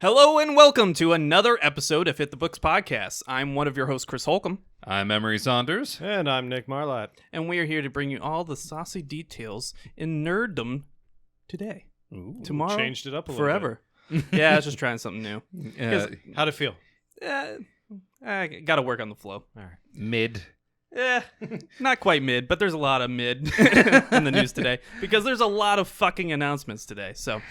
Hello and welcome to another episode of Hit the Books Podcast. I'm one of your hosts, Chris Holcomb. I'm Emery Saunders. And I'm Nick Marlatt. And we are here to bring you all the saucy details in nerddom today. Ooh, tomorrow, changed it up a little forever. Yeah, I was just trying something new. How'd it feel? I got to work on the flow. All right. Mid. Not quite mid, but there's a lot of mid in the news today because there's a lot of fucking announcements today. So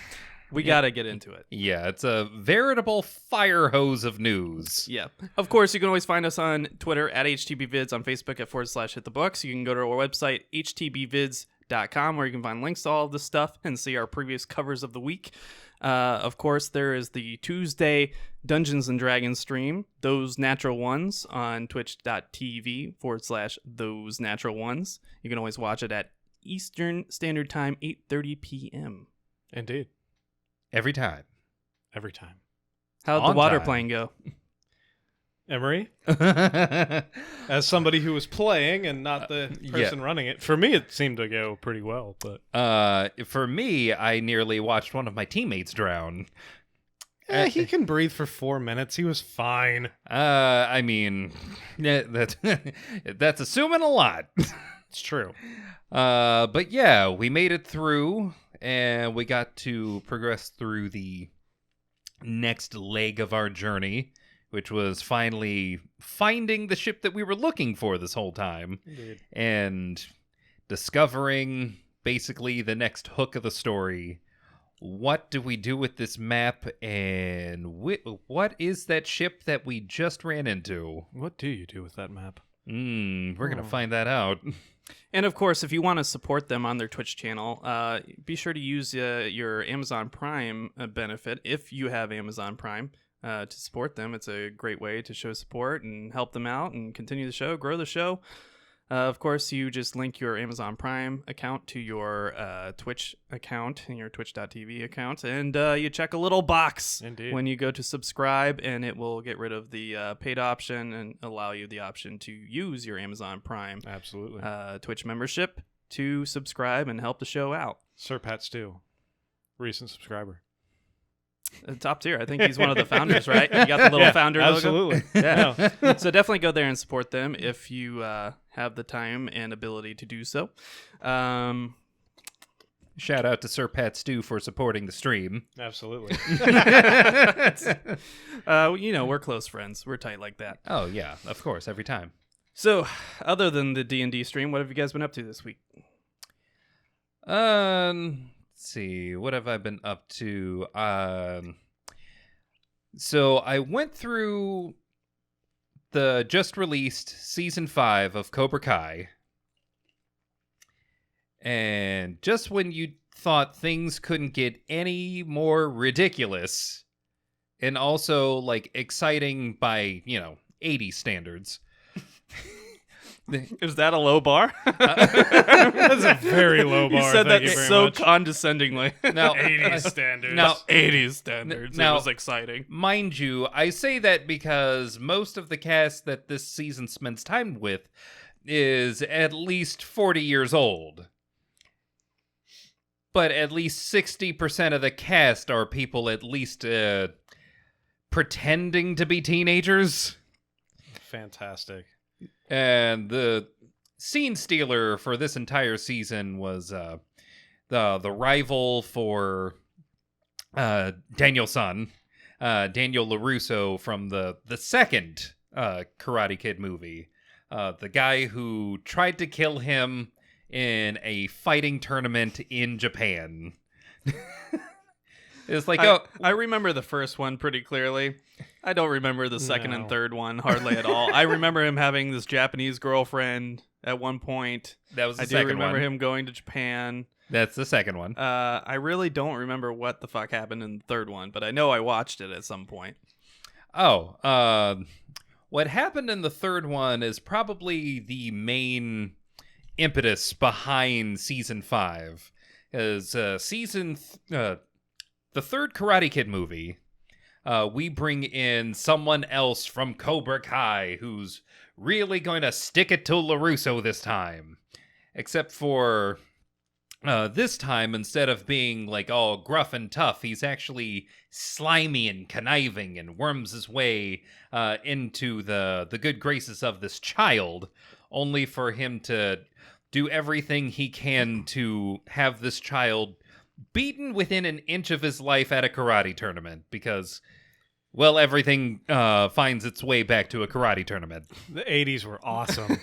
we got to get into it. Yeah, it's a veritable fire hose of news. Yeah. Of course, you can always find us on Twitter at HTBVids, on Facebook at /HitTheBooks. You can go to our website, htbvids.com, where you can find links to all of this stuff and see our previous covers of the week. Of course, there is the Tuesday Dungeons & Dragons stream, Those Natural Ones, on twitch.tv /Those Natural Ones. You can always watch it at Eastern Standard Time, 8:30 p.m. Indeed. Every time. Every time. How'd On the water time. plane go? Emery, as somebody who was playing and not the person running it, for me it seemed to go pretty well. But for me, I nearly watched one of my teammates drown. he can breathe for 4 minutes. He was fine. I mean, that's assuming a lot. It's true. But yeah, we made it through, and we got to progress through the next leg of our journey, which was finally finding the ship that we were looking for this whole time. Indeed. And discovering basically the next hook of the story. What do we do with this map, and what is that ship that we just ran into? What do you do with that map? We're going to find that out. And of course, if you want to support them on their Twitch channel, be sure to use your Amazon Prime benefit if you have Amazon Prime to support them. It's a great way to show support and help them out and continue the show, grow the show. Of course, you just link your Amazon Prime account to your Twitch account and your twitch.tv account, and you check a little box when you go to subscribe, and it will get rid of the paid option and allow you the option to use your Amazon Prime Twitch membership to subscribe and help the show out. Sir Pat Stew, recent subscriber. Top tier. I think he's one of the founders, right? You got the little founder logo? Absolutely. Yeah. So definitely go there and support them if you have the time and ability to do so. Shout out to Sir Pat Stew for supporting the stream. Absolutely. We're close friends. We're tight like that. Oh, yeah. Of course. Every time. So, other than the D&D stream, what have you guys been up to this week? Let's see, what have I been up to? So I went through the just released season 5 of Cobra Kai, and just when you thought things couldn't get any more ridiculous and also like exciting by 80s standards. Is that a low bar? That's a very low bar. You said Thank that you very so much. condescendingly. Now, 80s standards. Now, 80s standards. Now, it was exciting. Mind you, I say that because most of the cast that this season spends time with is at least 40 years old. But at least 60% of the cast are people at least pretending to be teenagers. Fantastic. And the scene stealer for this entire season was the rival for Daniel's son, Daniel LaRusso from the second Karate Kid movie. The guy who tried to kill him in a fighting tournament in Japan. It's like, I remember the first one pretty clearly. I don't remember the second and third one hardly at all. I remember him having this Japanese girlfriend at one point. That was the I do second remember one. him going to Japan. That's the second one. I really don't remember what the fuck happened in the third one, but I know I watched it at some point. What happened in the third one is probably the main impetus behind season 5. Is the third Karate Kid movie, we bring in someone else from Cobra Kai who's really going to stick it to LaRusso this time. Except for this time, instead of being like all gruff and tough, he's actually slimy and conniving and worms his way into the good graces of this child, only for him to do everything he can to have this child beaten within an inch of his life at a karate tournament, because, well, everything finds its way back to a karate tournament. The 80s were awesome.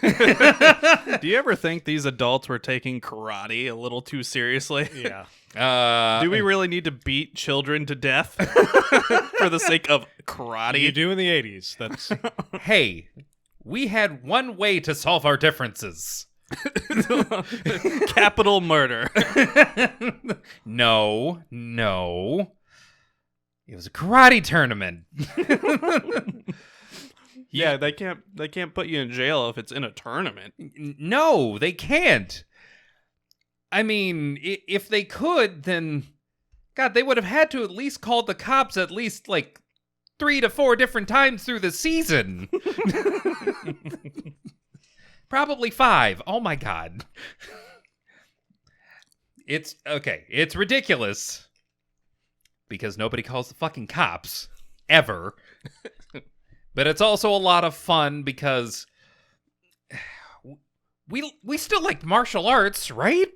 Do you ever think these adults were taking karate a little too seriously? Yeah. Do we really need to beat children to death for the sake of karate? You do in the 80s. That's Hey, we had one way to solve our differences. Capital murder. No. It was a karate tournament. Yeah, they can't put you in jail if it's in a tournament. No, they can't. I mean, if they could, then God, they would have had to at least call the cops at least like 3 to 4 different times through the season. Probably 5. Oh my God. It's okay. It's ridiculous because nobody calls the fucking cops ever. But it's also a lot of fun because we still like martial arts, right?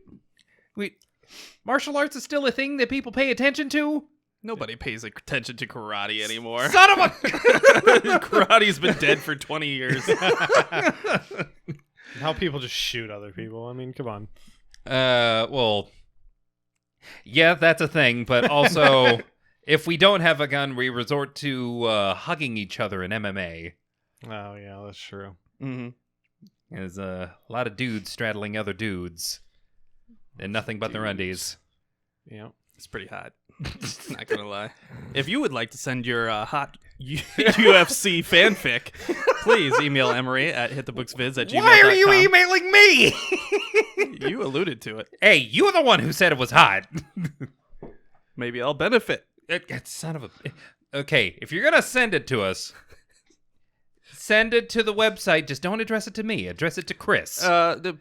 Martial arts is still a thing that people pay attention to. Nobody pays attention to karate anymore. Son of a Karate's been dead for 20 years. how people just shoot other people. I mean, come on. Well, yeah, that's a thing, but also if we don't have a gun, we resort to hugging each other in MMA. Oh, yeah, that's true. Mm-hmm. There's a lot of dudes straddling other dudes and nothing but their undies. Yeah. It's pretty hot. Not gonna lie. If you would like to send your hot UFC fanfic, please email Emery at HitTheBooksVids@gmail.com. Why are you emailing me? You alluded to it. Hey, you're the one who said it was hot. Maybe I'll benefit. Son of a... Okay, if you're gonna send it to us, send it to the website. Just don't address it to me. Address it to Chris.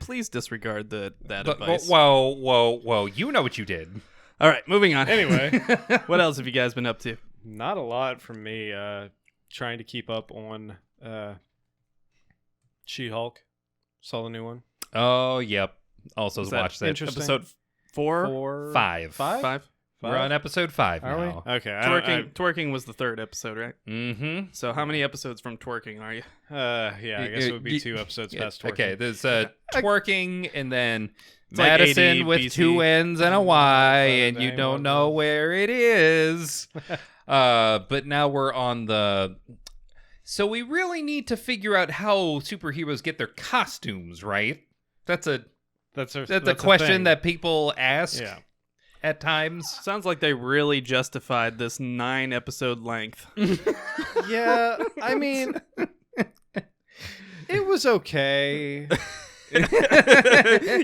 Please disregard that advice. Whoa. You know what you did. All right, moving on. Anyway. What else have you guys been up to? Not a lot from me. Trying to keep up on She-Hulk. Saw the new one. Oh, yep. Also Is watched that. interesting? Episode 4? 5. 5? We're on episode 5 Are now. we? Okay. Twerking was the 3rd episode, right? Mm-hmm. So how many episodes from Twerking are you? Yeah, I guess it would be 2 episodes past Twerking. Okay, there's Twerking and then It's like Madison 80 with BC. 2 N's and a Y, and you don't know where it is. But now we're on the... So we really need to figure out how superheroes get their costumes, right? That's a question thing. that people ask Yeah. at times. Sounds like they really justified this 9-episode length. Yeah, I mean, it was okay.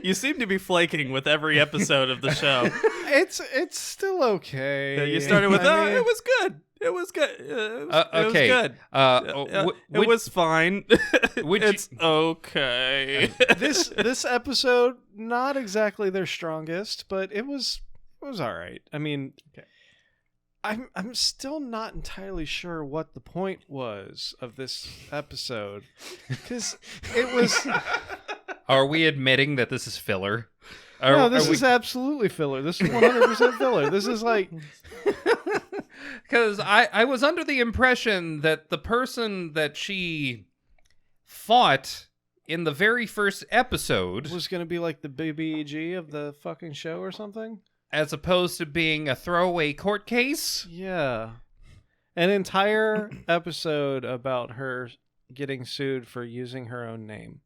You seem to be flaking with every episode of the show. It's still okay. You started with, I mean, it was good. It was good. It was Okay. good. It was fine. It's okay. this episode, not exactly their strongest, but it was all right. I mean, I'm still not entirely sure what the point was of this episode, because it was. Are we admitting that this is filler? No, this is absolutely filler. This is 100% filler. This is like... Because I was under the impression that the person that she fought in the very first episode was going to be like the BBG of the fucking show or something? as opposed to being a throwaway court case. Yeah. An entire episode about her getting sued for using her own name.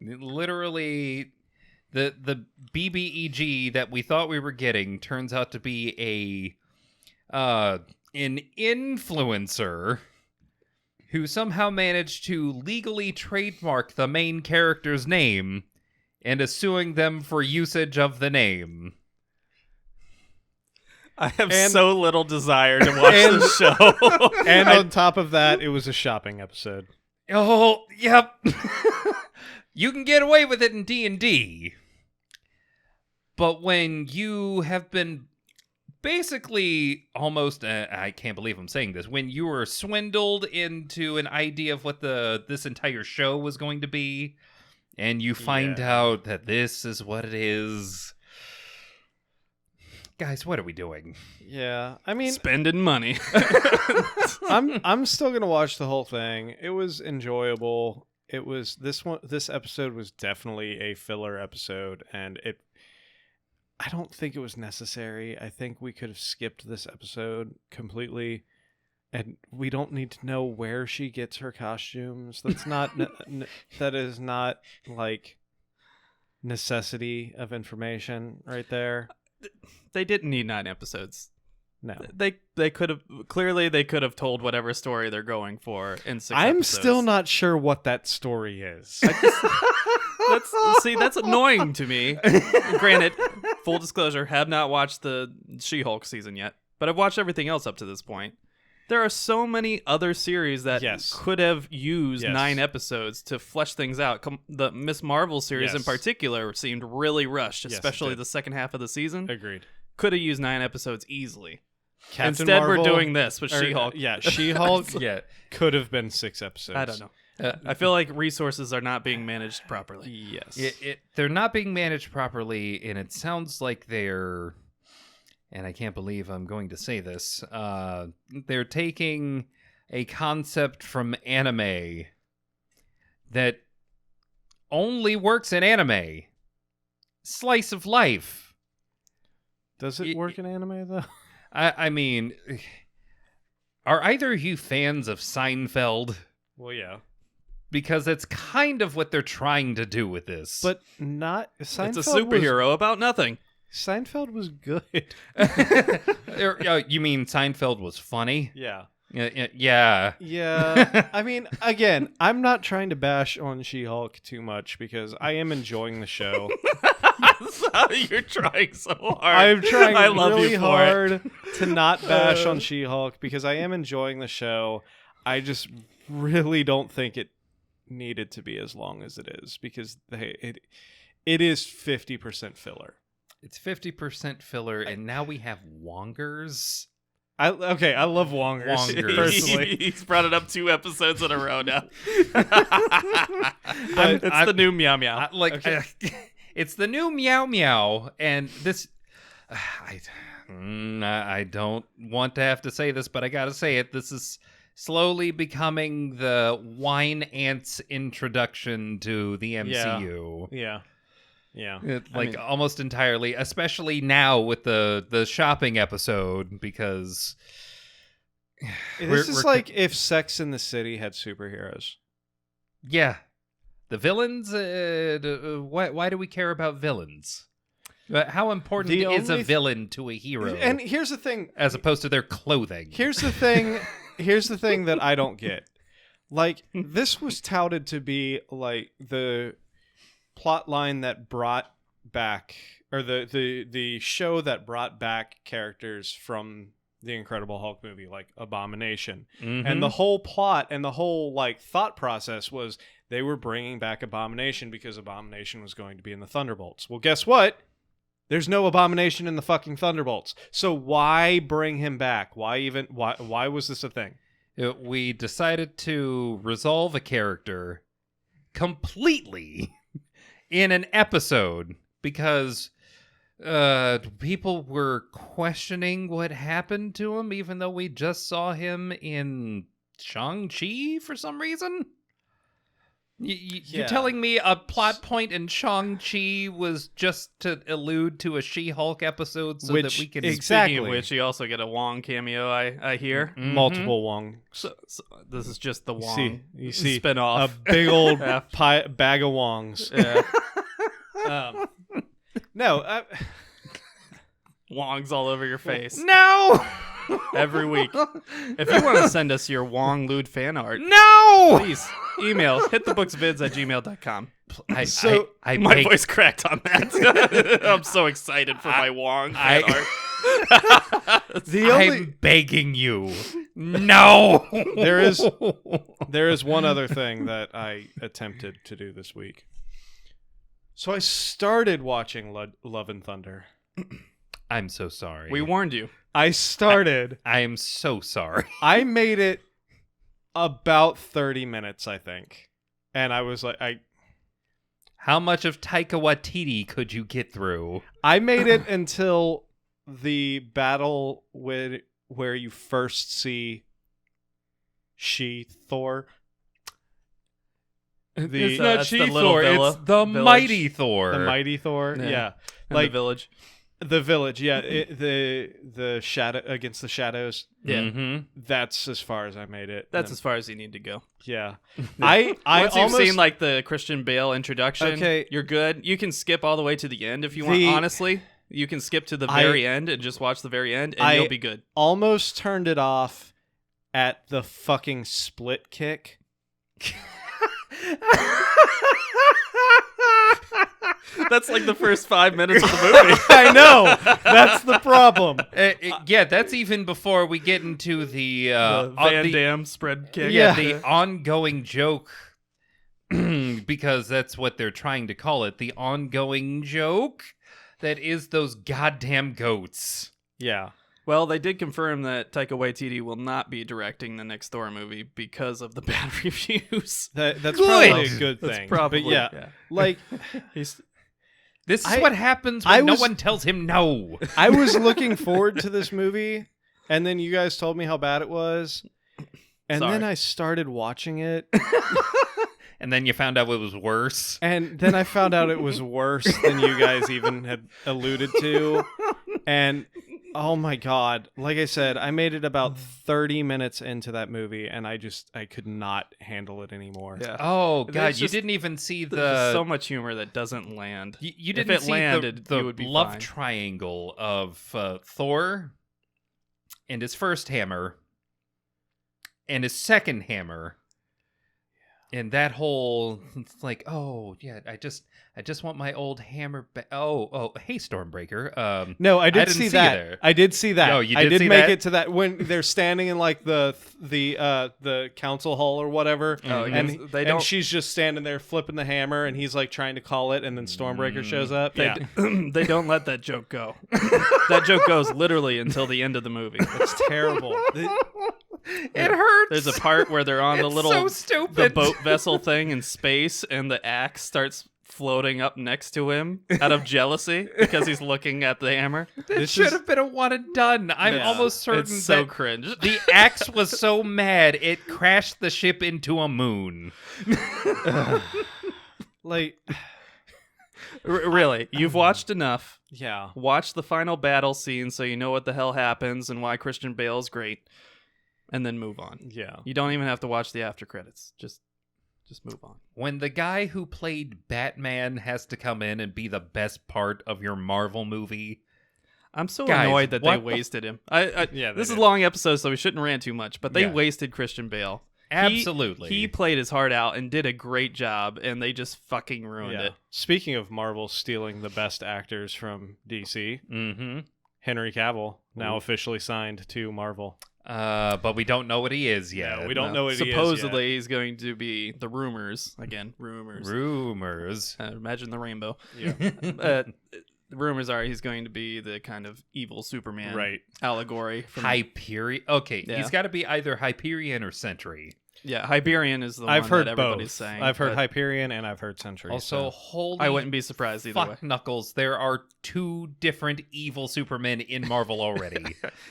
Literally the BBEG that we thought we were getting turns out to be an influencer who somehow managed to legally trademark the main character's name and is suing them for usage of the name. I have so little desire to watch this show. And on top of that, it was a shopping episode. Oh, yep. You can get away with it in D&D. But when you have been basically almost, I can't believe I'm saying this, when you were swindled into an idea of what this entire show was going to be, and you find out that this is what it is. Guys, what are we doing? Yeah, I mean, spending money. I'm still gonna watch the whole thing. It was enjoyable. It was this episode was definitely a filler episode, and I don't think it was necessary. I think we could have skipped this episode completely, and we don't need to know where she gets her costumes. That's not that is not like necessity of information right there. They didn't need 9 episodes. No, they could have told whatever story they're going for in 6 I'm episodes. still not sure what that story is. That's annoying to me. Granted, full disclosure, have not watched the She-Hulk season yet, but I've watched everything else up to this point. There are so many other series that could have used 9 episodes to flesh things out. The Miss Marvel series in particular seemed really rushed, especially the second half of the season. Agreed. Could have used 9 episodes easily. Captain Instead, Marvel, we're doing this with She-Hulk. Yeah, She-Hulk could have been 6 episodes. I don't know. I feel like resources are not being managed properly. Yes. They're not being managed properly, and it sounds like they're... And I can't believe I'm going to say this. They're taking a concept from anime that only works in anime. Slice of life. Does it work in anime, though? I mean, are either of you fans of Seinfeld? Well, yeah. because that's kind of what they're trying to do with this. But not Seinfeld. It's a superhero about nothing. Seinfeld was good. You mean Seinfeld was funny? Yeah. Yeah. Yeah. I mean, again, I'm not trying to bash on She-Hulk too much because I am enjoying the show. You're trying so hard. I'm trying I love really you for hard it. to not bash on She-Hulk because I am enjoying the show. I just really don't think it needed to be as long as it is because it is 50% filler. It's 50% filler, and now we have Wongers. I love Wongers. Personally. He's brought it up 2 episodes in a row now. It's the new Meow Meow. It's the new Meow Meow, and this... I don't want to have to say this, but I gotta say it. This is slowly becoming the Wine Ants introduction to the MCU. Yeah. Almost entirely, especially now with the shopping episode, because this is like if Sex in the City had superheroes. Yeah, the villains. Why do we care about villains? How important is a villain to a hero? And here's the thing, as opposed to their clothing. Here's the thing that I don't get. Like, this was touted to be like the plot line that brought back, or the show that brought back characters from the Incredible Hulk movie, like Abomination. Mm-hmm. And the whole plot and the whole like thought process was they were bringing back Abomination because Abomination was going to be in the Thunderbolts. Well, guess what? There's no Abomination in the fucking Thunderbolts. So why bring him back? Why was this a thing? We decided to resolve a character completely in an episode because people were questioning what happened to him, even though we just saw him in Shang-Chi for some reason. You're telling me a plot point in Shang-Chi was just to allude to a She-Hulk episode so that we can... Exactly. Speaking of which, you also get a Wong cameo, I hear. Mm-hmm. Multiple Wong. So this is just the Wong you see spin-off. A big old bag of Wongs. Yeah. No. Wong's all over your face No! every week. If you want to send us your Wong lewd fan art, No! please email hitthebooksvids@gmail.com. I My beg- voice cracked on that. I'm so excited for my Wong fan art. I'm begging you. No! There is one other thing that I attempted to do this week. So I started watching Love and Thunder. I'm so sorry. We warned you. I started. I am so sorry. I made it about 30 minutes, I think. And I was like, How much of Taika Waititi could you get through? I made it until the battle where you first see Thor. It's not that's the little She-Thor, villa- it's the village. Mighty Thor. The Mighty Thor. Yeah. In Like the village. the village, yeah. The shadow against the shadows. Yeah. Mm-hmm. That's as far as I made it. That's as far as you need to go. Yeah. I Once you've almost seen like the Christian Bale introduction, Okay. you're good. You can skip all the way to the end if you The- want. Honestly, you can skip to the very end and just watch the very end, and you'll be good. almost turned it off at the fucking split kick. That's like the first 5 minutes of the movie. I know. That's the problem. Yeah, that's even before we get into the Van Damme spread kick. Yeah. the ongoing joke, because that's what they're trying to call it. The ongoing joke that is those goddamn goats. Yeah. Well, they did confirm that Taika Waititi will not be directing the next Thor movie because of the bad reviews. That's Good. probably a good That's thing. probably but yeah, like He's This is I- what happens I when no was- one tells him no. I was looking forward to this movie, and then you guys told me how bad it was, and Sorry. then I started watching it, And then you found out it was worse. and then I found out it was worse than you guys even had alluded to, and oh my god, like I said, I made it about 30 minutes into that movie, and I could not handle it anymore. yeah. Oh god, It's you just- didn't even see There's just the so much humor that doesn't land. you If didn't it see landed, the you would be love fine. triangle of Thor and his first hammer and his second hammer. And that whole, it's like, oh yeah, I just want my old hammer back. Oh, hey Stormbreaker. No, I did didn't see see that. there. I did see that. Oh, you I did did see make that? it to that when they're standing in like the council hall or whatever, Oh, and yes, they and don't- she's just standing there flipping the hammer, and he's like trying to call it, and then Stormbreaker shows up. They, Yeah, they don't let that joke go. That joke goes literally until the end of the movie. it's terrible. It hurts. There's a part where they're on the It's little so stupid. the boat vessel thing in space, and the axe starts floating up next to him out of jealousy because he's looking at the hammer. It should have been a one and done. I'm Yeah. almost certain It's so that cringe. the axe was so mad it crashed the ship into a moon. Like, Really, you've watched enough. yeah, Watch the final battle scene so you know what the hell happens and why Christian Bale's great, and then move on. yeah. You don't even have to watch the after credits. Just move on. When the guy who played Batman has to come in and be the best part of your Marvel movie, I'm so Guys, annoyed that they what the wasted him. Yeah, they this is did. a long episode, so we shouldn't rant too much. But they Yeah. wasted Christian Bale. absolutely. He played his heart out and did a great job, and they just fucking ruined Yeah. it. Speaking of Marvel stealing the best actors from DC, Mm-hmm. Henry Cavill now Ooh. officially signed to Marvel. But we don't know what he is yet. No, we don't know what he is yet. Supposedly, he's going to be the rumors again. Rumors. Rumors. Imagine the rainbow. Yeah. The rumors are he's going to be the kind of evil Superman Right. allegory. From, Hyperion. Okay, Yeah. he's got to be either Hyperion or Sentry. Yeah, Hyperion is the I've one heard that everybody's both. saying. I've heard but Hyperion and I've heard Sentry. Also, so. holy I wouldn't be surprised either way. fuck knuckles, there are two different evil Supermen in Marvel already.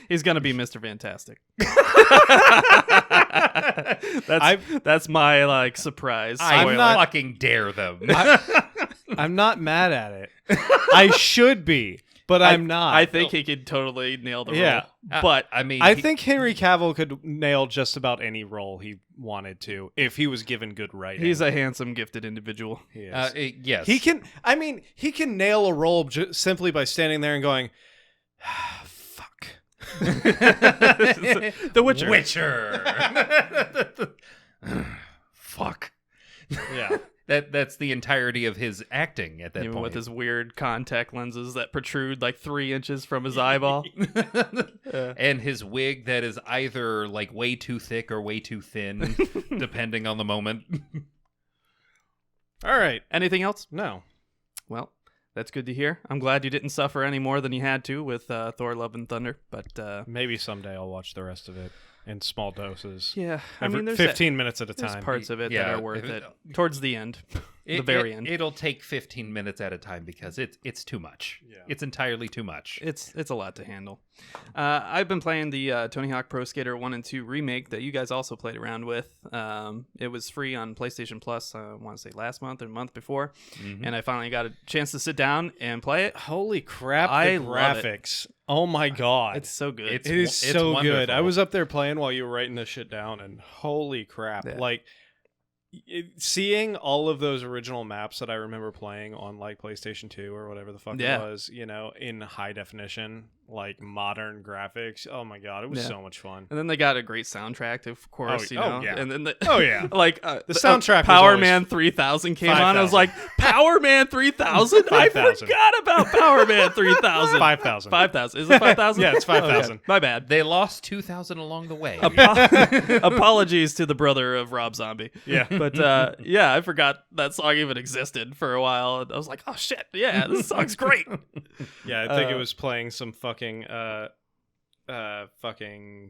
He's gonna be Mr. Fantastic. I've- that's my like surprise. I Spoiler. fucking dare them. I'm not mad at it. I should be. but I'm not. I think he could totally nail the Yeah. role. But I mean, I think Henry Cavill could nail just about any role he wanted to if he was given good writing. he's a handsome, gifted individual. He is. yes, He can. I mean, he can nail a role simply by standing there and going, "Fuck." The Witcher. Fuck. Yeah. That's the entirety of his acting at that Even point. with his weird contact lenses that protrude like 3 inches from his eyeball. And his wig that is either like way too thick or way too thin, depending on the moment. All right. Anything else? No. Well, that's good to hear. I'm glad you didn't suffer any more than you had to with Thor: Love and Thunder. But Maybe someday I'll watch the rest of it in small doses. yeah, I Every mean, there's 15 minutes at a there's time. parts of it that are worth it. Towards the end, the very end. It'll take 15 minutes at a time because it's too much. Yeah. It's entirely too much. It's a lot to handle. I've been playing the Tony Hawk Pro Skater 1 and 2 remake that you guys also played around with. It was free on PlayStation Plus, I want to say last month or the month before. Mhm. And I finally got a chance to sit down and play it. Holy crap, I the love it. graphics. Oh my god. It's so good. It's- It is so good. wonderful. I was up there playing while you were writing this shit down, and holy crap. Yeah. Like, seeing all of those original maps that I remember playing on, like, PlayStation 2 or whatever the fuck Yeah. it was, you know, in high definition, like, modern graphics. Oh my god, it was Yeah. so much fun. And then they got a great soundtrack, of course, you know. yeah. And then Oh, yeah. like The soundtrack was Power always Man 3000 came on. I was 5,000. like, Power Man 3000? I 5,000. forgot about Power Man 3000. 5,000. 5,000. Is it 5,000? Yeah, it's 5,000. Okay. My bad. They lost 2,000 along the way. Apologies to the brother of Rob Zombie. Yeah. But yeah, I forgot that song even existed for a while. I was like, oh shit, yeah, this song's great. Yeah, I think it was playing some fucking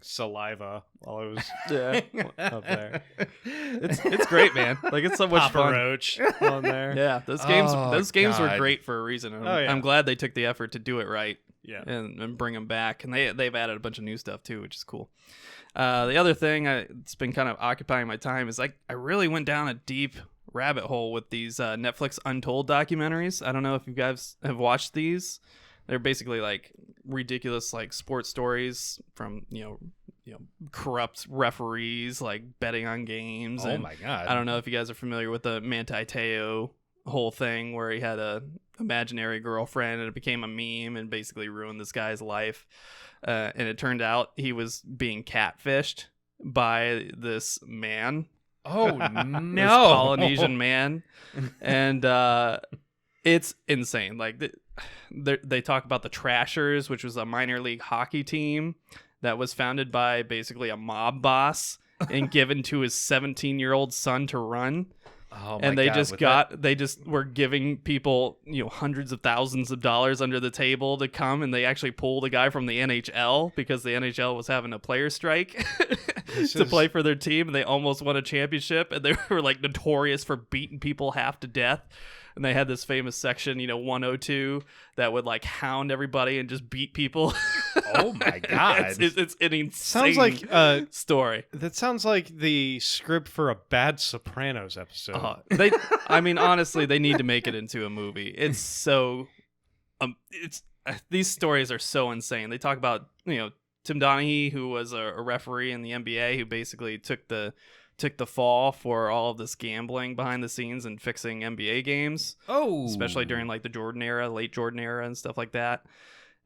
saliva while I was Yeah, up there. it's great, man. Like it's so much Papa fun. Roach on there. Yeah, those games were great for a reason. And Oh, yeah. I'm glad they took the effort to do it right. Yeah. And bring them back. And they've added a bunch of new stuff too, which is cool. The other thing it's been kind of occupying my time is I really went down a deep rabbit hole with these Netflix Untold documentaries. I don't know if you guys have watched these. They're basically like ridiculous like sports stories from you know corrupt referees like betting on games. Oh and my god. I don't know if you guys are familiar with the Manti Te'o whole thing where he had a imaginary girlfriend and it became a meme and basically ruined this guy's life. And it turned out he was being catfished by this man. Oh This no. Polynesian man. And it's insane. Like they talk about the Trashers, which was a minor league hockey team that was founded by basically a mob boss and given to his 17-year-old son to run. Oh my And they God, just were giving people, hundreds of thousands of dollars under the table to come, and they actually pulled a guy from the NHL because the NHL was having a player strike to play for their team, and they almost won a championship, and they were like notorious for beating people half to death. And they had this famous section, 102, that would like hound everybody and just beat people. Oh my god. it's an insane Sounds like story. that sounds like the script for a bad Sopranos episode. Honestly, they need to make it into a movie. It's so, these stories are so insane. They talk about, Tim Donaghy, who was a referee in the NBA, who basically took the fall for all of this gambling behind the scenes and fixing NBA games, especially during like the Jordan era, late Jordan era and stuff like that.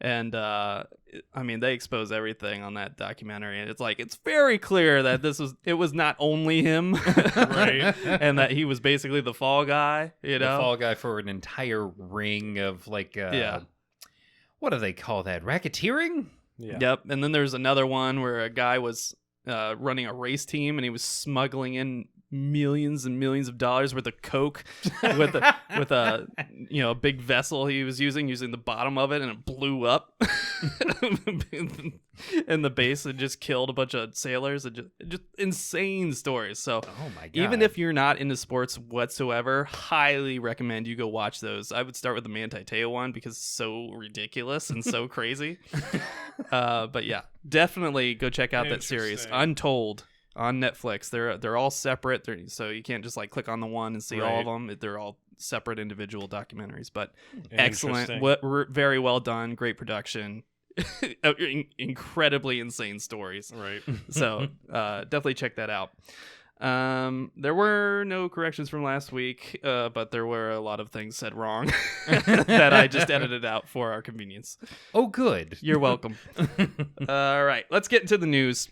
And they expose everything on that documentary, and it's very clear that it was not only him, Right. and that he was basically the fall guy, The fall guy for an entire ring of like what do they call that? Racketeering? Yeah. Yep. And then there's another one where a guy was running a race team and he was smuggling in millions and millions of dollars worth of coke with a big vessel he was using the bottom of it, and it blew up in the base and just killed a bunch of sailors, and just insane stories. So Oh my god. even if you're not into sports whatsoever, highly recommend you go watch those. I would start with the Manti Te'o one because it's so ridiculous and so crazy. But yeah, definitely go check out that series, Interesting. Untold. on Netflix. They're all separate, so you can't just like click on the one and see all of them. They're all separate individual documentaries, but excellent, very well done, great production. Incredibly insane stories, right? So definitely check that out. There were no corrections from last week, but there were a lot of things said wrong that I just edited out for our convenience. Oh, good. You're welcome. All right, let's get into the news.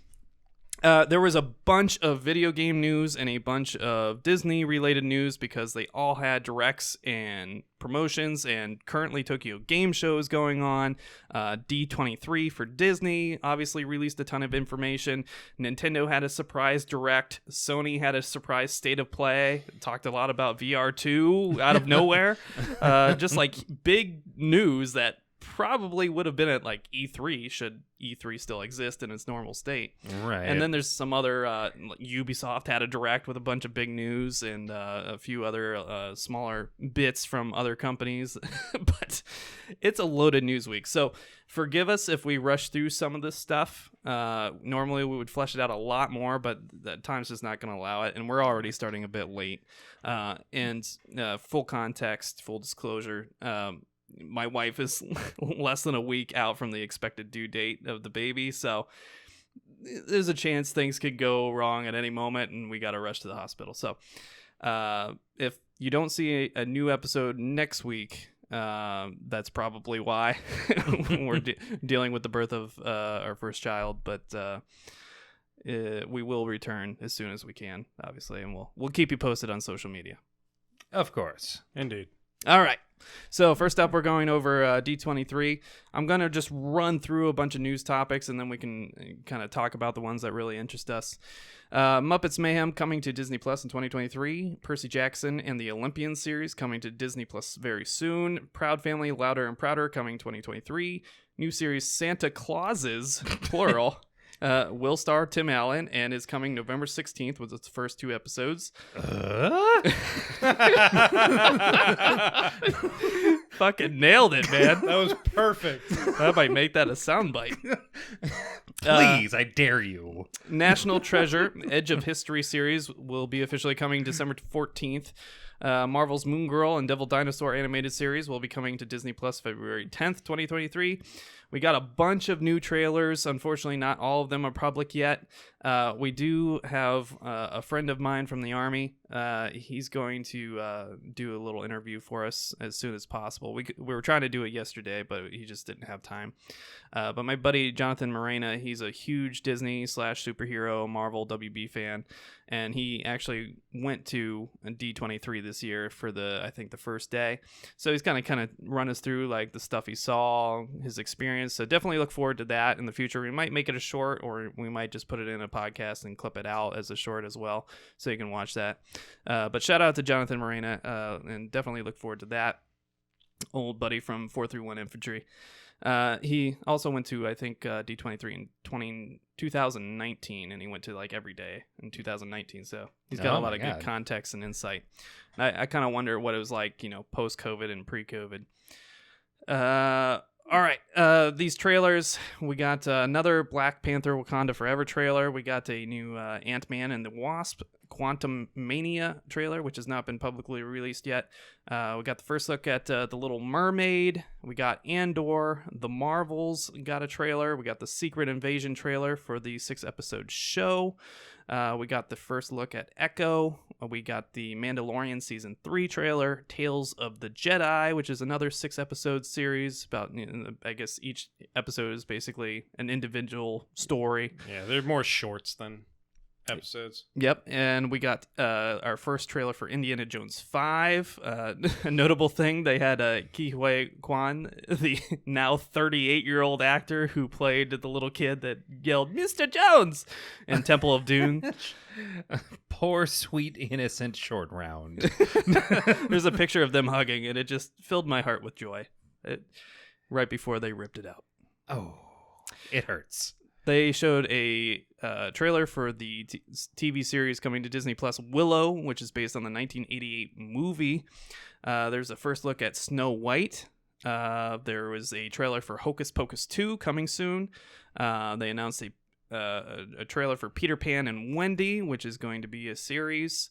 There was a bunch of video game news and a bunch of Disney related news because they all had directs and promotions, and currently Tokyo Game Show is going on. D23 for Disney obviously released a ton of information. Nintendo had a surprise direct. Sony had a surprise state of play. Talked a lot about VR2 out of nowhere. Just like big news that probably would have been at like E3 should E3 still exist in its normal state. Right. And then there's some other Ubisoft had a direct with a bunch of big news and a few other smaller bits from other companies. But it's a loaded news week. So forgive us if we rush through some of this stuff. Normally we would flesh it out a lot more, but that time's just not going to allow it. And we're already starting a bit late. And full context, full disclosure, my wife is less than a week out from the expected due date of the baby, so there's a chance things could go wrong at any moment, and we got to rush to the hospital. So if you don't see a new episode next week, that's probably why. We're dealing with the birth of our first child, but we will return as soon as we can, obviously, and we'll keep you posted on social media. Of course. Indeed. All right. So first up, we're going over D23. I'm going to just run through a bunch of news topics, and then we can kind of talk about the ones that really interest us. Muppets Mayhem coming to Disney Plus in 2023. Percy Jackson and the Olympian series coming to Disney Plus very soon. Proud Family, Louder and Prouder coming 2023. New series Santa Clauses, plural. Will star Tim Allen and is coming November 16th with its first 2 episodes. Fucking nailed it, man. That was perfect. I might make that a soundbite. Please, I dare you. National Treasure, Edge of History series will be officially coming December 14th. Marvel's Moon Girl and Devil Dinosaur animated series will be coming to Disney Plus February 10th, 2023. We got a bunch of new trailers. Unfortunately, not all of them are public yet. We do have a friend of mine from the Army. He's going to do a little interview for us as soon as possible. We were trying to do it yesterday, but he just didn't have time. But my buddy Jonathan Morena, he's a huge Disney / superhero Marvel WB fan, and he actually went to D23 this year for I think the first day. So he's kind of run us through like the stuff he saw, his experience. So definitely look forward to that in the future. We might make it a short, or we might just put it in a podcast and clip it out as a short as well, so you can watch that. But shout out to Jonathan Morena, and definitely look forward to that. Old buddy from 431 Infantry. He also went to, I think, D23 in 2019, and he went to like every day in 2019. So he's got a lot of good context and insight. And I kind of wonder what it was like, post-COVID and pre-COVID. All right, these trailers, we got another Black Panther Wakanda Forever trailer. We got a new Ant-Man and the Wasp Quantum Mania trailer, which has not been publicly released yet. We got the first look at The Little Mermaid. We got Andor. The Marvels got a trailer. We got the Secret Invasion trailer for the 6-episode show. We got the first look at Echo. We got the Mandalorian Season 3 trailer, Tales of the Jedi, which is another 6-episode series about, I guess each episode is basically an individual story. Yeah, they're more shorts than episodes. Yep, and we got our first trailer for Indiana Jones 5. A notable thing, they had Ke Huy Quan, the now 38-year-old actor who played the little kid that yelled, "Mr. Jones!" in Temple of Doom. Poor, sweet, innocent Short Round. There's a picture of them hugging, and it just filled my heart with joy. Right before they ripped it out. Oh, it hurts. They showed a trailer for the TV series coming to Disney Plus, Willow, which is based on the 1988 movie. There's a first look at Snow White. There was a trailer for Hocus Pocus 2 coming soon. They announced a trailer for Peter Pan and Wendy, which is going to be a series.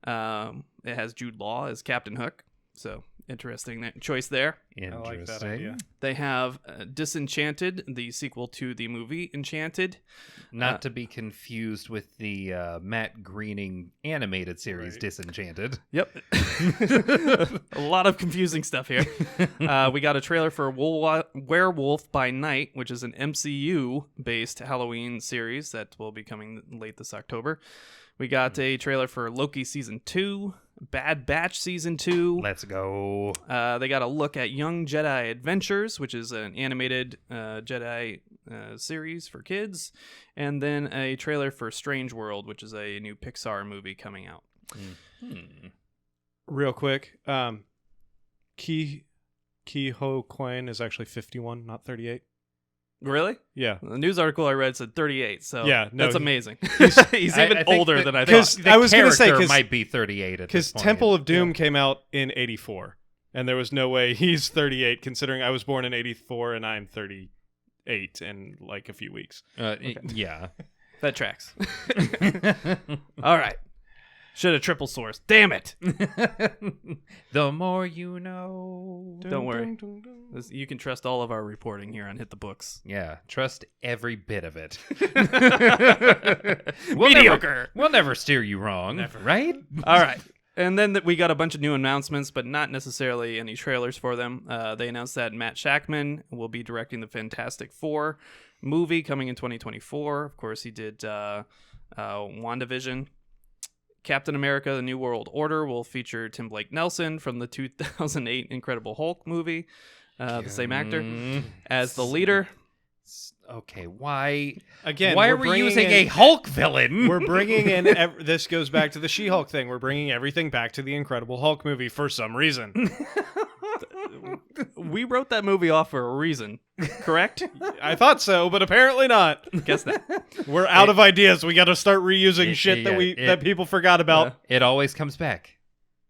It has Jude Law as Captain Hook, so interesting choice there. I like that idea. They have Disenchanted, the sequel to the movie Enchanted. Not to be confused with the Matt Groening animated series Disenchanted. Yep. A lot of confusing stuff here. We got a trailer for Werewolf by Night, which is an MCU-based Halloween series that will be coming late this October. We got a trailer for Loki Season 2, Bad Batch Season 2. Let's go. They got a look at Young Jedi Adventures, which is an animated Jedi series for kids. And then a trailer for Strange World, which is a new Pixar movie coming out. Real quick, Ki Ho Kwan is actually 51, not 38. Really? Yeah. The news article I read said 38, so yeah, no, that's amazing. He's even older than I thought. I was going to say, might be 38 at this point. Because Temple of Doom came out in 84, and there was no way he's 38, considering I was born in 84 and I'm 38 in like a few weeks. Yeah. That tracks. All right. Should have triple sourced. Damn it. The more you know. Don't worry. You can trust all of our reporting here on Hit the Books. Yeah, trust every bit of it. Mediocre. We'll never steer you wrong, right? All right. And then we got a bunch of new announcements, but not necessarily any trailers for them. They announced that Matt Shackman will be directing the Fantastic Four movie coming in 2024. Of course, he did WandaVision. Captain America: The New World Order will feature Tim Blake Nelson from the 2008 Incredible Hulk movie, the same actor, as the leader. Okay, why? Again, why are we using a Hulk villain? We're bringing in... this goes back to the She-Hulk thing. We're bringing everything back to the Incredible Hulk movie for some reason. We wrote that movie off for a reason, correct? I thought so, but apparently not. Guess that. We're out of ideas. We got to start reusing shit that people forgot about. It always comes back.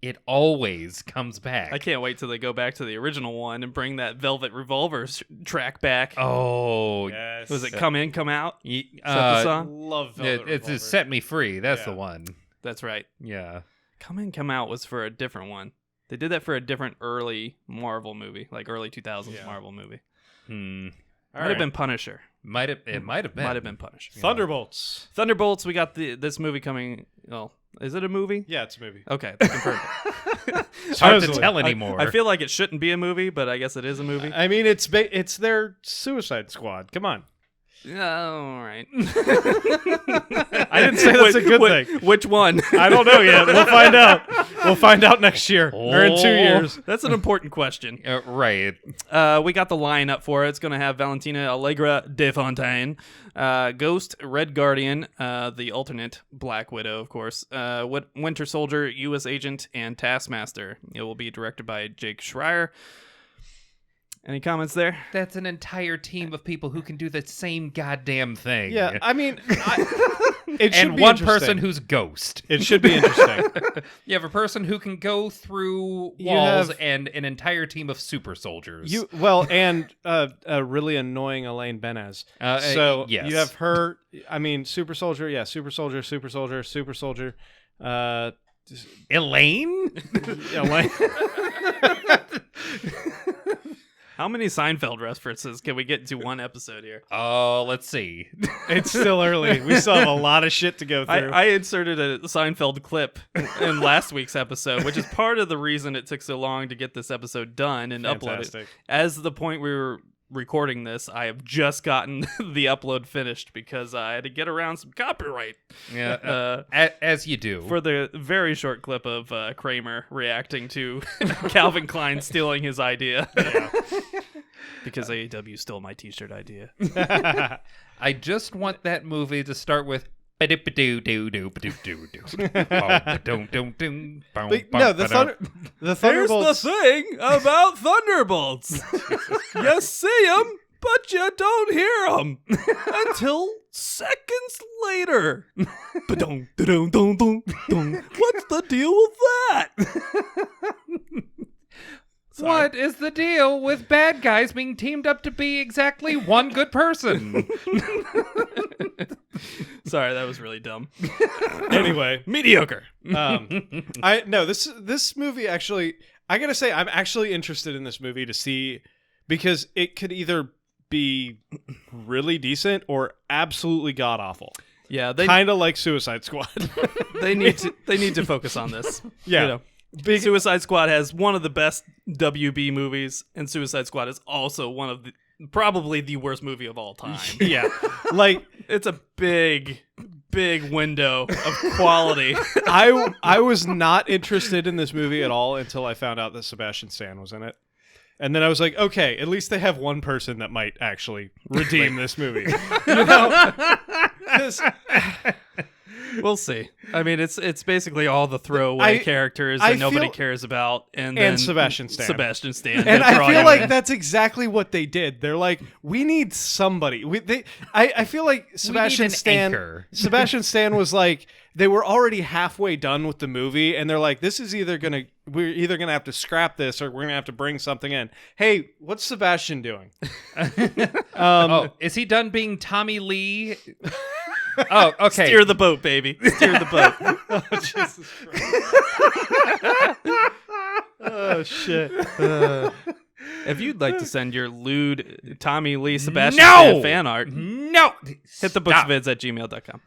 It always comes back. I can't wait till they go back to the original one and bring that Velvet Revolver track back. Oh, yes. Was it Come In, Come Out? Is that the song? Love Velvet Revolver. It's Set Me Free. That's the one. That's right. Yeah. Come In, Come Out was for a different one. They did that for a different early Marvel movie, like early 2000s Marvel movie. Might have been Punisher. It might have been. Might have been Punisher. Thunderbolts. Thunderbolts. We got this movie coming. Oh, is it a movie? Yeah, it's a movie. Okay, confirmed. It's hard to tell anymore. I feel like it shouldn't be a movie, but I guess it is a movie. I mean, it's their Suicide Squad. Come on. All right. I didn't say that's a good thing. Which one? I don't know yet. We'll find out. We'll find out next year or in 2 years. That's an important question. Right. We got the lineup for it. It's going to have Valentina Allegra de Fontaine, Ghost, Red Guardian, the alternate Black Widow, of course, Winter Soldier, U.S. Agent, and Taskmaster. It will be directed by Jake Schreier. Any comments there? That's an entire team of people who can do the same goddamn thing. Yeah, I mean, it should and be one interesting. person who's Ghost. It should be interesting. You have a person who can go through walls and an entire team of super soldiers. And a really annoying Elaine Benez. Yes. You have her. I mean, super soldier. Yeah, super soldier. Elaine? Elaine. How many Seinfeld references can we get into one episode here? Oh, let's see. It's still early. We still have a lot of shit to go through. I inserted a Seinfeld clip in last week's episode, which is part of the reason it took so long to get this episode done and uploaded. As the point we were recording this, I have just gotten the upload finished because I had to get around some copyright. Yeah, as you do. For the very short clip of Kramer reacting to Calvin Klein stealing his idea. Yeah. Because AEW stole my t-shirt idea. I just want that movie to start with no, the Thunderbolts. Here's the thing about Thunderbolts. You see them, but you don't hear them until seconds later. What's the deal with that? What is the deal with bad guys being teamed up to be exactly one good person? Sorry, that was really dumb. Anyway, Mediocre. This movie actually, I gotta say, I'm actually interested in this movie to see, because it could either be really decent or absolutely god awful. Yeah, Kind of like Suicide Squad. they need to focus on this. Yeah. You know, Suicide Squad has one of the best WB movies, and Suicide Squad is also one of probably the worst movie of all time. Yeah. Like, it's a big window of quality. I was not interested in this movie at all until I found out that Sebastian Stan was in it. And then I was like, okay, at least they have one person that might actually redeem this movie. You know? 'Cause We'll see. I mean, it's basically all the throwaway characters that nobody cares about, and then Sebastian Stan. And I feel like that's exactly what they did. They're like, we need somebody. I feel like Sebastian Stan was like, they were already halfway done with the movie, and they're like, we're either gonna have to scrap this or we're gonna have to bring something in. Hey, what's Sebastian doing? Is he done being Tommy Lee? Oh, okay. Steer the boat, baby. Steer the boat. Oh, Jesus Christ. Oh, shit. If you'd like to send your lewd Tommy Lee Sebastian No! Stan fan art, No! HitTheBooksVids@gmail.com.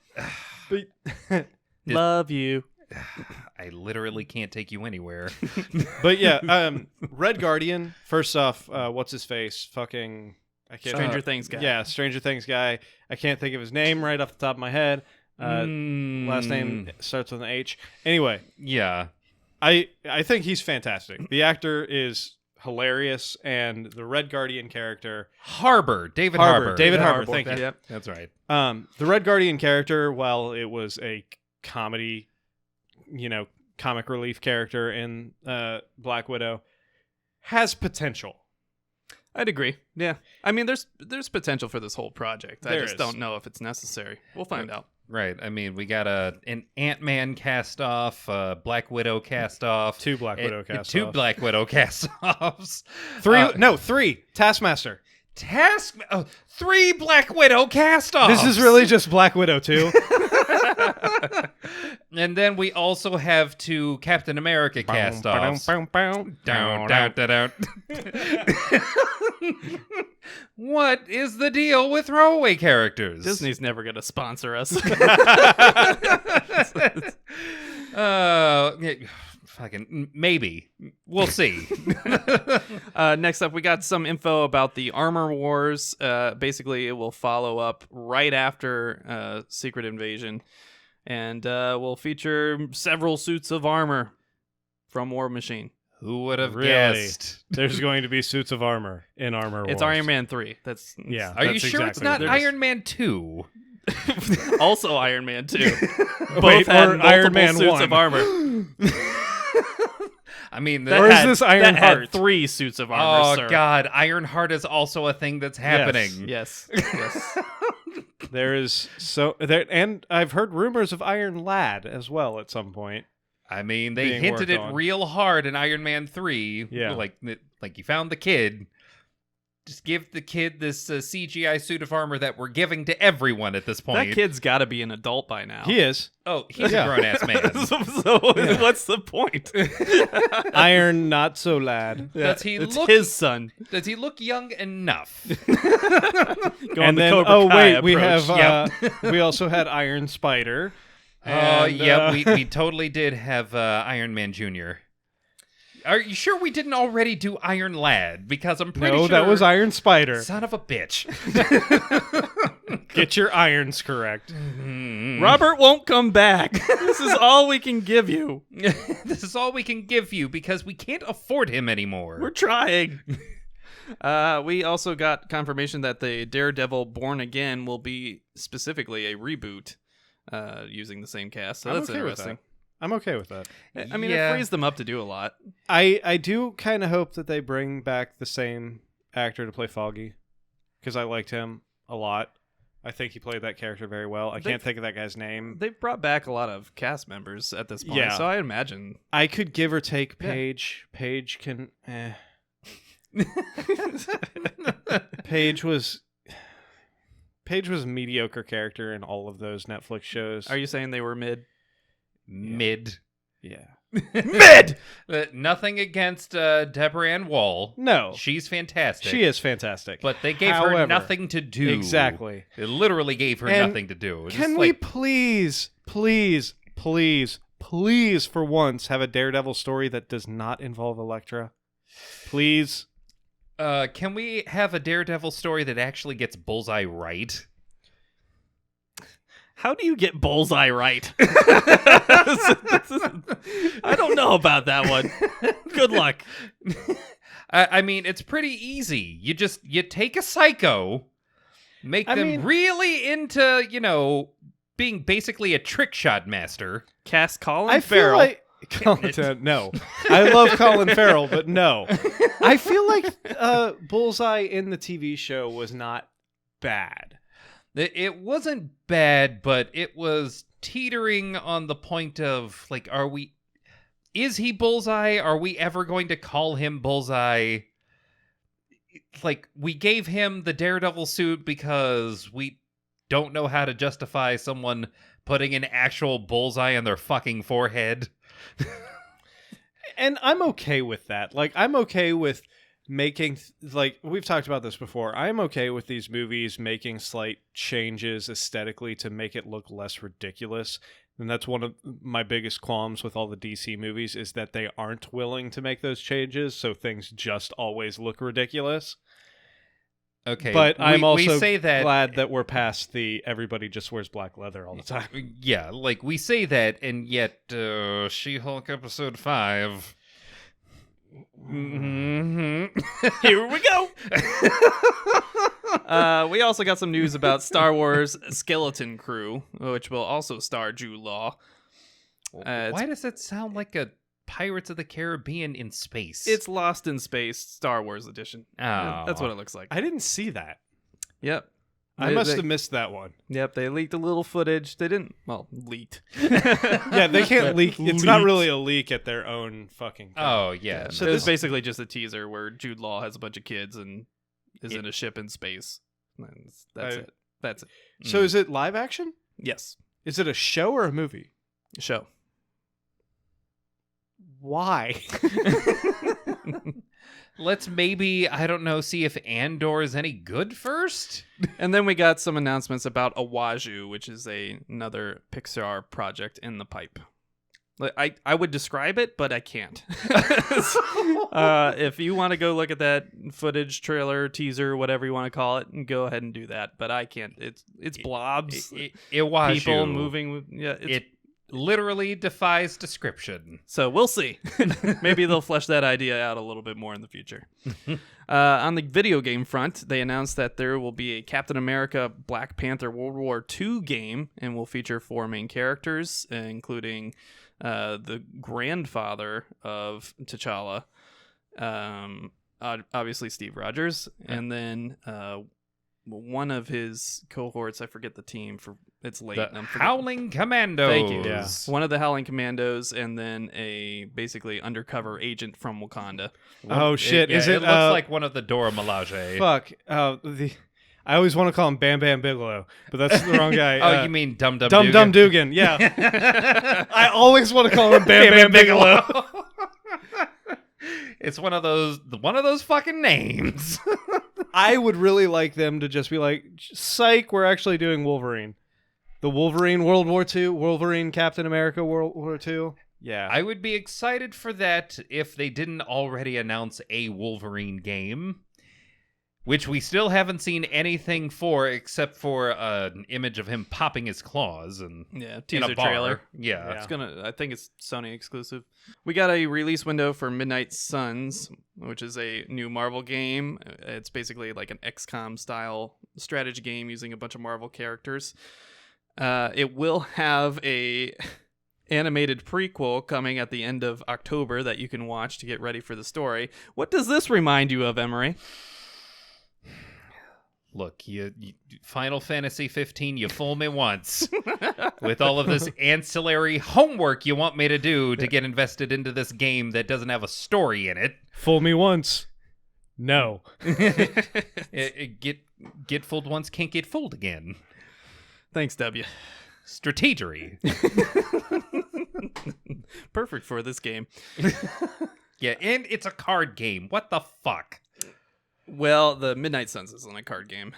Love you. I literally can't take you anywhere. But yeah, Red Guardian, first off, what's his face? Fucking... I can't Stranger Things guy. Yeah, Stranger Things guy. I can't think of his name right off the top of my head. Last name starts with an H. Anyway, yeah. I think he's fantastic. The actor is hilarious, and the Red Guardian character... David Harbour. David Harbour, thank you. Yep. That's right. The Red Guardian character, while it was a comedy, comic relief character in Black Widow, has potential. I'd agree. Yeah. I mean, there's potential for this whole project. I just don't know if it's necessary. We'll find out. Right. I mean, we got an Ant-Man cast off, Black Widow cast off. Two Black Widow cast offs. Two Black Widow cast offs. Three. Taskmaster. Three Black Widow cast offs. This is really just Black Widow 2. And then we also have two Captain America cast offs. Down. What is the deal with throwaway characters? Disney's never going to sponsor us. Fucking maybe. We'll see. Next up, we got some info about the Armor Wars. Basically, it will follow up right after Secret Invasion, and will feature several suits of armor from War Machine. Who would have Really? Guessed? There's going to be suits of armor in Armor Wars. It's Iron Man 3. Yeah. Are you that's sure it's exactly not what it is. Iron Man 2? Also Iron Man 2. Both Wait, had or multiple Iron Man suits 1. of armor. I mean, Or is this that had Ironheart? 3 suits of armor, oh sir. God, Ironheart is also a thing that's happening. Yes. There is and I've heard rumors of Iron Lad as well at some point. I mean, they Being hinted it worked on. real hard in Iron Man 3. Yeah. Like you found the kid. Just give the kid this CGI suit of armor that we're giving to everyone at this point. That kid's got to be an adult by now. He is. Oh, he's Yeah. a grown-ass man. so what's the point? Iron Not So Lad. Does he it's look- his son. Does he look young enough? Going And the then, Cobra Kai we approach. have we also had Iron Spider. And, We totally did have Iron Man Jr. Are you sure we didn't already do Iron Lad? Because I'm pretty no, sure... that was Iron Spider. Son of a bitch. Get your irons correct. Robert won't come back. This is all we can give you. This is all we can give you because we can't afford him anymore. We're trying. We also got confirmation that the Daredevil Born Again will be specifically a reboot using the same cast. So I'm that's okay with interesting. I'm okay with that. I mean, Yeah. it frees them up to do a lot. I do kind of hope that they bring back the same actor to play Foggy, because I liked him a lot. I think he played that character very well. I can't think of that guy's name. They've brought back a lot of cast members at this point, Yeah. so I imagine. I could give or take Paige. Paige can... Paige was a mediocre character in all of those Netflix shows. Are you saying they were mid? Mid. Yeah. Mid! Nothing against Deborah Ann Wall. No. She's fantastic. She is fantastic. But they gave her nothing to do. Exactly. They literally gave her nothing to do. Can we please, for once, have a Daredevil story that does not involve Elektra? Please? Can we have a Daredevil story that actually gets Bullseye right? How do you get Bullseye right? I don't know about that one. Good luck. I mean, it's pretty easy. You take a psycho, make them really into, being basically a trick shot master. Cast Colin I Farrell. feel like no. I love Colin Farrell, but no. I feel like Bullseye in the TV show was not bad. It wasn't bad, but it was teetering on the point of, like, is he Bullseye? Are we ever going to call him Bullseye? Like, we gave him the Daredevil suit because we don't know how to justify someone putting an actual bullseye on their fucking forehead. And I'm okay with that. Like, I'm okay with making, like, we've talked about this before. I'm okay with these movies making slight changes aesthetically to make it look less ridiculous. And that's one of my biggest qualms with all the DC movies, is that they aren't willing to make those changes, so things just always look ridiculous. Okay, but I'm also say that, glad that we're past the everybody just wears black leather all the time. Yeah, like, we say that, and yet She-Hulk episode 5... Mm-hmm. Here we go. We also got some news about Star Wars Skeleton Crew, which will also star Jude Law. Why does it sound like a Pirates of the Caribbean in space? It's Lost in Space Star Wars edition. Oh. That's what it looks like. I didn't see that. Yep. I must have missed that one. Yep, they leaked a little footage. They didn't, leaked. Yeah, they can't leak. It's not really a leak at their own fucking thing. Oh, yeah. So this is basically just a teaser where Jude Law has a bunch of kids and is in a ship in space. That's it. That's it. So is it live action? Yes. Is it a show or a movie? Show. Why? Let's maybe, I don't know, see if Andor is any good first? And then we got some announcements about Awaju, which is another Pixar project in the pipe. I would describe it, but I can't. If you want to go look at that footage, trailer, teaser, whatever you want to call it, go ahead and do that. But I can't. It's blobs, Awaju. people moving. Yeah, it literally defies description. So we'll see. Maybe they'll flesh that idea out a little bit more in the future. On the video game front, they announced that there will be a Captain America Black Panther World War II game, and will feature 4 main characters, including the grandfather of T'Challa, obviously Steve Rogers, and then one of his cohorts, I forget the team, it's late. The Howling Commandos. Thank you. Yeah. One of the Howling Commandos, and then a basically undercover agent from Wakanda. Oh shit! Is it? It looks like one of the Dora Milaje. Fuck. I always want to call him Bam Bam Bigelow, but that's the wrong guy. Oh, you mean Dum Dum Dum Dugan? Dum Dugan? Yeah. I always want to call him Bam Bam Bigelow. It's one of those fucking names. I would really like them to just be like, psych, we're actually doing Wolverine. The Wolverine World War II, Wolverine Captain America World War II. Yeah. I would be excited for that if they didn't already announce a Wolverine game, which we still haven't seen anything for except for an image of him popping his claws and teaser in a bar. trailer. Yeah. It's I think it's Sony exclusive. We got a release window for Midnight Suns, which is a new Marvel game. It's basically like an XCOM style strategy game using a bunch of Marvel characters. It will have a animated prequel coming at the end of October that you can watch to get ready for the story. What does this remind you of, Emery? Look, you Final Fantasy 15, you fool me once. With all of this ancillary homework you want me to do to get invested into this game that doesn't have a story in it. Fool me once. No. Get fooled once, can't get fooled again. Thanks, W. Strategery. Perfect for this game. Yeah, and it's a card game. What the fuck? Well, the Midnight Suns isn't a card game.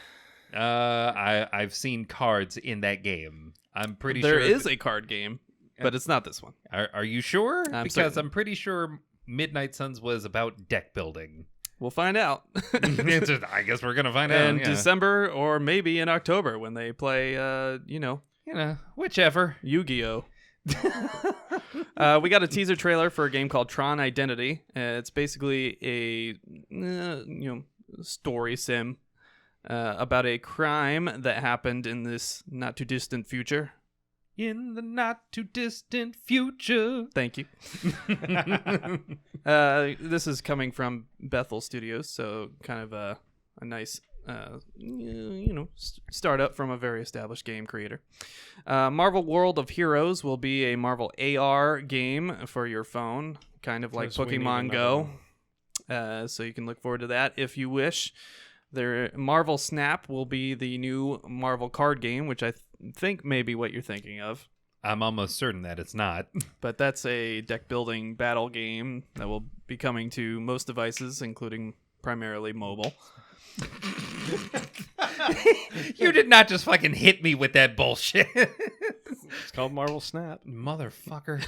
I've seen cards in that game. I'm pretty There sure is a card game, but it's not this one. Are you sure? I'm because certain. I'm pretty sure Midnight Suns was about deck building. We'll find out. I guess we're gonna find out. In Yeah. December or maybe in October when they play, Whichever. Yu-Gi-Oh. We got a teaser trailer for a game called Tron Identity. It's basically a story sim about a crime that happened in this not too distant future. In the not too distant future. Thank you. This is coming from Bethel Studios, so kind of a nice startup from a very established game creator. Marvel World of Heroes will be a Marvel AR game for your phone, kind of like Pokemon Go. So you can look forward to that if you wish. Their Marvel Snap will be the new Marvel card game, which I think may be what you're thinking of. I'm almost certain that it's not. But that's a deck building battle game that will be coming to most devices, including primarily mobile. You did not just fucking hit me with that bullshit. It's called Marvel Snap. Motherfucker.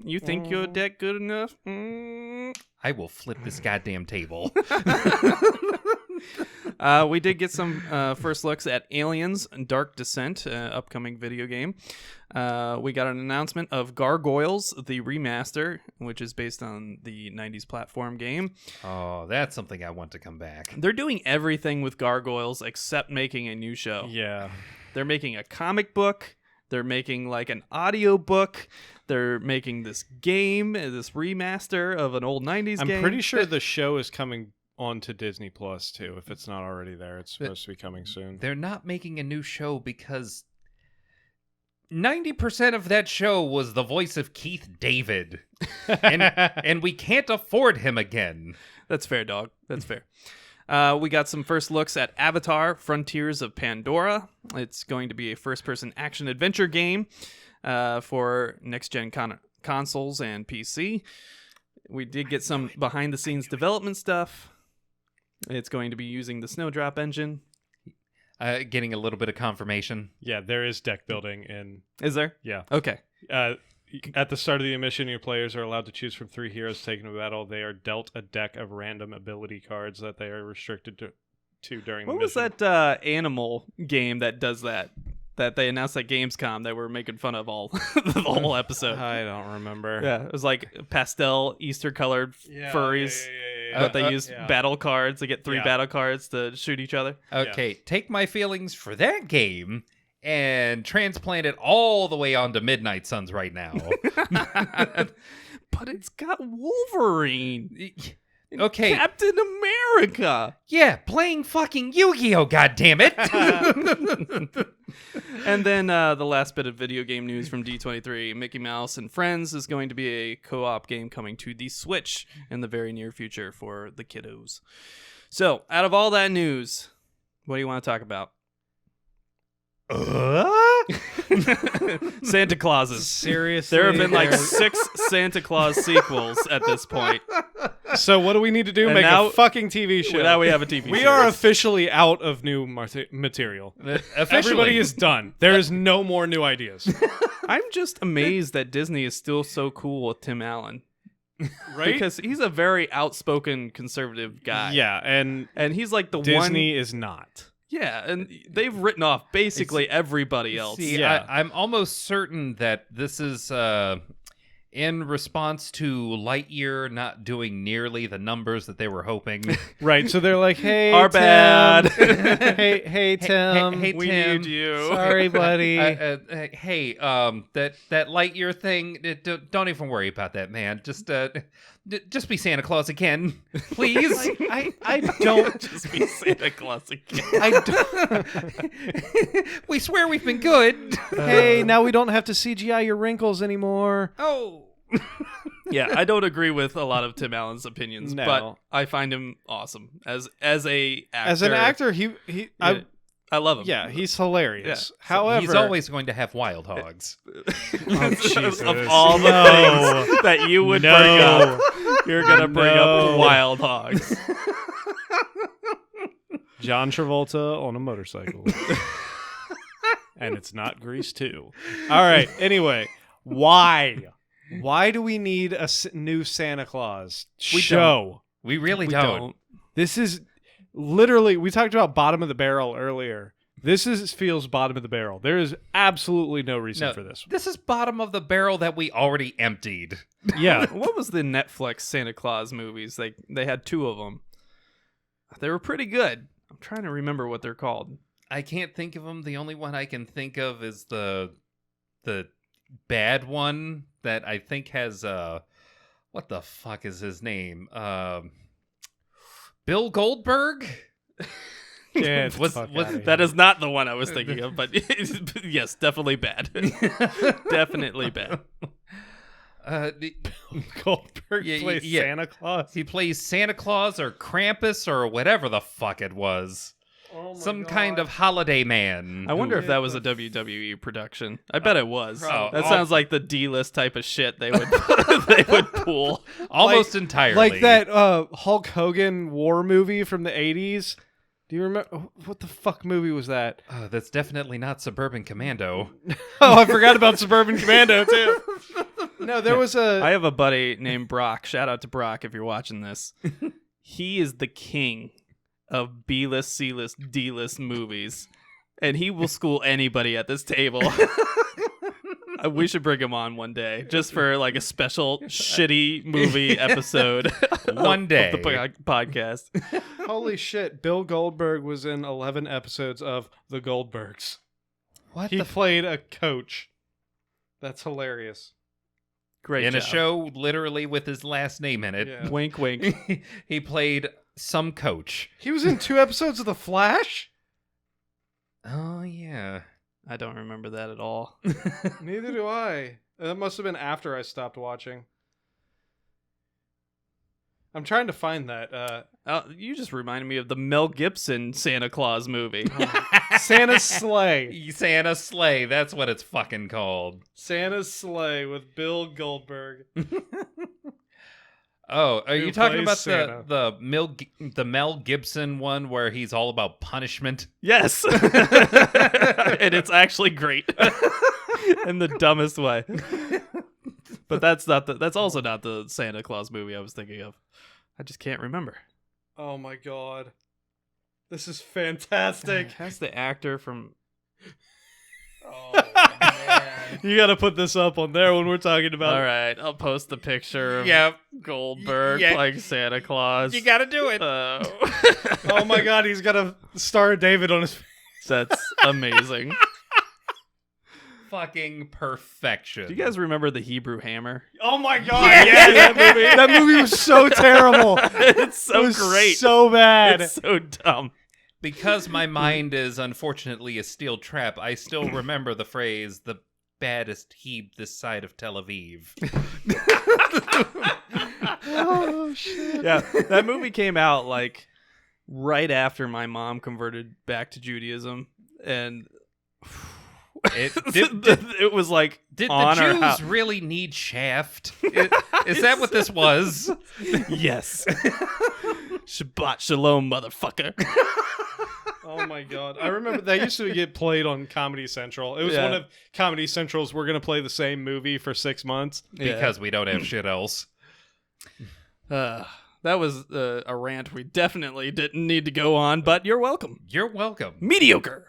You think your deck good enough? I will flip this goddamn table. We did get some first looks at Aliens Dark Descent, upcoming video game. We got an announcement of Gargoyles, the remaster, which is based on the 90s platform game. Oh, that's something I want to come back. They're doing everything with Gargoyles except making a new show. Yeah. They're making a comic book. They're making like an audio book. They're making this game, this remaster of an old 90s game. I'm pretty sure the show is coming onto Disney Plus too. If it's not already there, it's supposed to be coming soon. They're not making a new show because 90% of that show was the voice of Keith David. and we can't afford him again. That's fair, dog. That's fair. We got some first looks at Avatar: Frontiers of Pandora. It's going to be a first-person action-adventure game for next-gen consoles and PC. We did get some behind-the-scenes development stuff. It's going to be using the Snowdrop engine. Getting a little bit of confirmation. Yeah, there is deck building in. Is there? Yeah. Okay. At the start of the mission, your players are allowed to choose from 3 heroes taken to battle. They are dealt a deck of random ability cards that they are restricted to during the mission. What was that animal game that does that? That they announced at Gamescom that we're making fun of all the whole episode. I don't remember. Yeah, it was like pastel Easter colored furries. Yeah. But they use battle cards. They get 3 battle cards to shoot each other. Okay, take my feelings for that game and transplant it all the way onto Midnight Suns right now. But it's got Wolverine. Okay. Captain America. Yeah, playing fucking Yu-Gi-Oh, goddammit. And then the last bit of video game news from D23, Mickey Mouse and Friends is going to be a co-op game coming to the Switch in the very near future for the kiddos. So, out of all that news, what do you want to talk about? Santa Clauses. Seriously? There have been like 6 Santa Claus sequels at this point. So what do we need to do? And Make now- a fucking TV show. Now we have a TV We show. are officially out of new material. Everybody is done. There is no more new ideas. I'm just amazed that Disney is still so cool with Tim Allen. Right? Because he's a very outspoken conservative guy. Yeah, and And he's like the Disney is not. Yeah, and they've written off basically everybody else. See, Yeah. I'm almost certain that this is in response to Lightyear not doing nearly the numbers that they were hoping. Right, so they're like, hey, Our Tim. bad. hey, Tim. hey, We Tim. need you. Sorry, buddy. Hey, that Lightyear thing, don't even worry about that, man. Just be Santa Claus again, please. I don't Just be Santa Claus again. We swear we've been good. Hey, now we don't have to CGI your wrinkles anymore. Oh. Yeah, I don't agree with a lot of Tim Allen's opinions, No. but I find him awesome as a actor. As an actor, I love him. yeah, he's hilarious. Yeah. However, He's always going to have wild hogs. Jesus. Of all the things that you would bring up, you're gonna bring up wild hogs. John Travolta on a motorcycle. And it's not Grease 2. All right. Anyway, why? Why do we need a new Santa Claus show? We really We don't. This is literally, we talked about bottom of the barrel earlier. Feels bottom of the barrel. There is absolutely no reason for this. This is bottom of the barrel that we already emptied. Yeah. What was the Netflix Santa Claus movies? They had 2 of them. They were pretty good. I'm trying to remember what they're called. I can't think of them. The only one I can think of is the bad one that I think has what the fuck is his name? Bill Goldberg? Yeah, That is not the one I was thinking of, but yes, definitely bad. Definitely bad. Goldberg Yeah, plays yeah. Santa Claus. He plays Santa Claus or Krampus or whatever the fuck it was. Oh my Some God. kind of holiday man. I wonder if Yeah, that was a WWE production. I bet it was. probably. That sounds like the D-list type of shit they would they would pull. Almost entirely. Like that Hulk Hogan war movie from the 80s. Do you remember? What the fuck movie was that? That's definitely not Suburban Commando. Oh, I forgot about Suburban Commando, too. No, there was a... I have a buddy named Brock. Shout out to Brock if you're watching this. He is the king of B-list, C-list, D-list movies. And he will school anybody at this table. We should bring him on one day, just for like a special shitty movie episode. One day. of the podcast. Holy shit, Bill Goldberg was in 11 episodes of The Goldbergs. What He played a coach. That's hilarious. Great in job. a show literally with his last name in it. Yeah. Wink, wink. He played some coach. He was in 2 episodes of The Flash? Oh, yeah. I don't remember that at all. Neither do I. That must have been after I stopped watching. I'm trying to find that. You just reminded me of the Mel Gibson Santa Claus movie. Santa's Sleigh. Santa Sleigh, that's what it's fucking called. Santa's Sleigh with Bill Goldberg. Oh, are Who you talking plays about Santa? the Mel Gibson one where he's all about punishment? Yes. And it's actually great. In the dumbest way. But that's also not the Santa Claus movie I was thinking of. I just can't remember. Oh my god. This is fantastic. That's the actor from Oh, man. You gotta put this up on there when we're talking about All right, I'll post the picture of Yeah, Goldberg Yeah. playing Santa Claus. you gotta do it. Oh my god, he's got a Star of David on his face. That's amazing. Fucking perfection. Do you guys remember the Hebrew Hammer? Oh my god, Yeah. yes! That movie was so terrible. It's so It was great. So bad. It's so dumb. Because my mind is unfortunately a steel trap, I still remember the phrase, the baddest heap this side of Tel Aviv. Oh shit. Yeah, that movie came out like right after my mom converted back to Judaism, and it was like Did on the our Jews house. really need Shaft? Is that what this was? Yes. Shabbat shalom, motherfucker. Oh my god. I remember that used to get played on Comedy Central. It was Yeah. one of Comedy Central's we're gonna play the same movie for 6 months. Because we don't have shit else. That was a rant we definitely didn't need to go on, but you're welcome. You're welcome. Mediocre.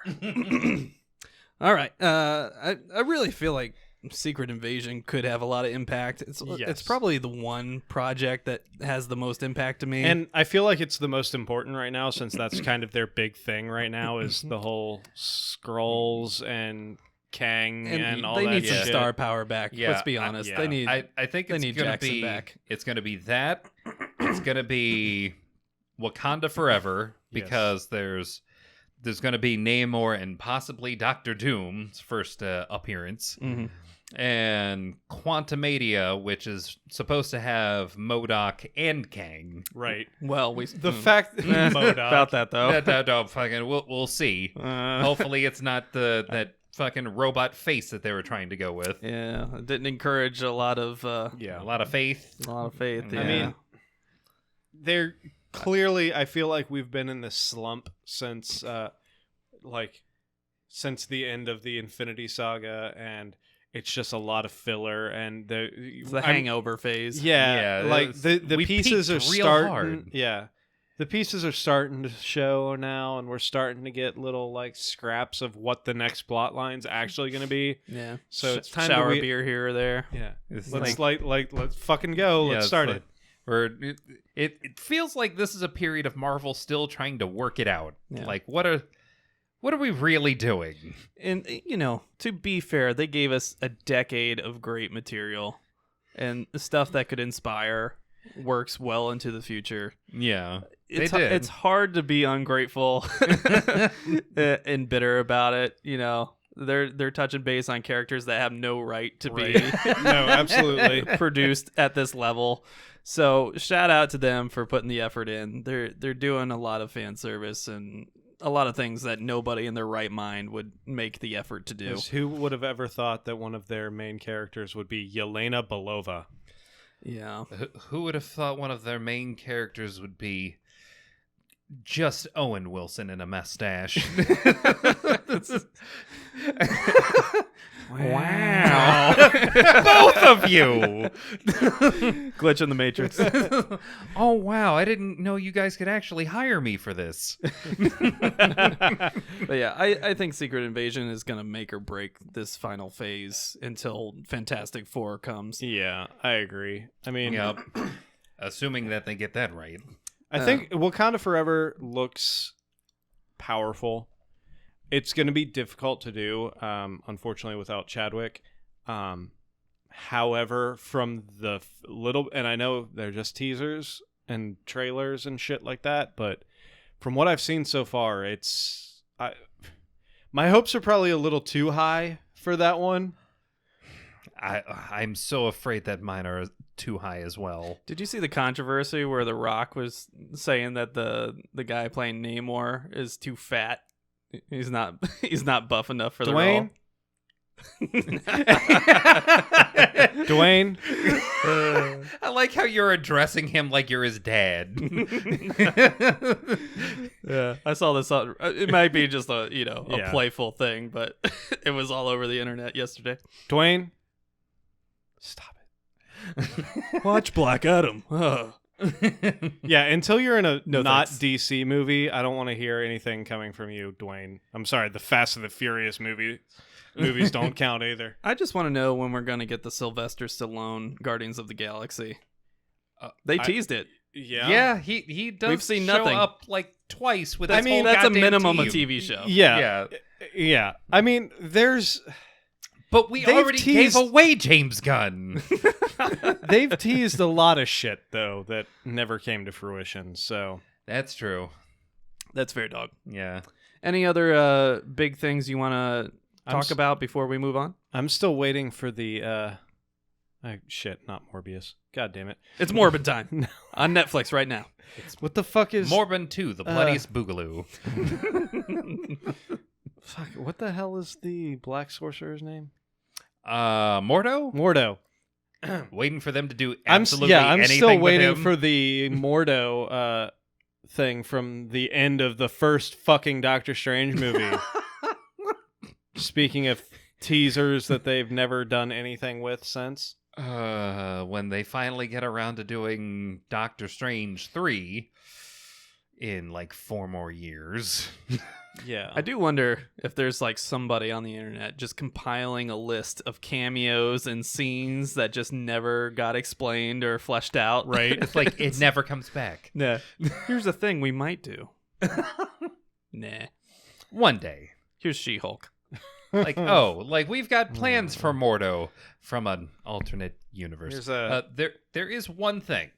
All right. I really feel like Secret Invasion could have a lot of impact. It's Yes. probably the one project that has the most impact to me. And I feel like it's the most important right now since that's kind of their big thing right now is the whole Skrulls and Kang and all they that need some shit. star power back. Yeah, Let's be honest. yeah. They need. I think They it's need gonna Jackson be back. It's gonna be that. It's gonna be Wakanda forever because there's gonna be Namor and possibly Doctor Doom's first appearance. Mhm. and Quantumania, which is supposed to have MODOK and Kang. Right. Well, The fact MODOK. About that though. No, fucking, we'll see. Hopefully, it's not that fucking robot face that they were trying to go with. Yeah, it didn't encourage a lot of A lot of faith. A lot of faith. Yeah. I mean, they're clearly. I feel like we've been in this slump since, since the end of the Infinity Saga, and it's just a lot of filler. And it's the hangover phase. Yeah, like the pieces are real starting. hard. Yeah, the pieces are starting to show now, and we're starting to get little like scraps of what the next plot line's actually going to be. Yeah. So it's time shower to beer here or there. Yeah. It's Let's let's fucking go. Let's start it. It feels like this is a period of Marvel still trying to work it out. Yeah. Like, what are we really doing? And, to be fair, they gave us a decade of great material, and the stuff that could inspire works well into the future. Yeah, It's, they did. It's hard to be ungrateful and bitter about it. They're touching base on characters that have no right to be No, absolutely. produced at this level. So shout out to them for putting the effort in. They're doing a lot of fan service and a lot of things that nobody in their right mind would make the effort to do. Who would have ever thought that one of their main characters would be Yelena Belova? Yeah. Who would have thought one of their main characters would be just Owen Wilson in a mustache? Wow. Both of you. Glitch in the Matrix. Oh, wow. I didn't know you guys could actually hire me for this. But yeah, I think Secret Invasion is going to make or break this final phase until Fantastic Four comes. Yeah, I agree. I mean, Yep. Assuming that they get that right. I think Wakanda Forever looks powerful. It's going to be difficult to do, unfortunately, without Chadwick. However, from the little, and I know they're just teasers and trailers and shit like that, but from what I've seen so far, my hopes are probably a little too high for that one. I'm so afraid that mine are too high as well. Did you see the controversy where The Rock was saying that the guy playing Namor is too fat? He's not buff enough for the role. Dwayne. I like how you're addressing him like you're his dad. Yeah, I saw this. It might be just a Yeah. playful thing, but it was all over the internet yesterday. Dwayne. Stop it. Watch Black Adam. Yeah, until you're in a No not thanks. DC movie, I don't want to hear anything coming from you, Dwayne. I'm sorry, the Fast and the Furious movies don't count either. I just want to know when we're going to get the Sylvester Stallone Guardians of the Galaxy. They teased it. Yeah. Yeah, he does. We've seen show nothing. up like twice with. I his mean, whole that's a goddamn minimum team. a TV show. Yeah. Yeah. I mean, But we They've already teased- gave away James Gunn. they've teased a lot of shit though that never came to fruition. So That's true. That's fair, dog. Yeah. Any other big things you want to I'm talk s- about before we move on? I'm still waiting for the shit, not Morbius. God damn it. It's Morbid time No. on Netflix right now. What the fuck is Morbin 2, the bloodiest boogaloo. Fuck, what the hell is the Black Sorcerer's name? Mordo? Mordo. Waiting for them to do absolutely I'm anything still with waiting him. for the Mordo thing from the end of the first fucking Doctor Strange movie. Speaking of teasers that they've never done anything with since. When they finally get around to doing Doctor Strange 3 in like 4 more years. Yeah. I do wonder if there's like somebody on the internet just compiling a list of cameos and scenes that just never got explained or fleshed out. Right. It's like it never comes back. Nah. Here's a thing we might do. Nah. One day. Here's She-Hulk. Like, like we've got plans for Mordo from an alternate universe. There's there is one thing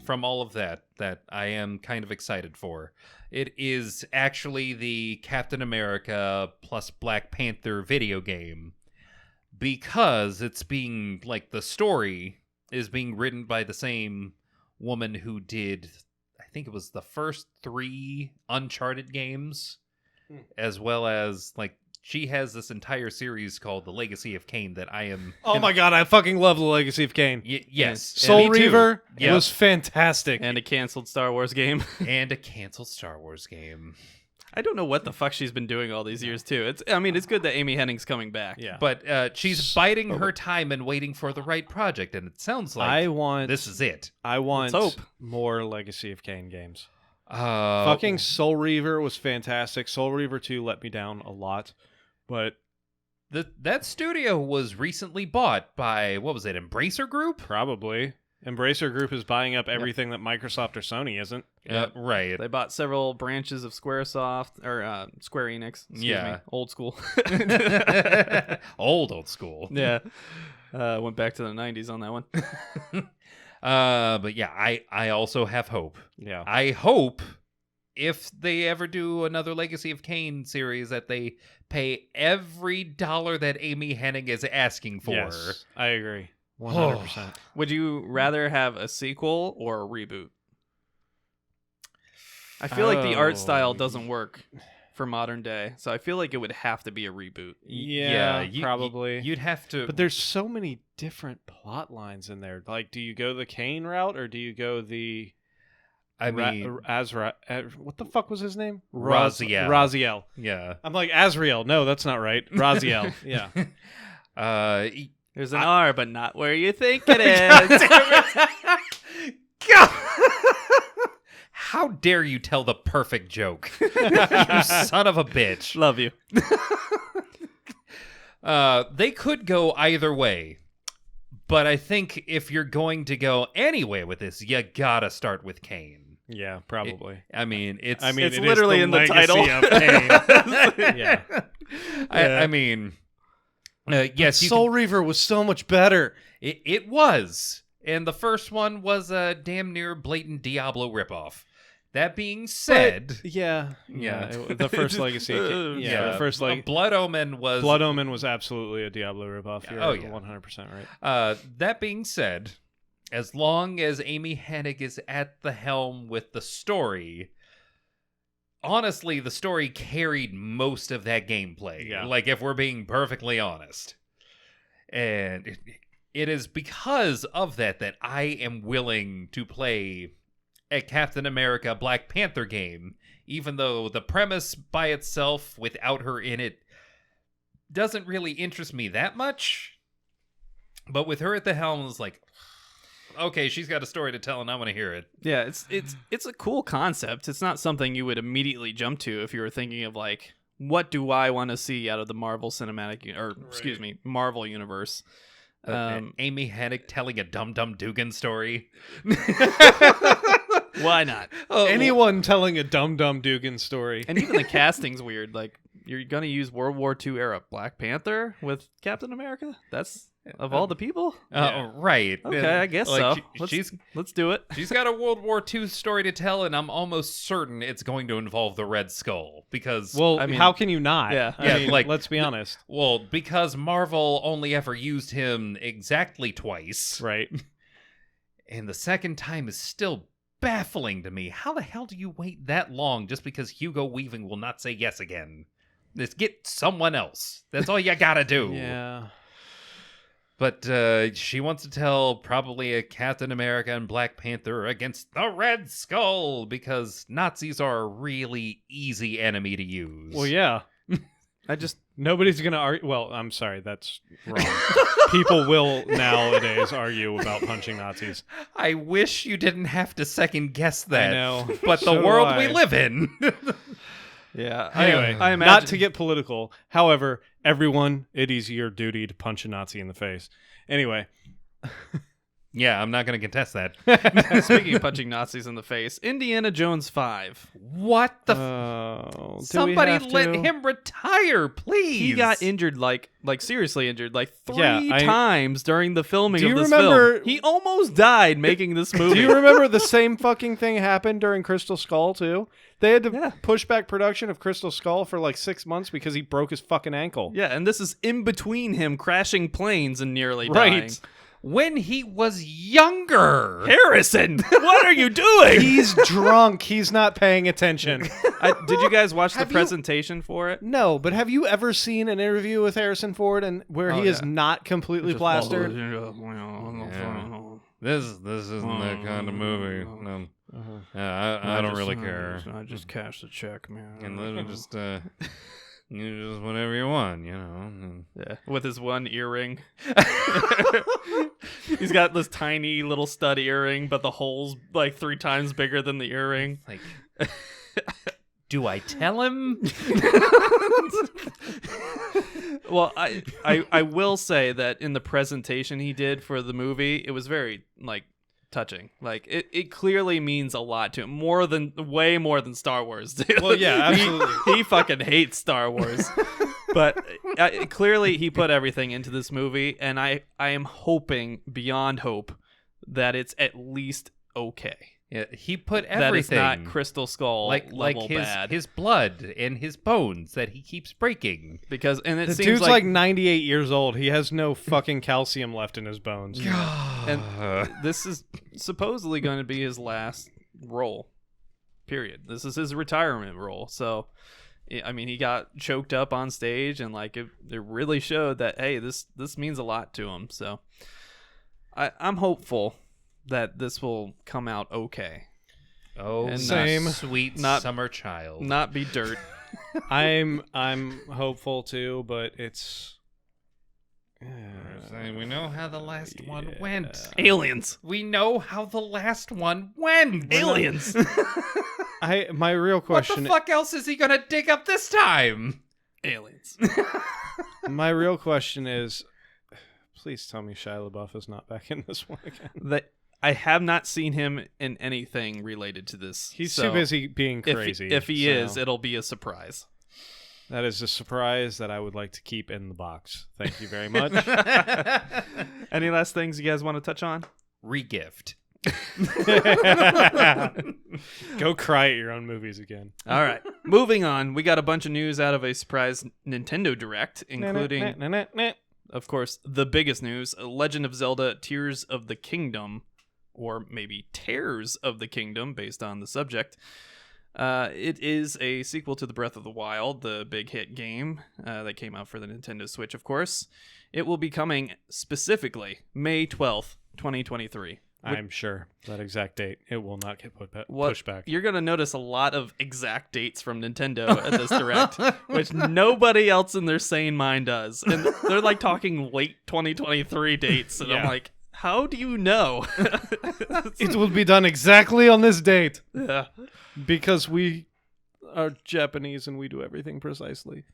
from all of that I am kind of excited for. It is actually the Captain America plus Black Panther video game because it's being like the story is being written by the same woman who did, I think it was the first 3 Uncharted games, as well as like she has this entire series called The Legacy of Kain that I am. Oh my god, I fucking love The Legacy of Kain. Yes, Soul me too. Reaver Yep. was fantastic. And a canceled Star Wars game. And a canceled Star Wars game. I don't know what the fuck she's been doing all these years too. It's good that Amy Hennig's coming back. Yeah. But she's biding her time and waiting for the right project, and it sounds like this is it. I want Let's hope. more Legacy of Kain games. Fucking Soul Reaver was fantastic. Soul Reaver 2 let me down a lot, but that studio was recently bought by, what was it, Embracer Group? probably Embracer Group is buying up everything that Microsoft or Sony isn't. Right. They bought several branches of Squaresoft or Square Enix. Excuse me. Old school. Old school. Yeah. Went back to the 90s on that one. But yeah, I also have hope. Yeah. I hope if they ever do another Legacy of Kain series that they pay every dollar that Amy Hennig is asking for. Yes, I agree. 100%. Would you rather have a sequel or a reboot? I feel like the art style doesn't work for modern day, so I feel like it would have to be a reboot. Yeah, probably. You'd have to. But there's so many different plot lines in there. Like, do you go the Kain route or do you go the... what the fuck was his name? Raziel. Raziel. Yeah. I'm like, Azrael. No, that's not right. Raziel. Yeah. There's an R, but not where you think it is. God. How dare you tell the perfect joke? You son of a bitch. Love you. They could go either way. But I think if you're going to go anyway with this, you gotta start with Kain. Yeah, probably. It's it's literally in the title. Yeah. I mean, yes. Soul Reaver was so much better. It was. And the first one was a damn near blatant Diablo ripoff. That being said... the first Legacy... the first Blood Omen was... Blood Omen was absolutely a Diablo ripoff. You're 100% right. That being said, as long as Amy Hennig is at the helm with the story... Honestly, the story carried most of that gameplay. Yeah. Like, if we're being perfectly honest. And it is because of that I am willing to play a Captain America Black Panther game, even though the premise by itself, without her in it, doesn't really interest me that much. But with her at the helm, it's like, okay, she's got a story to tell, and I want to hear it. Yeah, it's a cool concept. It's not something you would immediately jump to if you were thinking of like, what do I want to see out of the Marvel Marvel universe? Amy Hennig telling a Dum Dum Dugan story. Why not? Anyone telling a Dum Dum Dugan story. And even the casting's weird. Like, you're gonna use World War II era Black Panther with Captain America? That's of all the people? Right. Okay, I guess so. Let's do it. She's got a World War II story to tell, and I'm almost certain it's going to involve the Red Skull. Because, how can you not? Yeah. I mean, let's be honest. Well, because Marvel only ever used him exactly twice. Right. And the second time is still baffling to me. How the hell do you wait that long just because Hugo Weaving will not say yes again? Just get someone else. That's all you gotta do. Yeah. But she wants to tell probably a Captain America and Black Panther against the Red Skull because Nazis are a really easy enemy to use. Well, yeah. Nobody's going to argue. Well, I'm sorry, that's wrong. People will nowadays argue about punching Nazis. I wish you didn't have to second guess that. I know. But the world we live in. Yeah. Anyway, I imagine... not to get political. However, everyone, it is your duty to punch a Nazi in the face. Anyway, Yeah, I'm not going to contest that. Speaking of punching Nazis in the face, Indiana Jones 5. What the? Do we Somebody have let to? him retire, please. He got injured, like seriously injured, like three Yeah, times during the filming Do of you this remember- film. He almost died making this movie. Do you remember the same fucking thing happened during Crystal Skull too? They had to Yeah. push back production of Crystal Skull for like 6 months because he broke his fucking ankle. Yeah, and this is in between him crashing planes and nearly Right. dying. When he was younger. Harrison, what are you doing? He's drunk. He's not paying attention. Did you guys watch the Have you- presentation for it? No, but have you ever seen an interview with Harrison Ford and where Oh, he is yeah. not completely plastered? This isn't that kind of movie. No. I don't really care. I just cashed a check, man. And then just you just whatever you want, you know. Yeah, with his one earring. He's got this tiny little stud earring, but the hole's like 3 times bigger than the earring. Like, do I tell him? Well, I will say that in the presentation he did for the movie, it was very like touching. Like it clearly means a lot to him, way more than Star Wars did. Well, yeah, absolutely. He fucking hates Star Wars. But clearly he put everything into this movie, and I am hoping beyond hope that it's at least okay. Yeah, he put That it's everything not Crystal Skull level bad. his blood and his bones that he keeps breaking. Because and it The seems dude's like 98 years old. He has no fucking calcium left in his bones. and this is supposedly going to be his last role. Period. This is his retirement role. So, I mean, he got choked up on stage, and like it really showed that hey, this means a lot to him. So, I'm hopeful that this will come out okay. Oh, And Same. sweet Not- summer child. Not be dirt. I'm hopeful too, but it's We know how the last one went. Aliens. We know how the last one went. Aliens. my real What question the fuck else is he gonna dig up this time? Aliens. my real question is, please tell me Shia LaBeouf is not back in this one again. That I have not seen him in anything related to this. He's so too busy being if crazy. If he so is, it'll be a surprise. that is a surprise that I would like to keep in the box. Thank you very much. Any last things you guys want to touch on? Regift. Go cry at your own movies again. All right. Moving on. We got a bunch of news out of a surprise Nintendo Direct, including, of course, the biggest news, Legend of Zelda Tears of the Kingdom, or maybe Tears of the Kingdom, based on the subject. It is a sequel to the Breath of the Wild, the big hit game that came out for the Nintendo Switch, of course. It will be coming specifically May 12th, 2023. I'm sure that exact date it will not get pushed back. You're going to notice a lot of exact dates from Nintendo at this Direct, which nobody else in their sane mind does. And they're like talking late 2023 dates. And I'm Yeah. like, how do you know? It will be done exactly on this date Yeah. because we are Japanese and we do everything precisely.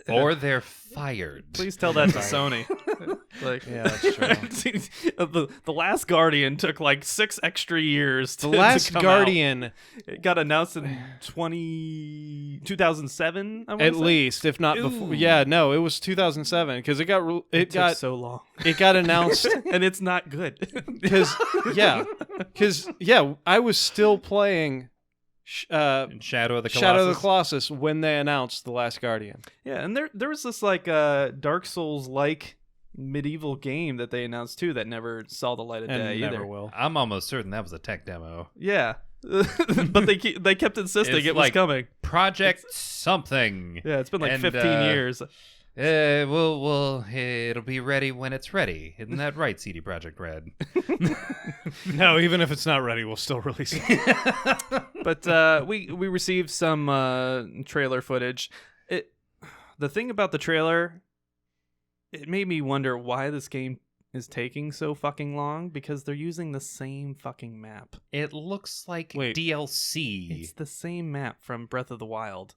Or they're fired. Please tell that to Sony. Like, Yeah, that's true. the Last Guardian took like 6 extra years to The Last to come Guardian, out. It got announced in 2007, I wanna at say. least, if not before. Ooh. Yeah, no, it was 2007 because it It got took so long. it got announced And it's not good. because I was still playing And Shadow of the Colossus. Shadow of the Colossus when they announced The Last Guardian. Yeah, and there was this like Dark Souls like medieval game that they announced too that never saw the light of And day never either. will. I'm almost certain that was a tech demo. Yeah. But they kept insisting It's it was like- coming. Project something. Yeah, it's been like And, 15 years. It'll be ready when it's ready. Isn't that right, CD Projekt Red? No, even if it's not ready, we'll still release it. But we received some trailer footage. The thing about the trailer, it made me wonder why this game is taking so fucking long, because they're using the same fucking map. It looks like Wait. DLC. It's the same map from Breath of the Wild.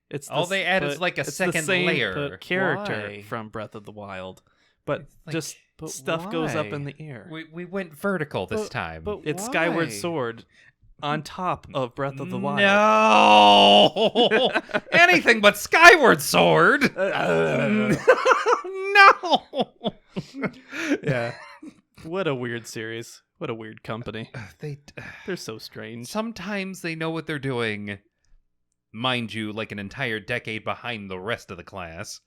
It's All they add is but like a it's the second same layer. but character why? from Breath of the Wild, but It's like- just But stuff goes up why? in the air. We went vertical this But- time. but It's why? Skyward Sword on top of Breath of the Wild. No, anything but Skyward Sword. No. Yeah. What a weird series. What a weird company. They're so strange. sometimes they know what they're doing. Mind you, like an entire decade behind the rest of the class.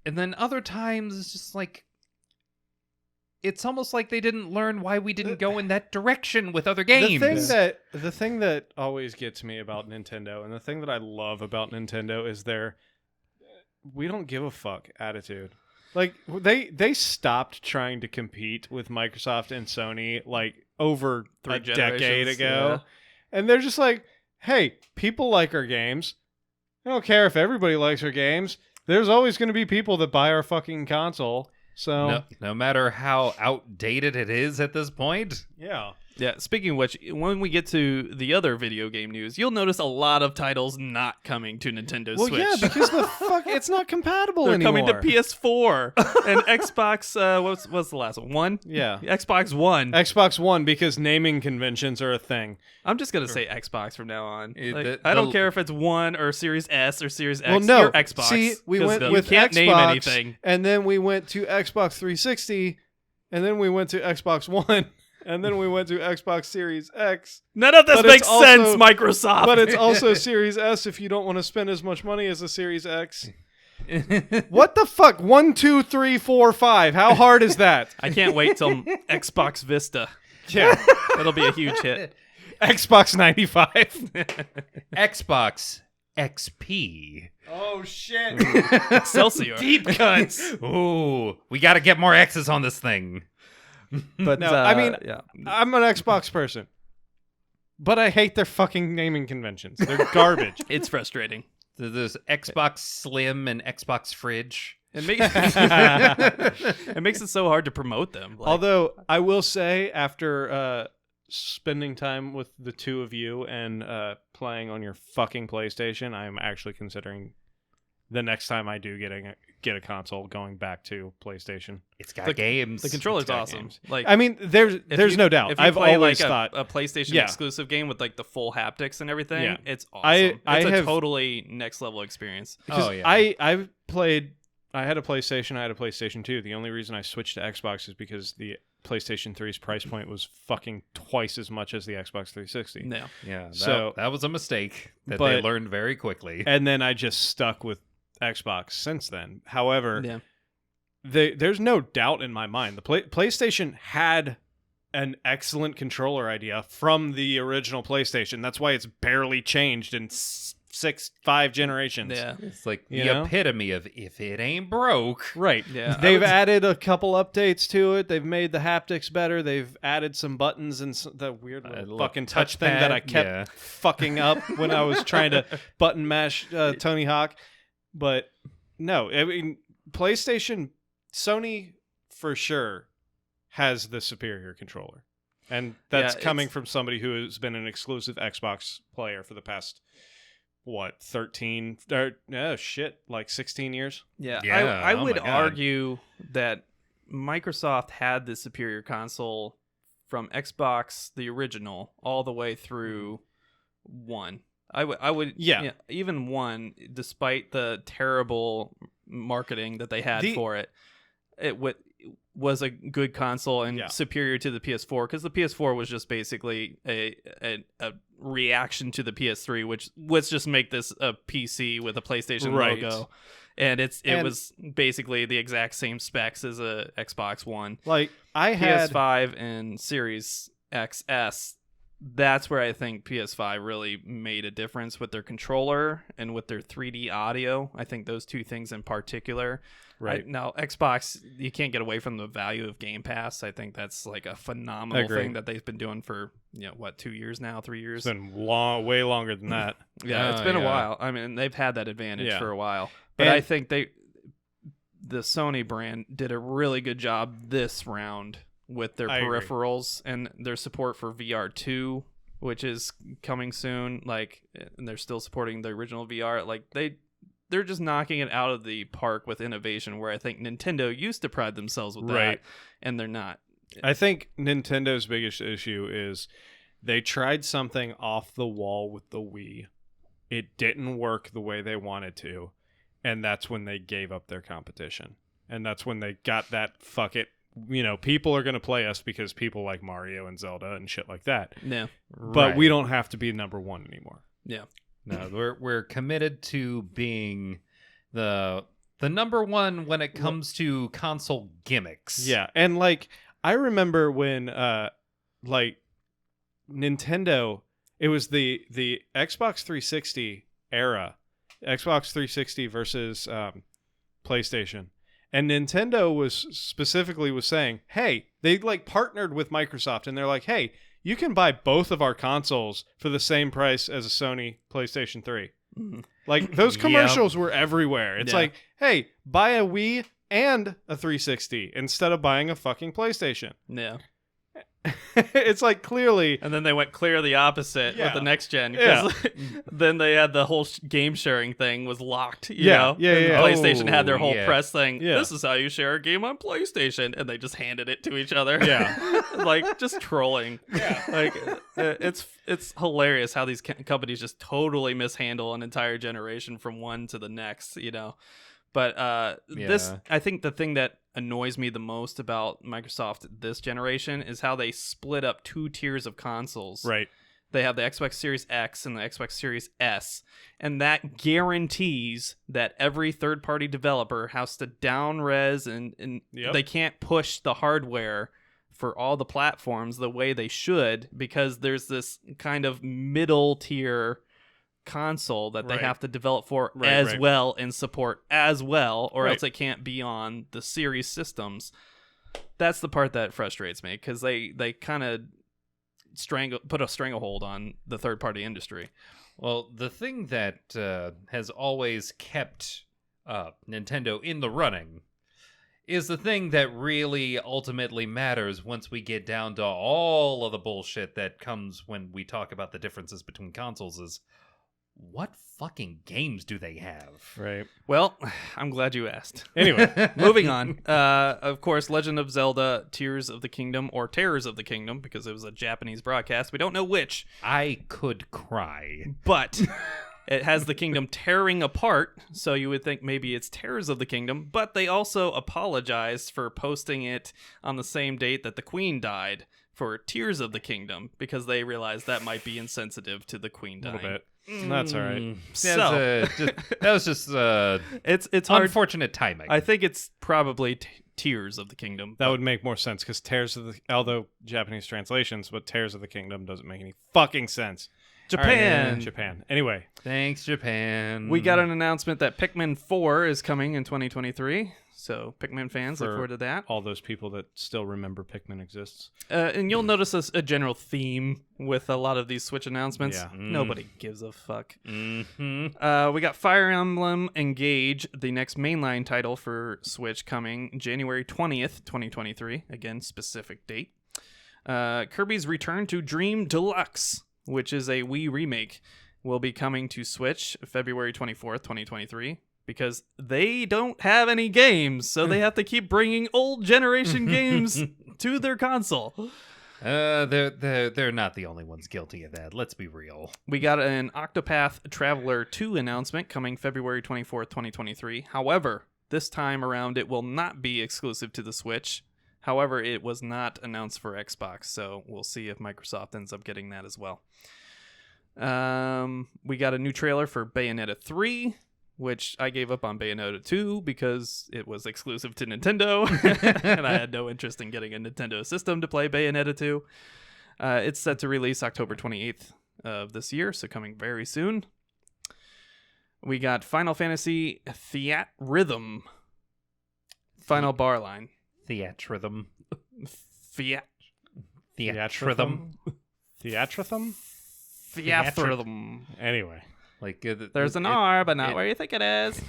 And then other times it's just like it's almost like they didn't learn why we didn't go in that direction with other games. The thing that always gets me about Nintendo, and the thing that I love about Nintendo, is their "we don't give a fuck" attitude. Like they stopped trying to compete with Microsoft and Sony like over 3 a decade generations, ago, and they're just like, "Hey, people like our games. I don't care if everybody likes our games. There's always going to be people that buy our fucking console." So no matter how outdated it is at this point. yeah. Yeah, speaking of which, when we get to the other video game news, you'll notice a lot of titles not coming to Nintendo Well, Switch. yeah, because the fuck, it's not compatible They're anymore. coming to PS4 and Xbox. What's the last one? One? Yeah. Xbox One. Xbox One, because naming conventions are a thing. I'm just gonna say Xbox from now on. It- I don't the- care if it's One or Series S or Series X. Well, no. You're Xbox. See, we 'cause went you with can't Xbox, name anything. and then we went to Xbox 360, and then we went to Xbox One, and then we went to Xbox Series X. None of this But makes it's also- sense, Microsoft. But it's also Series S if you don't want to spend as much money as a Series X. What the fuck? 1, 2, 3, 4, 5. How hard is that? I can't wait till Xbox Vista. Yeah. That'll be a huge hit. Xbox 95. Xbox XP. Oh, shit. Excelsior. Deep cuts. Ooh, we got to get more X's on this thing. But No, I mean, yeah. I'm an Xbox person, but I hate their fucking naming conventions. They're garbage. It's frustrating. There's Xbox Slim and Xbox Fridge. It makes it so hard to promote them. Like, Although I will say, after spending time with the two of you and playing on your fucking PlayStation, I'm actually considering the next time I do get a console going back to PlayStation. It's got games. the controller's It's got awesome. games. Like, I mean, there's you- no doubt. If you I've play always like thought a PlayStation Yeah. exclusive game with like the full haptics and everything, Yeah. it's awesome. I It's a have- totally next level experience. because Oh, yeah. I've played. I had a PlayStation. I had a PlayStation 2. The only reason I switched to Xbox is because the PlayStation 3's price point was fucking twice as much as the Xbox 360. No. Yeah, So- that was a mistake that but- they learned very quickly. And then I just stuck with Xbox since then. However, Yeah. there's no doubt in my mind the PlayStation had an excellent controller idea from the original PlayStation. That's why it's barely changed in 5 generations. Yeah. It's like You the know? epitome of if it ain't broke. Right. Yeah. They've added a couple updates to it. They've made the haptics better. They've added some buttons and the weird little little fucking touch thing that I touchpad, kept yeah. fucking up when I was trying to button mash Tony Hawk. But no, I mean, PlayStation, Sony for sure has the superior controller. And that's Yeah, coming it's- from somebody who has been an exclusive Xbox player for the past, 13, like 16 years? Yeah, Yeah, I oh would my God. argue that Microsoft had the superior console from Xbox, the original, all the way through 1. I would, Yeah. even 1, despite the terrible marketing that they had for it, was a good console and Yeah. superior to the PS4, because the PS4 was just basically a reaction to the PS3, which let's just make this a PC with a PlayStation Right. logo, and it And- was basically the exact same specs as a Xbox One. Like, I had... PS5 and Series XS, that's where I think PS5 really made a difference with their controller and with their 3D audio. I think those two things in particular. Right. Now, Xbox, you can't get away from the value of Game Pass. I think that's like a phenomenal Agree. thing that they've been doing for, 2 years now, 3 years? It's been way longer than that. Yeah, it's Oh, been a yeah. while. I mean, they've had that advantage Yeah. for a while. But And- I think the Sony brand did a really good job this round with their I agree. peripherals and their support for VR2, which is coming soon. Like, and they're still supporting the original VR. Like, they're just knocking it out of the park with innovation, where I think Nintendo used to pride themselves with that, and they're not. I think Nintendo's biggest issue is they tried something off the wall with the Wii. It didn't work the way they wanted to, and that's when they gave up their competition. And that's when they got that fuck it. People are going to play us because people like Mario and Zelda and shit like that. Yeah. But we don't have to be number one anymore. Yeah. No, we're committed to being the number one when it comes to console gimmicks. Yeah. And I remember when Nintendo, it was the Xbox 360 era, Xbox 360 versus PlayStation. And Nintendo was saying, hey, they partnered with Microsoft, and they're like, hey, you can buy both of our consoles for the same price as a Sony PlayStation 3. Mm-hmm. Those commercials were everywhere. It's like, hey, buy a Wii and a 360 instead of buying a fucking PlayStation. Yeah. It's clearly. And then they went clear the opposite with the next gen. Yeah. Then they had the whole game sharing thing was locked. You Yeah, know? yeah, And yeah. PlayStation had their whole press thing. Yeah. This is how you share a game on PlayStation. And they just handed it to each other. Yeah. Just trolling. Yeah. It's hilarious how these companies just totally mishandle an entire generation from one to the next, But this, I think the thing that annoys me the most about Microsoft this generation is how they split up two tiers of consoles. Right. They have the Xbox Series X and the Xbox Series S, and that guarantees that every third-party developer has to down-res and they can't push the hardware for all the platforms the way they should, because there's this kind of middle tier console that they have to develop for well and support as well, or else it can't be on the series systems. That's the part that frustrates me, because they kind of put a stranglehold on the third party industry. Well, the thing that has always kept Nintendo in the running is the thing that really ultimately matters once we get down to all of the bullshit that comes when we talk about the differences between consoles is, what fucking games do they have? Right. Well, I'm glad you asked. Anyway, moving on. Of course, Legend of Zelda Tears of the Kingdom, or Terrors of the Kingdom, because it was a Japanese broadcast. We don't know which. I could cry. But it has the kingdom tearing apart, so you would think maybe it's Terrors of the Kingdom. But they also apologized for posting it on the same date that the Queen died for Tears of the Kingdom, because they realized that might be insensitive to the Queen dying. a little bit. That's all right. That was just it's hard. Unfortunate timing. I think it's probably Tears of the Kingdom. That would make more sense, because although Japanese translations, but Tears of the Kingdom doesn't make any fucking sense. Japan. Japan. Anyway. Thanks, Japan. We got an announcement that Pikmin 4 is coming in 2023. So Pikmin fans, look forward to that. All those people that still remember Pikmin exists. And you'll notice a general theme with a lot of these Switch announcements. Yeah. Nobody gives a fuck. Mm-hmm. We got Fire Emblem Engage, the next mainline title for Switch, coming January 20th, 2023. Again, specific date. Kirby's Return to Dream Deluxe, which is a Wii remake, will be coming to Switch February 24th, 2023. Because they don't have any games, so they have to keep bringing old generation games to their console. They're not the only ones guilty of that. Let's be real. We got an Octopath Traveler 2 announcement coming February 24th, 2023. However, this time around, it will not be exclusive to the Switch. However, it was not announced for Xbox, so we'll see if Microsoft ends up getting that as well. We got a new trailer for Bayonetta 3, which I gave up on Bayonetta 2 because it was exclusive to Nintendo, and I had no interest in getting a Nintendo system to play Bayonetta 2. It's set to release October 28th of this year, so coming very soon. We got Final Fantasy Theatrhythm. Final bar line. Theatrhythm. Theatrhythm. Theatrhythm? Theatrhythm. Anyway. There's an R, but not where you think it is.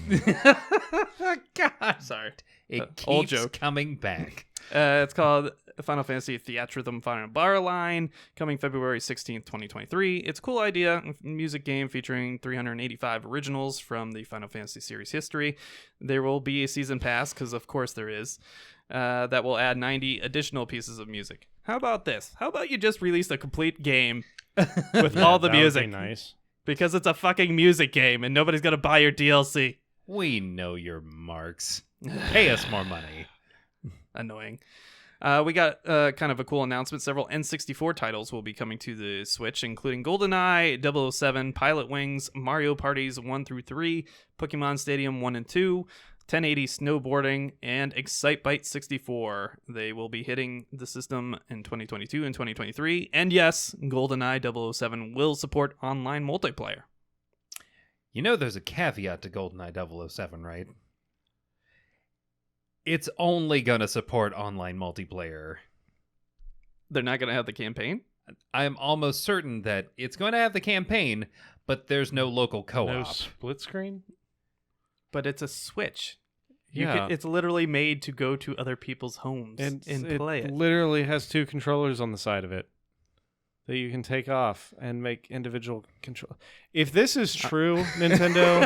God. Sorry. It old keeps joke. coming back. It's called Final Fantasy Theatrhythm Final Bar line coming February 16th, 2023. It's a cool idea. Music game featuring 385 originals from the Final Fantasy series history. There will be a season pass, because of course there is, that will add 90 additional pieces of music. How about this? How about you just release a complete game with all the that would music? be nice. Because it's a fucking music game and nobody's going to buy your DLC. We know your marks. Pay us more money. Annoying. We got kind of a cool announcement. Several N64 titles will be coming to the Switch, including GoldenEye, 007, Pilot Wings, Mario Parties 1 through 3, Pokemon Stadium 1 and 2, 1080 Snowboarding, and Excitebike 64. They will be hitting the system in 2022 and 2023. And yes, GoldenEye 007 will support online multiplayer. You know there's a caveat to GoldenEye 007, right? It's only going to support online multiplayer. They're not going to have the campaign? I'm almost certain that it's going to have the campaign, but there's no local co-op. no split screen? But it's a Switch. Yeah. It's literally made to go to other people's homes and play it. Literally has 2 controllers on the side of it that you can take off and make individual control. If this is true, Nintendo,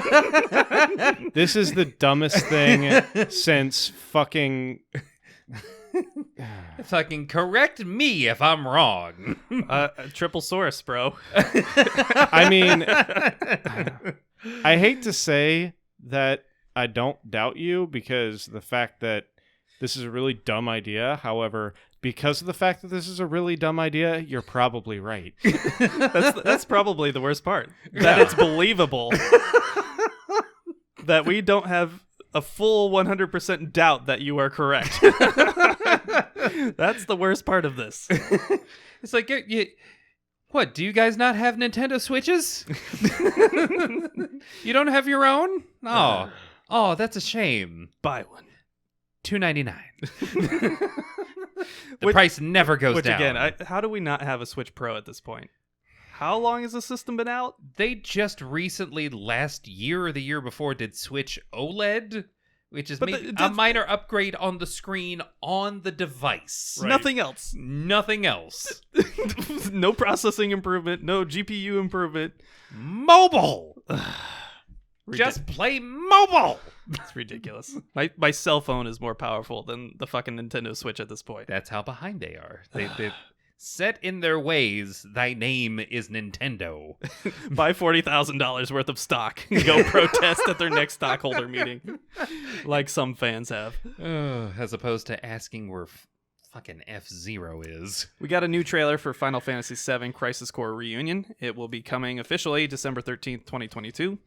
this is the dumbest thing since fucking... Fucking correct me if I'm wrong. Triple source, bro. I mean, I hate to say that I don't doubt you, because the fact that this is a really dumb idea. However, because of the fact that this is a really dumb idea, you're probably right. That's probably the worst part. That it's believable. That we don't have a full 100% doubt that you are correct. That's the worst part of this. It's like, what, do you guys not have Nintendo Switches? You don't have your own? Oh, that's a shame. Buy one. $2.99. The price never goes down. Again, how do we not have a Switch Pro at this point? How long has the system been out? They just recently, last year or the year before, did Switch OLED, which is maybe a minor upgrade on the screen on the device. Right. Nothing else. Nothing else. No processing improvement, no GPU improvement. Mobile! Just play mobile! It's ridiculous. My cell phone is more powerful than the fucking Nintendo Switch at this point. That's how behind they are. They set in their ways, thy name is Nintendo. Buy $40,000 worth of stock and go protest at their next stockholder meeting. Like some fans have. As opposed to asking where fucking F-Zero is. We got a new trailer for Final Fantasy VII Crisis Core Reunion. It will be coming officially December 13th, 2022. Did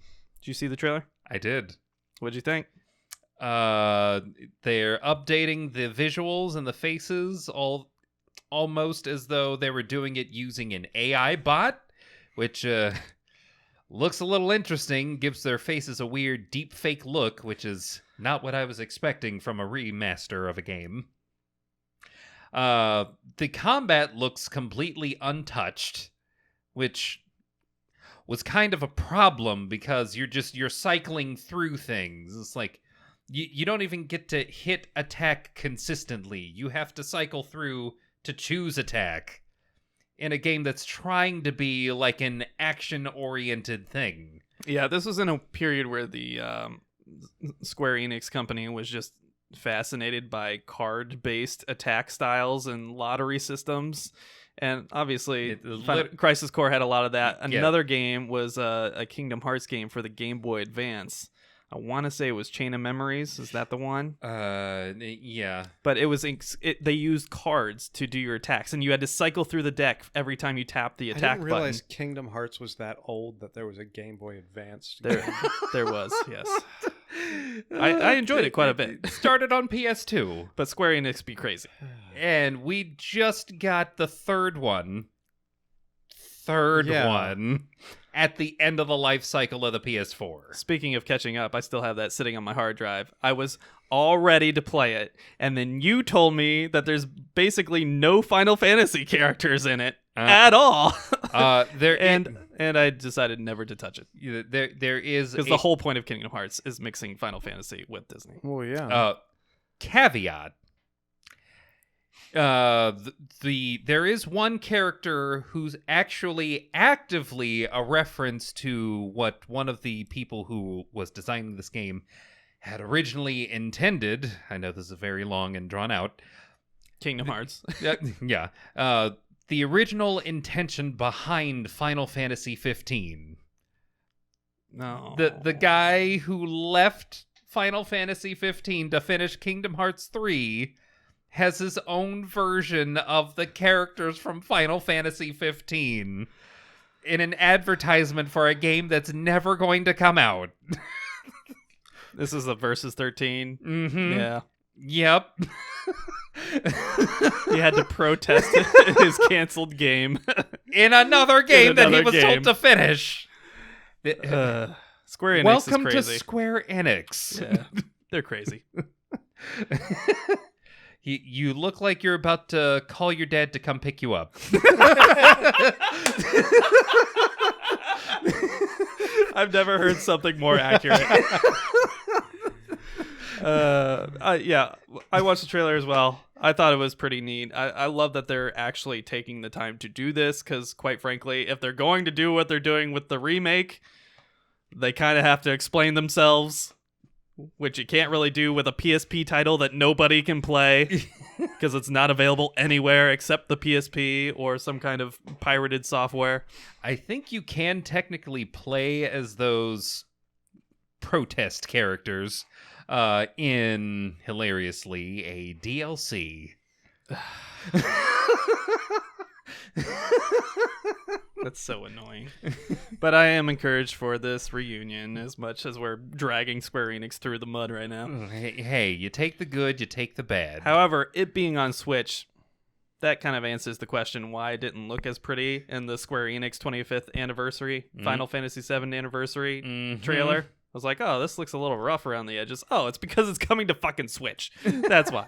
you see the trailer? I did. What'd you think? They're updating the visuals and the faces almost as though they were doing it using an AI bot, which looks a little interesting, gives their faces a weird deep fake look, which is not what I was expecting from a remaster of a game. The combat looks completely untouched, which was kind of a problem because you're cycling through things. It's like you don't even get to hit attack consistently. You have to cycle through to choose attack in a game that's trying to be like an action-oriented thing. Yeah, this was in a period where the Square Enix company was just fascinated by card-based attack styles and lottery systems. And obviously, Crisis Core had a lot of that. Another game was a Kingdom Hearts game for the Game Boy Advance. I want to say it was Chain of Memories. Is that the one? Yeah. But it was they used cards to do your attacks, and you had to cycle through the deck every time you tapped the attack button. I didn't realize Kingdom Hearts was that old that there was a Game Boy Advance. There was, yes. I enjoyed it quite a bit. It started on PS2. But Square Enix be crazy. And we just got the third one at the end of the life cycle of the PS4. Speaking of catching up, I still have that sitting on my hard drive. I was all ready to play it, and then you told me that there's basically no Final Fantasy characters in it at all. And I decided never to touch it. There is because the whole point of Kingdom Hearts is mixing Final Fantasy with Disney. Oh yeah. Caveat: There is one character who's actually actively a reference to what one of the people who was designing this game had originally intended. I know this is very long and drawn out. Kingdom Hearts. Yeah. The original intention behind Final Fantasy 15. No. The guy who left Final Fantasy 15 to finish Kingdom Hearts 3 has his own version of the characters from Final Fantasy 15 in an advertisement for a game that's never going to come out. This is the Versus 13. Mm-hmm. Yeah. Yep. He had to protest his canceled game. In another game that he was game. told to finish. Square Enix Welcome is to crazy. Square Enix. Yeah, they're crazy. You look like you're about to call your dad to come pick you up. I've never heard something more accurate. Yeah, I watched the trailer as well. I thought it was pretty neat. I love that they're actually taking the time to do this because, quite frankly, if they're going to do what they're doing with the remake, they kind of have to explain themselves, which you can't really do with a PSP title that nobody can play because it's not available anywhere except the PSP or some kind of pirated software. I think you can technically play as those protest characters in, hilariously, a DLC. That's so annoying. But I am encouraged for this reunion as much as we're dragging Square Enix through the mud right now. Hey, you take the good, you take the bad. However, it being on Switch, that kind of answers the question why it didn't look as pretty in the Square Enix 25th anniversary, Final Fantasy VII anniversary trailer. I was like, oh, this looks a little rough around the edges. Oh, it's because it's coming to fucking Switch. That's why.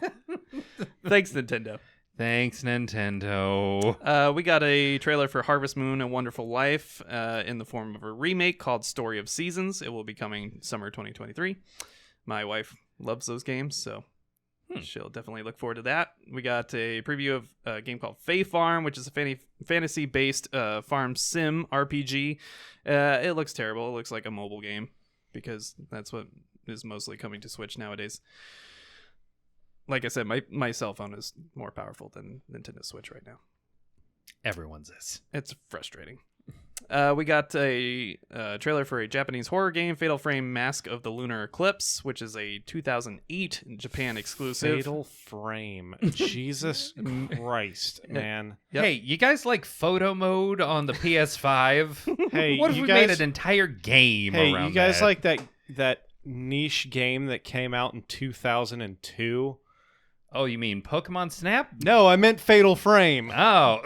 Thanks, Nintendo. Thanks, Nintendo. We got a trailer for Harvest Moon: A Wonderful Life in the form of a remake called Story of Seasons. It will be coming summer 2023. My wife loves those games, so she'll definitely look forward to that. We got a preview of a game called Fae Farm, which is a fantasy-based farm sim RPG. It looks terrible. It looks like a mobile game because that's what is mostly coming to Switch nowadays. Like I said, my cell phone is more powerful than Nintendo Switch right now. Everyone's is. It's frustrating. We got a trailer for a Japanese horror game, Fatal Frame: Mask of the Lunar Eclipse, which is a 2008 Japan exclusive. Fatal Frame. Jesus Christ, man. Yep. Hey, you guys like photo mode on the PS5? Hey, what if you we guys, made an entire game hey, around you guys that? like that niche game that came out in 2002? Oh, you mean Pokemon Snap? No, I meant Fatal Frame. Oh.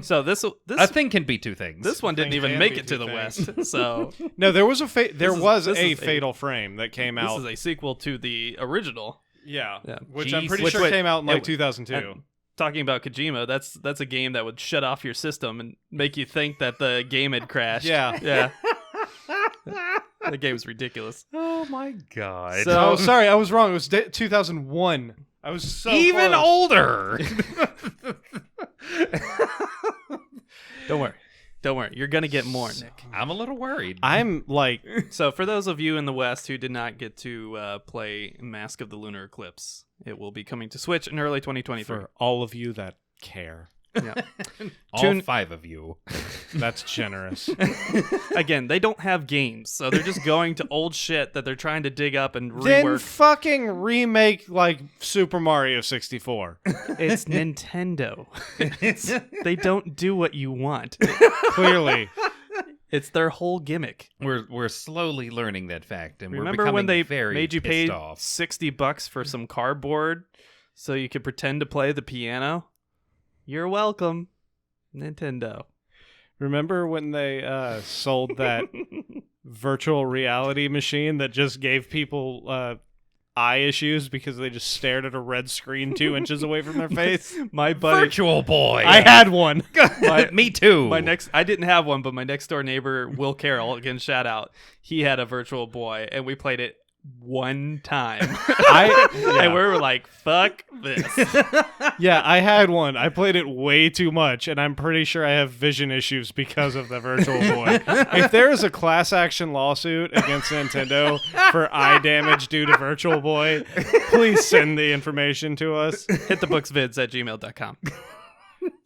So this A thing can be two things. this one didn't Thing even can make be it to two the things. West. So No, there was a This is Fatal Frame that came this out. is a sequel to the original. Yeah, Yeah. which I'm Jeez. pretty Which- sure wait, came out in like it- 2002. Talking about Kojima, that's a game that would shut off your system and make you think that the game had crashed. Yeah. Yeah. The game's ridiculous. Oh my god. So- Oh, sorry, I was wrong. It was 2001. I was so even close. older. Don't worry. You're going to get more, Nick. I'm a little worried. I'm like, So for those of you in the West who did not get to play Mask of the Lunar Eclipse, it will be coming to Switch in early 2023. for all of you that care, Yeah. All Tune- 5 of you. that's generous. Again, they don't have games, so they're just going to old shit that they're trying to dig up and Then rework. fucking remake like Super Mario 64. It's Nintendo. They don't do what you want. Clearly. It's their whole gimmick. We're slowly learning that fact, and Remember we're when becoming they very made you pissed pay off. $60 for some cardboard so you could pretend to play the piano? You're welcome, Nintendo. Remember when they sold that virtual reality machine that just gave people eye issues because they just stared at a red screen 2 inches away from their face? My buddy, Virtual Boy. I had one. Me too. I didn't have one, but my next door neighbor, Will Carroll, again, shout out, he had a Virtual Boy, and we played it one time. Yeah. And we were like, fuck this. Yeah, I had one. I played it way too much, and I'm pretty sure I have vision issues because of the Virtual Boy. If there is a class action lawsuit against Nintendo for eye damage due to Virtual Boy, please send the information to us. HitTheBooksVids@gmail.com.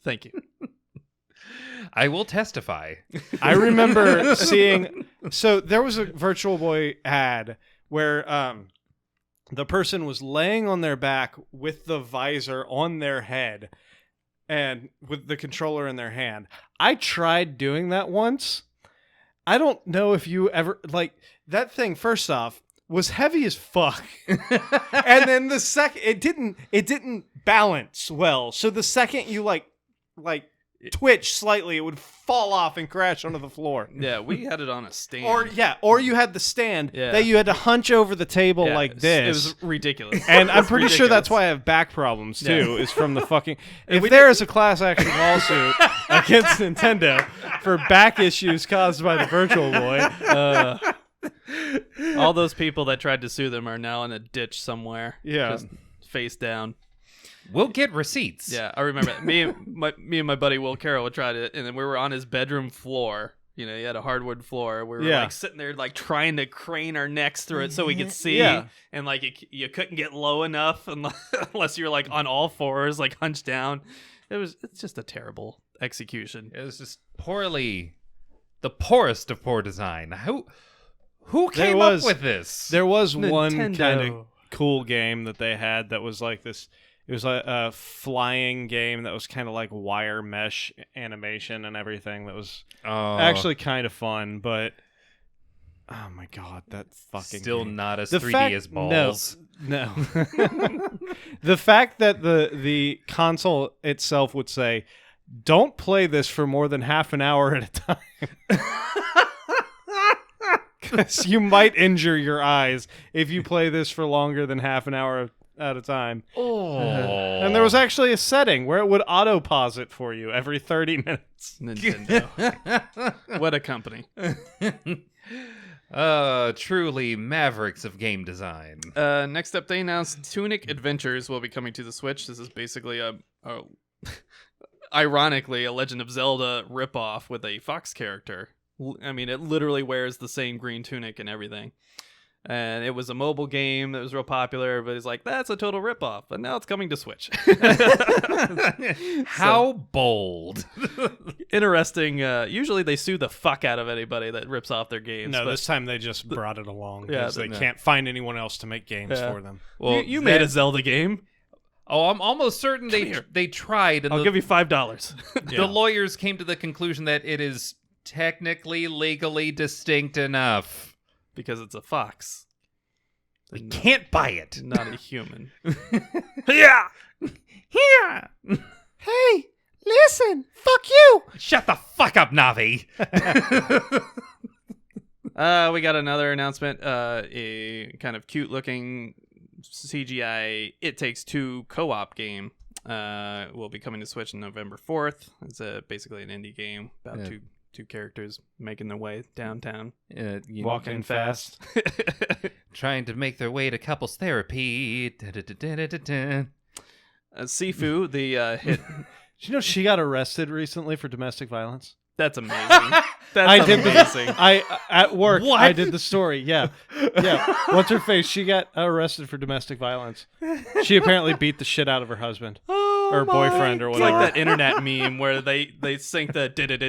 Thank you. I will testify. I remember seeing... So there was a Virtual Boy ad where the person was laying on their back with the visor on their head and with the controller in their hand. I tried doing that once. I don't know if you ever... Like, that thing, first off, was heavy as fuck. And then the second... It didn't balance well. So the second you, like twitch slightly, it would fall off and crash onto the floor. Yeah, we had it on a stand. Or you had the stand that you had to hunch over the table like this. It was ridiculous. And I'm pretty sure that's why I have back problems too. Is from the fucking. If there is a class action lawsuit against Nintendo for back issues caused by the Virtual Boy, all those people that tried to sue them are now in a ditch somewhere. Yeah. Just face down. We'll get receipts. Yeah, I remember me and my buddy Will Carroll tried it, and then we were on his bedroom floor. You know, he had a hardwood floor. We were like sitting there, like trying to crane our necks through it so we could see. Yeah. And like you couldn't get low enough unless you were like on all fours, like hunched down. It's just a terrible execution. It was just the poorest of poor design. Who came up with this? There was one Nintendo. kind of cool game that they had that was like this. It was a flying game that was kind of like wire mesh animation and everything. That was actually kind of fun, but oh my god, that fucking still game. not as The 3D fact- as balls. No. The fact that the console itself would say, "Don't play this for more than half an hour at a time." Because you might injure your eyes if you play this for longer than half an hour at a time. Oh. And there was actually a setting where it would auto-pause it for you every 30 minutes. Nintendo. What a company. Truly mavericks of game design. Next up, they announced Tunic Adventures will be coming to the Switch. This is basically ironically, a Legend of Zelda ripoff with a Fox character. I mean, it literally wears the same green tunic and everything. And it was a mobile game that was real popular. Everybody's like, that's a total ripoff. But now it's coming to Switch. How bold. Interesting. Usually they sue the fuck out of anybody that rips off their games. No, but this time they just brought it along because they no. can't find anyone else to make games for them. Well, you made a Zelda game. Oh, I'm almost certain they tried. And I'll give you $5. The lawyers came to the conclusion that it is technically legally distinct enough. Because it's a fox. We can't buy it. Not a human. Yeah. Yeah. Hey, listen, fuck you. Shut the fuck up, Navi. We got another announcement. A kind of cute-looking CGI It Takes Two co-op game will be coming to Switch on November 4th. It's basically an indie game about two characters making their way downtown, Walking fast. Trying to make their way to couples therapy. Sifu, the hit. Did you know she got arrested recently for domestic violence? That's amazing. That's amazing. At work. What? I did the story. Yeah. What's her face? She got arrested for domestic violence. She apparently beat the shit out of her husband or boyfriend or It's whatever. like that internet meme where they sync the did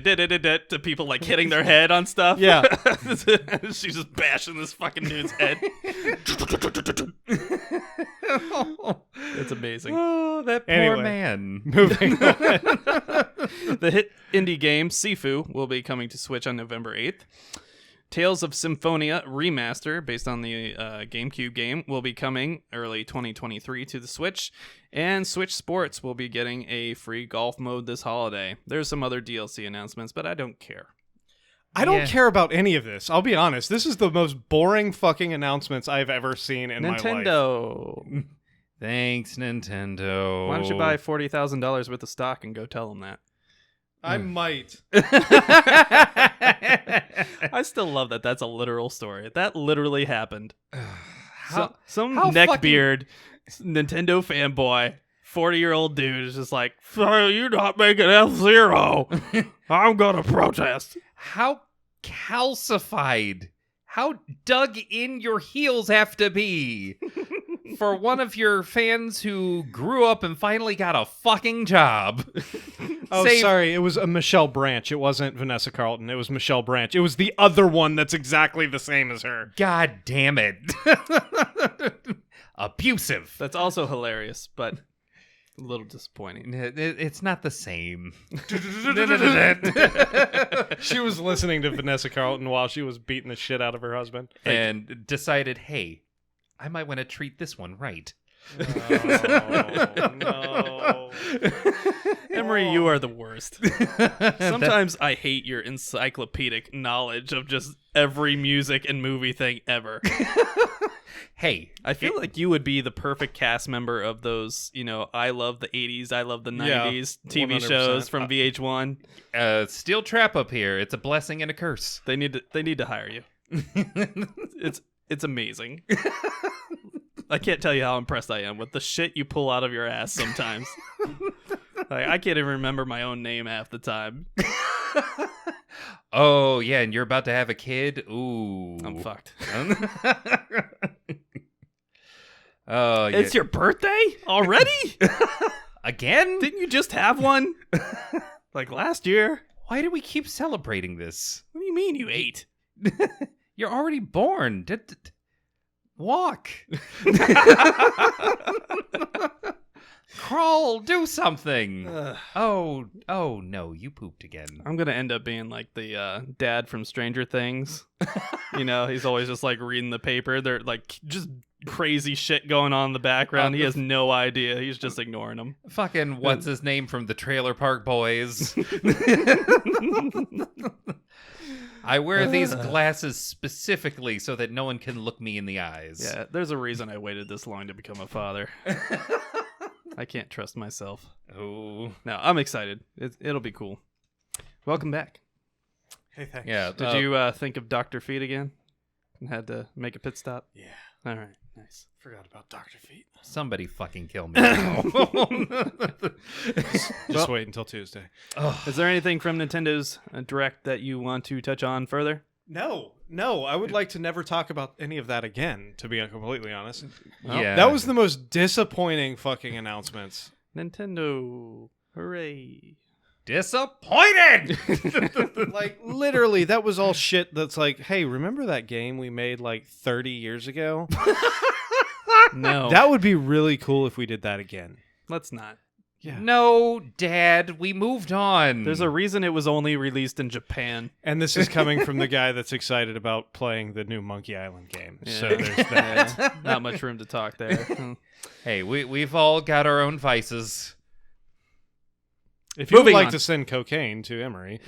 to people like hitting their head on stuff. Yeah. She's just bashing this fucking dude's head. It's amazing. Oh, that poor Anyway. man. Moving on. The hit indie game Sifu will be coming to Switch on November 8th. Tales of Symphonia Remaster, based on the GameCube game, will be coming early 2023 to the Switch. And Switch Sports will be getting a free golf mode this holiday. There's some other DLC announcements, but I don't care. I don't care about any of this. I'll be honest. This is the most boring fucking announcements I've ever seen in my life. Nintendo. Thanks, Nintendo. Why don't you buy $40,000 worth of stock and go tell them that? I might. I still love that that's a literal story. That literally happened. Some how neckbeard Nintendo fanboy, 40-year-old dude is just like, "So you're not making F-Zero. I'm gonna protest." How calcified, how dug in your heels have to be for one of your fans who grew up and finally got a fucking job. Oh, sorry. It was a Michelle Branch. It wasn't Vanessa Carlton. It was Michelle Branch. It was the other one that's exactly the same as her. God damn it. Abusive. That's also hilarious, but a little disappointing. It's not the same. She was listening to Vanessa Carlton while she was beating the shit out of her husband. And decided, hey, I might want to treat this one right. Oh, no. Emery, you are the worst. Sometimes I hate your encyclopedic knowledge of just every music and movie thing ever. Hey, I feel like you would be the perfect cast member of those, I love the 80s, I love the 90s TV 100%. shows from VH1. Steel Trap up here. It's a blessing and a curse. They need to hire you. It's amazing. I can't tell you how impressed I am with the shit you pull out of your ass sometimes. Like, I can't even remember my own name half the time. Oh, yeah, and you're about to have a kid? Ooh. I'm fucked. Oh, yeah. It's your birthday already? Again? Didn't you just have one? Like last year? Why do we keep celebrating this? What do you mean you ate? You're already born. Walk. Crawl. Do something. Oh no, you pooped again. I'm gonna end up being like the dad from Stranger Things. He's always just like reading the paper. They're like just crazy shit going on in the background. He has no idea. He's just ignoring them. Fucking what's his name from the Trailer Park Boys? I wear these glasses specifically so that no one can look me in the eyes. Yeah, there's a reason I waited this long to become a father. I can't trust myself. Oh. No, I'm excited. It'll be cool. Welcome back. Hey, thanks. Yeah. Did you think of Dr. Feet again? And had to make a pit stop? Yeah. All right. Nice. Forgot about Dr. Feet. Somebody fucking kill me now. Just wait until Tuesday. Is there anything from Nintendo's Direct that you want to touch on further? No. I would like to never talk about any of that again, to be completely honest. Yeah. That was the most disappointing fucking announcements. Nintendo. Hooray. Disappointed! Like, literally, that was all shit that's like, hey, remember that game we made like 30 years ago? No. That would be really cool if we did that again. Let's not. Yeah. No, Dad, we moved on. There's a reason it was only released in Japan. And this is coming from the guy that's excited about playing the new Monkey Island game. Yeah. So there's that. Yeah, not much room to talk there. Hey, we've all got our own vices. If you would Moving like on. to send cocaine to Emery.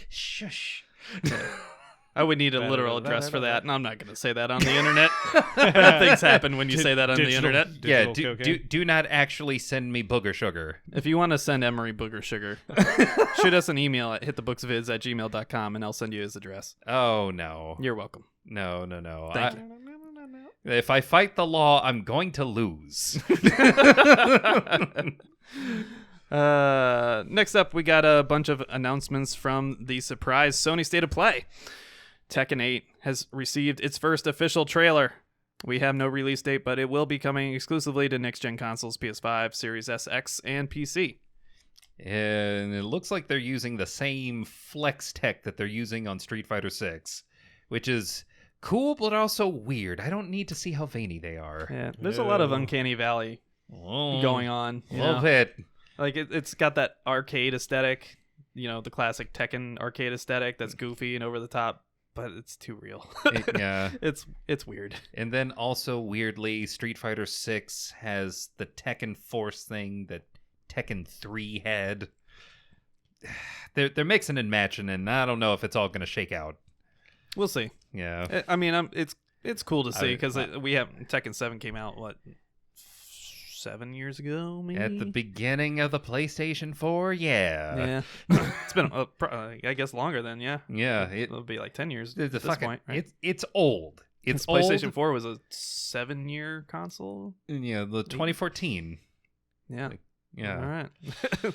Shush. I would need a literal address for that, and I'm not going to say that on the internet. Bad things happen when you say that on the internet. Yeah, Digital do not actually send me booger sugar. If you want to send Emery booger sugar, shoot us an email at hitthebooksvids@gmail.com, and I'll send you his address. Oh, no. You're welcome. No. Thank you. If I fight the law, I'm going to lose. Next up, we got a bunch of announcements from the surprise Sony State of Play. Tekken 8 has received its first official trailer. We have no release date, but it will be coming exclusively to next-gen consoles, PS5, Series S, X, and PC. And it looks like they're using the same flex tech that they're using on Street Fighter 6, which is cool, but also weird. I don't need to see how veiny they are. Yeah, there's a lot of Uncanny Valley going on. A little bit. Like, it's got that arcade aesthetic, the classic Tekken arcade aesthetic that's goofy and over the top, but it's too real. Yeah. It's weird. And then also, weirdly, Street Fighter 6 has the Tekken Force thing that Tekken 3 had. They're mixing and matching, and I don't know if it's all going to shake out. We'll see. Yeah. I mean, it's cool to see because we have Tekken 7 came out 7 years ago, maybe At the beginning of the PlayStation 4, yeah. It's been I guess longer than yeah. It'll be like 10 years The at this fucking, point, right? it's old. it's PlayStation old. 4 was a 7-year console. Yeah, the 2014. Yeah. Yeah. All right. Yeah.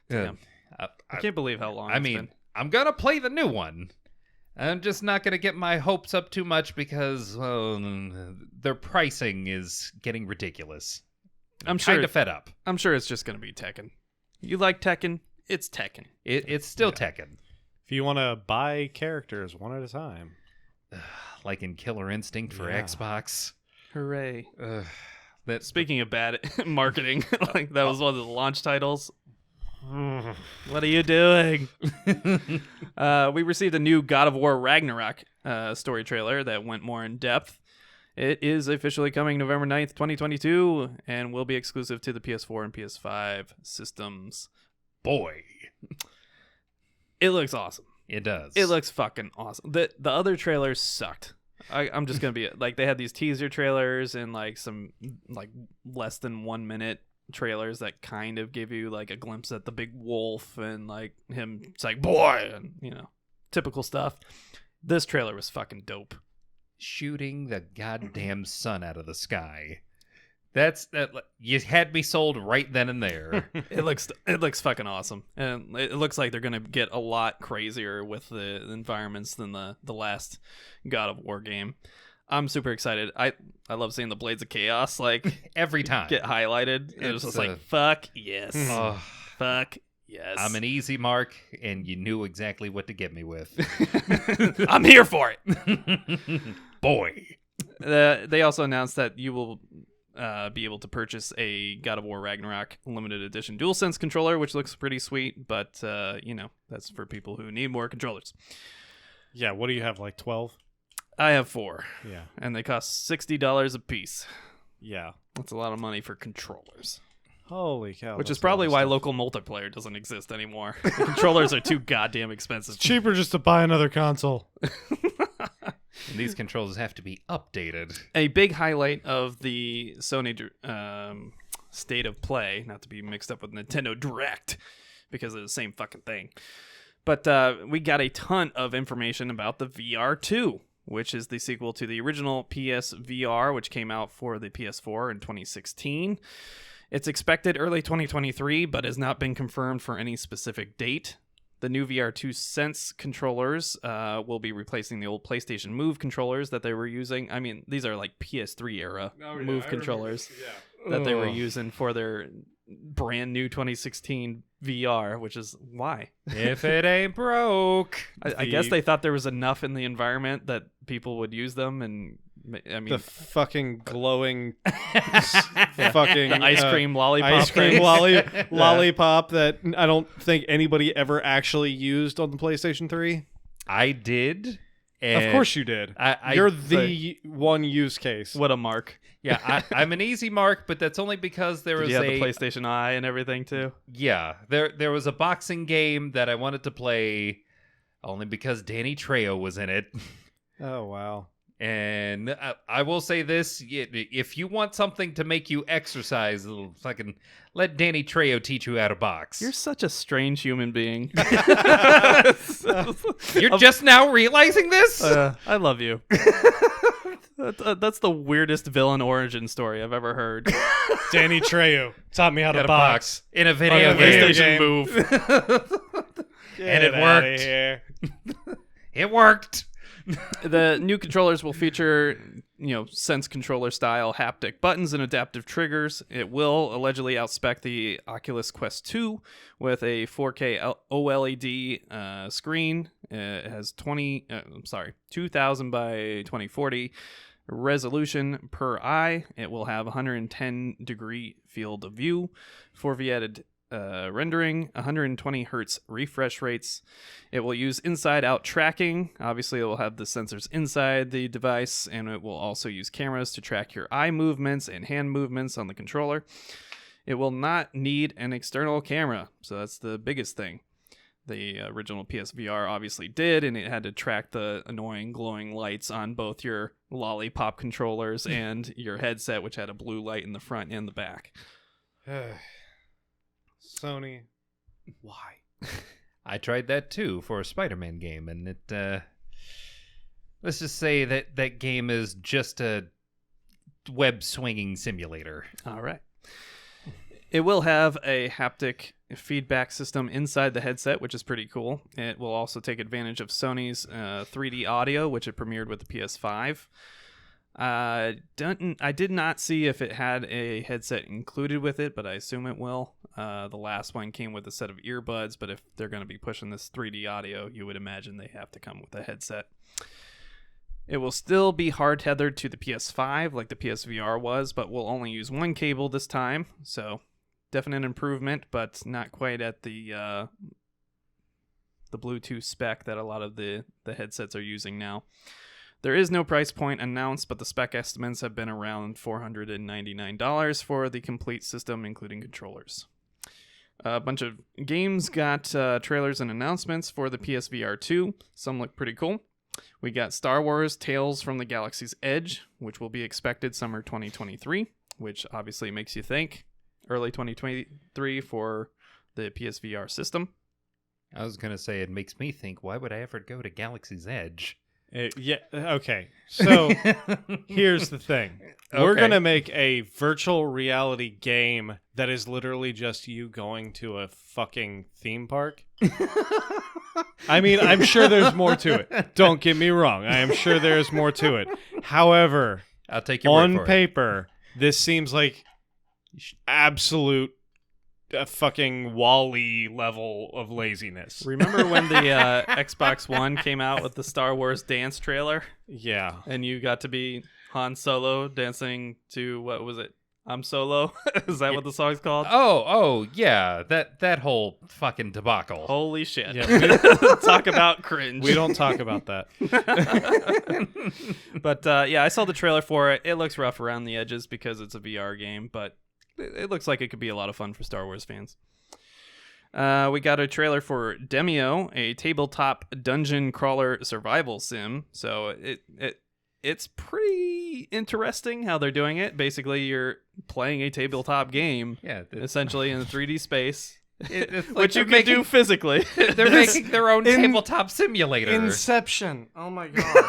Damn. I can't believe how long I it's mean, been. I'm gonna play the new one. I'm just not gonna get my hopes up too much because, well, their pricing is getting ridiculous. I'm sure. Kind of fed up. I'm sure it's just going to be Tekken. You like Tekken? It's Tekken. It's still Tekken, If you want to buy characters one at a time. like in Killer Instinct for Yeah. Xbox. Hooray. Speaking Speaking of bad marketing, like that was one of the launch titles. What are you doing? We received a new God of War Ragnarok story trailer that went more in depth. It is officially coming November 9th, 2022, and will be exclusive to the PS4 and PS5 systems. boy, It looks awesome. it does. It looks fucking awesome. The other trailers sucked. I'm just gonna be like, they had these teaser trailers and like some like less than 1 minute trailers that kind of give you like a glimpse at the big wolf and like him. It's like, boy, and typical stuff. This trailer was fucking dope. shooting the goddamn sun out of the sky. That. You had me sold right then and there. It looks fucking awesome, and it looks like they're gonna get a lot crazier with the environments than the last God of War game. I'm super excited. I love seeing the Blades of Chaos like Every time. get highlighted. It was just like, fuck yes, Oh, fuck yes. I'm an easy mark, and you knew exactly what to get me with. I'm here for it. Boy. They also announced that you will be able to purchase a God of War Ragnarok limited edition DualSense controller, which looks pretty sweet, but that's for people who need more controllers. Yeah, what do you have, like 12? I have 4, Yeah. and they cost $60 a piece. Yeah. That's a lot of money for controllers. Holy cow. Which is that's a probably lot of why stuff. local multiplayer doesn't exist anymore. The controllers are too goddamn expensive. It's cheaper just to buy another console. And these controls have to be updated. A big highlight of the Sony State of Play, not to be mixed up with Nintendo Direct, because they're the same fucking thing. But we got a ton of information about the VR2, which is the sequel to the original PSVR, which came out for the PS4 in 2016. It's expected early 2023, but has not been confirmed for any specific date. The new VR2 Sense controllers will be replacing the old PlayStation Move controllers that they were using. I mean, these are like PS3 era Move controllers that they were using for their brand new 2016 VR, which is why. If it ain't broke. I guess they thought there was enough in the environment that people would use them, and I mean, The fucking glowing fucking the ice cream lollipop. ice cream thing. lollipop that I don't think anybody ever actually used on the PlayStation 3. I did. And Of course you did. You're the one use case. What a mark! Yeah, I'm an easy mark, but that's only because there Did was you have a the PlayStation Eye and everything too? Yeah, there was a boxing game that I wanted to play only because Danny Trejo was in it. Oh, wow. And I will say this, if you want something to make you exercise, fucking let Danny Trejo teach you how to box. You're such a strange human being. You're just now realizing this? I love you. That's the weirdest villain origin story I've ever heard. Danny Trejo taught me how to Gotta box. in a On video a game. PlayStation Move. And it Get worked. outta here. It worked. The new controllers will feature, Sense controller style haptic buttons and adaptive triggers. It will allegedly outspec the Oculus Quest 2 with a 4K OLED screen. It has 2000 by 2040 resolution per eye. It will have 110 degree field of view, 4V added rendering, 120 hertz refresh rates. It will use inside-out tracking. Obviously, it will have the sensors inside the device, and it will also use cameras to track your eye movements and hand movements on the controller. It will not need an external camera, so that's the biggest thing. The original PSVR obviously did, and it had to track the annoying glowing lights on both your lollipop controllers and your headset, which had a blue light in the front and the back. Sony, why? I tried that too for a Spider-Man game, and it let's just say that game is just a web swinging simulator. All right. It will have a haptic feedback system inside the headset, which is pretty cool. It will also take advantage of Sony's 3D audio, which it premiered with the PS5. I did not see if it had a headset included with it, but I assume it will. The last one came with a set of earbuds, but if they're going to be pushing this 3D audio, you would imagine they have to come with a headset. It will still be hard tethered to the PS5 like the PSVR was, but will only use one cable this time, so definite improvement, but not quite at the Bluetooth spec that a lot of the headsets are using now. There is no price point announced, but the spec estimates have been around $499 for the complete system, including controllers. A bunch of games got trailers and announcements for the PSVR 2. Some look pretty cool. We got Star Wars Tales from the Galaxy's Edge, which will be expected summer 2023, which obviously makes you think early 2023 for the PSVR system. I was going to say, it makes me think, why would I ever go to Galaxy's Edge? Yeah. Okay. So here's the thing. We're Okay. going to make a virtual reality game that is literally just you going to a fucking theme park. I mean, I'm sure there's more to it. Don't get me wrong. I am sure there's more to it. However, I'll take your word on for it. paper, this seems like absolute fucking Wall-E level of laziness. Remember when the Xbox One came out with the Star Wars dance trailer? Yeah. And you got to be Han Solo dancing to, what was it? I'm Solo? Is that what the song's called? Oh, yeah. That whole fucking debacle. Holy shit. Yeah, Talk about cringe. we don't talk about that. But yeah, I saw the trailer for it. It looks rough around the edges because it's a VR game, but it looks like it could be a lot of fun for Star Wars fans. We got a trailer for Demio, a tabletop dungeon crawler survival sim. So it's pretty interesting how they're doing it. Basically, you're playing a tabletop game, Yeah, essentially in a 3D space, it's like which you they're can do physically. They're making their own tabletop simulator. Inception. Oh my god.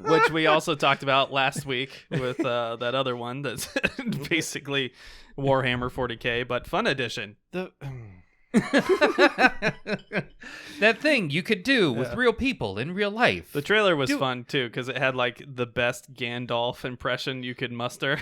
Which we also talked about last week with that other one that's basically Warhammer 40K, but Fun Edition. That thing you could do with real people in real life. The trailer was fun too because it had like the best Gandalf impression you could muster.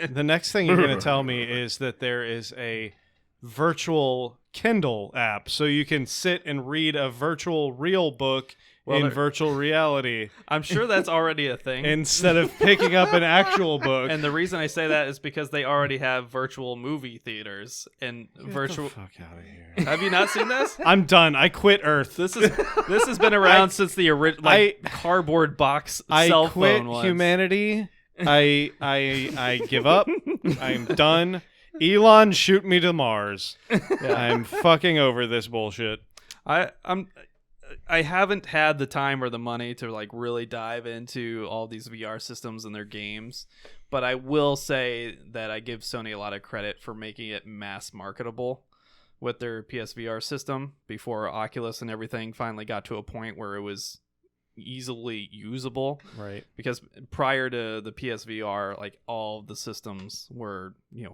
The next thing you're going to tell me is that there is a virtual Kindle app, so you can sit and read a virtual real book in virtual reality I'm sure that's already a thing. instead of picking up an actual book. And the reason I say that is because they already have virtual movie theaters and virtual. Get the fuck out of here. Have you not seen this? I'm done. I quit Earth. This has been around since the original cardboard box cell I quit phone ones. humanity. I give up. I'm done. Elon, shoot me to Mars. I'm fucking over this bullshit. I haven't had the time or the money to like really dive into all these VR systems and their games, but I will say that I give Sony a lot of credit for making it mass marketable with their PSVR system before Oculus and everything finally got to a point where it was easily usable. Right. Because prior to the PSVR, like all the systems were,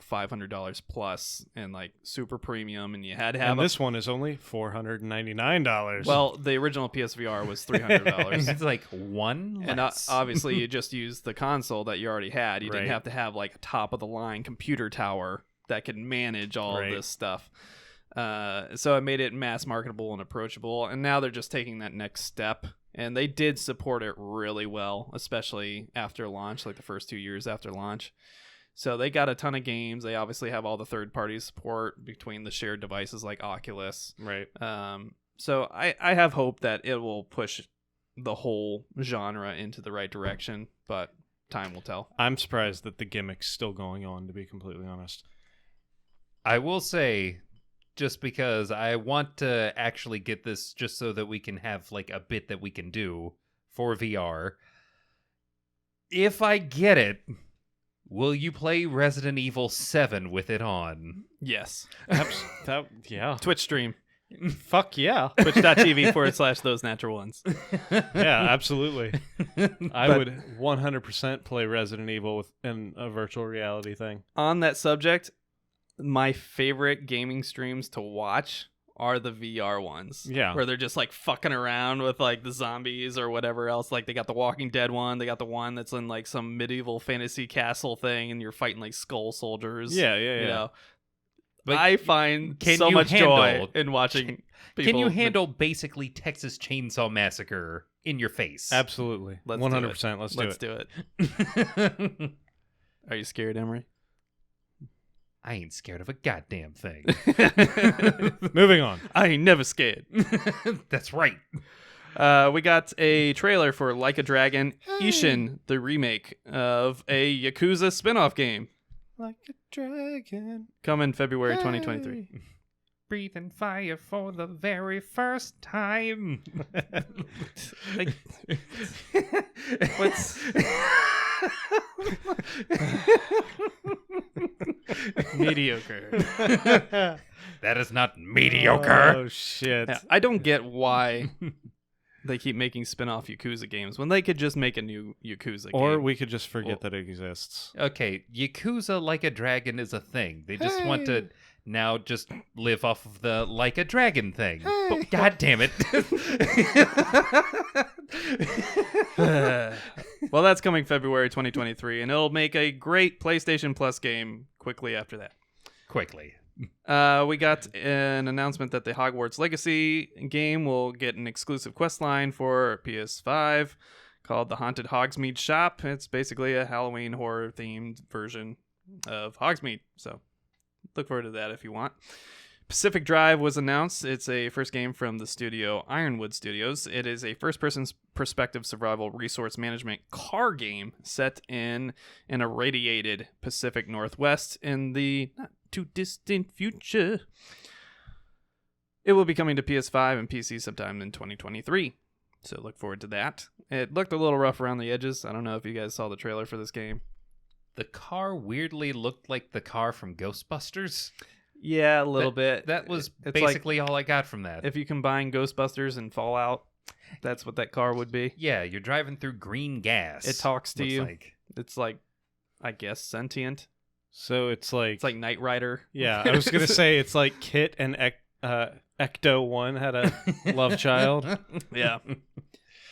$500 plus and like super premium, and you had to have And this one is only $499. Well, the original PSVR was $300. It's like one And less. obviously, you just used the console that you already had. You didn't Right. have to have like a top of the line computer tower that could manage all Right. of this stuff. So it made it mass marketable and approachable. And now they're just taking that next step. And they did support it really well, especially after launch, like the first 2 years after launch. So they got a ton of games. They obviously have all the third-party support between the shared devices like Oculus. right. So I have hope that it will push the whole genre into the right direction, but time will tell. I'm surprised that the gimmick's still going on, to be completely honest. I will say, just because I want to actually get this just so that we can have like a bit that we can do for VR. If I get it, will you play Resident Evil 7 with it on? Yes. Yeah. Twitch stream. Fuck yeah. Twitch.tv/those natural ones. Yeah, absolutely. I would 100% play Resident Evil in a virtual reality thing. On that subject, my favorite gaming streams to watch are the VR ones. Yeah. Where they're just like fucking around with like the zombies or whatever else. Like they got the Walking Dead one. They got the one that's in like some medieval fantasy castle thing and you're fighting like skull soldiers. Yeah. You know, But I find can so you much handle- joy in watching people. Can you handle basically Texas Chainsaw Massacre in your face? Absolutely. Let's do 100%. Let's do it. it. Are you scared, Emery? I ain't scared of a goddamn thing. Moving on. I ain't never scared. That's right. We got a trailer for Like a Dragon Ishin, the remake of a Yakuza spin-off game. Like a dragon. Coming February 2023. Breathing fire for the very first time. Like, what's... mediocre. That is not mediocre. Oh, shit. Yeah, I don't get why they keep making spin-off Yakuza games when they could just make a new Yakuza game. Or we could just forget that it exists. Okay, Yakuza Like a Dragon is a thing. They just want to now just live off of the Like a Dragon thing. But God damn it. Well, that's coming February 2023, and it'll make a great PlayStation Plus game quickly after that. Quickly. We got an announcement that the Hogwarts Legacy game will get an exclusive quest line for PS5 called the Haunted Hogsmeade Shop. It's basically a Halloween horror themed version of Hogsmeade, so look forward to that if you want. Pacific Drive was announced. It's a first game from the studio Ironwood Studios. It is a first-person perspective survival resource management car game set in an irradiated Pacific Northwest in the not too distant future. It will be coming to PS5 and PC sometime in 2023. So look forward to that. It looked a little rough around the edges. I don't know if you guys saw the trailer for this game. The car weirdly looked like the car from Ghostbusters. Yeah, a little bit. That was It's basically all I got from that. if you combine Ghostbusters and Fallout, that's what that car would be. Yeah, you're driving through green gas. It talks to looks you. like. It's like, I guess, sentient. So it's like... It's like Knight Rider. Yeah, I was going to say it's like Kit and Ecto-1 had a love child. Yeah.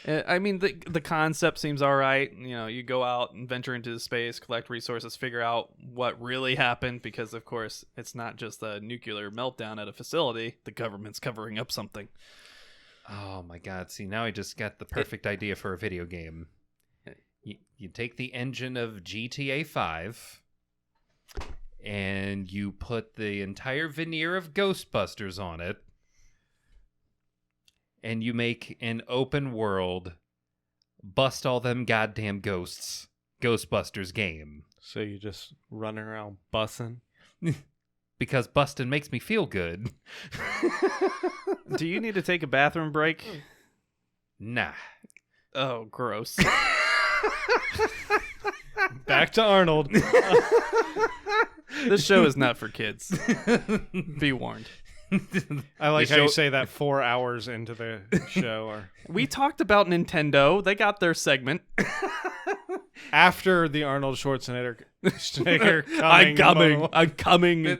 I mean, the concept seems all right. You know, you go out and venture into space, collect resources, figure out what really happened, because, of course, it's not just a nuclear meltdown at a facility. The government's covering up something. Oh my god, see, now I just got the perfect idea for a video game. You take the engine of GTA 5, and you put the entire veneer of Ghostbusters on it, and you make an open world, bust all them goddamn ghosts, Ghostbusters game. So you just running around bussing. Because busting makes me feel good. Do you need to take a bathroom break? Nah. Oh, gross. Back to Arnold. This show is not for kids. Be warned. I like The how you show- say that 4 hours into the show. Or We talked about Nintendo. They got their segment. after the Arnold Schwarzenegger I'm coming. monologue. I'm coming.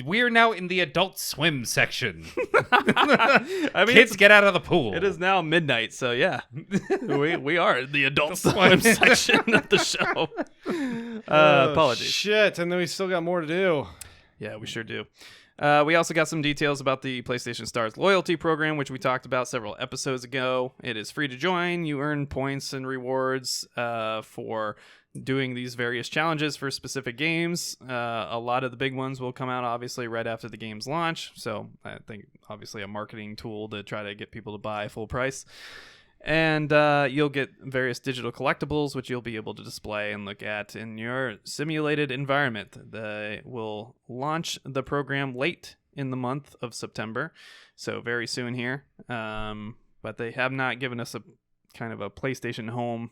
We're now in the adult swim section. I mean, Kids, get out of the pool. it is now midnight, so yeah, we are in the adult swim section of the show. Apologies. Shit, and then we still got more to do. Yeah, we sure do. We also got some details about the PlayStation Stars loyalty program, which we talked about several episodes ago. It is free to join. You earn points and rewards for doing these various challenges for specific games. A lot of the big ones will come out, obviously, right after the game's launch. So I think, obviously, a marketing tool to try to get people to buy full price. And you'll get various digital collectibles, which you'll be able to display and look at in your simulated environment. They will launch the program late in the month of September, so very soon here. But they have not given us a kind of a PlayStation Home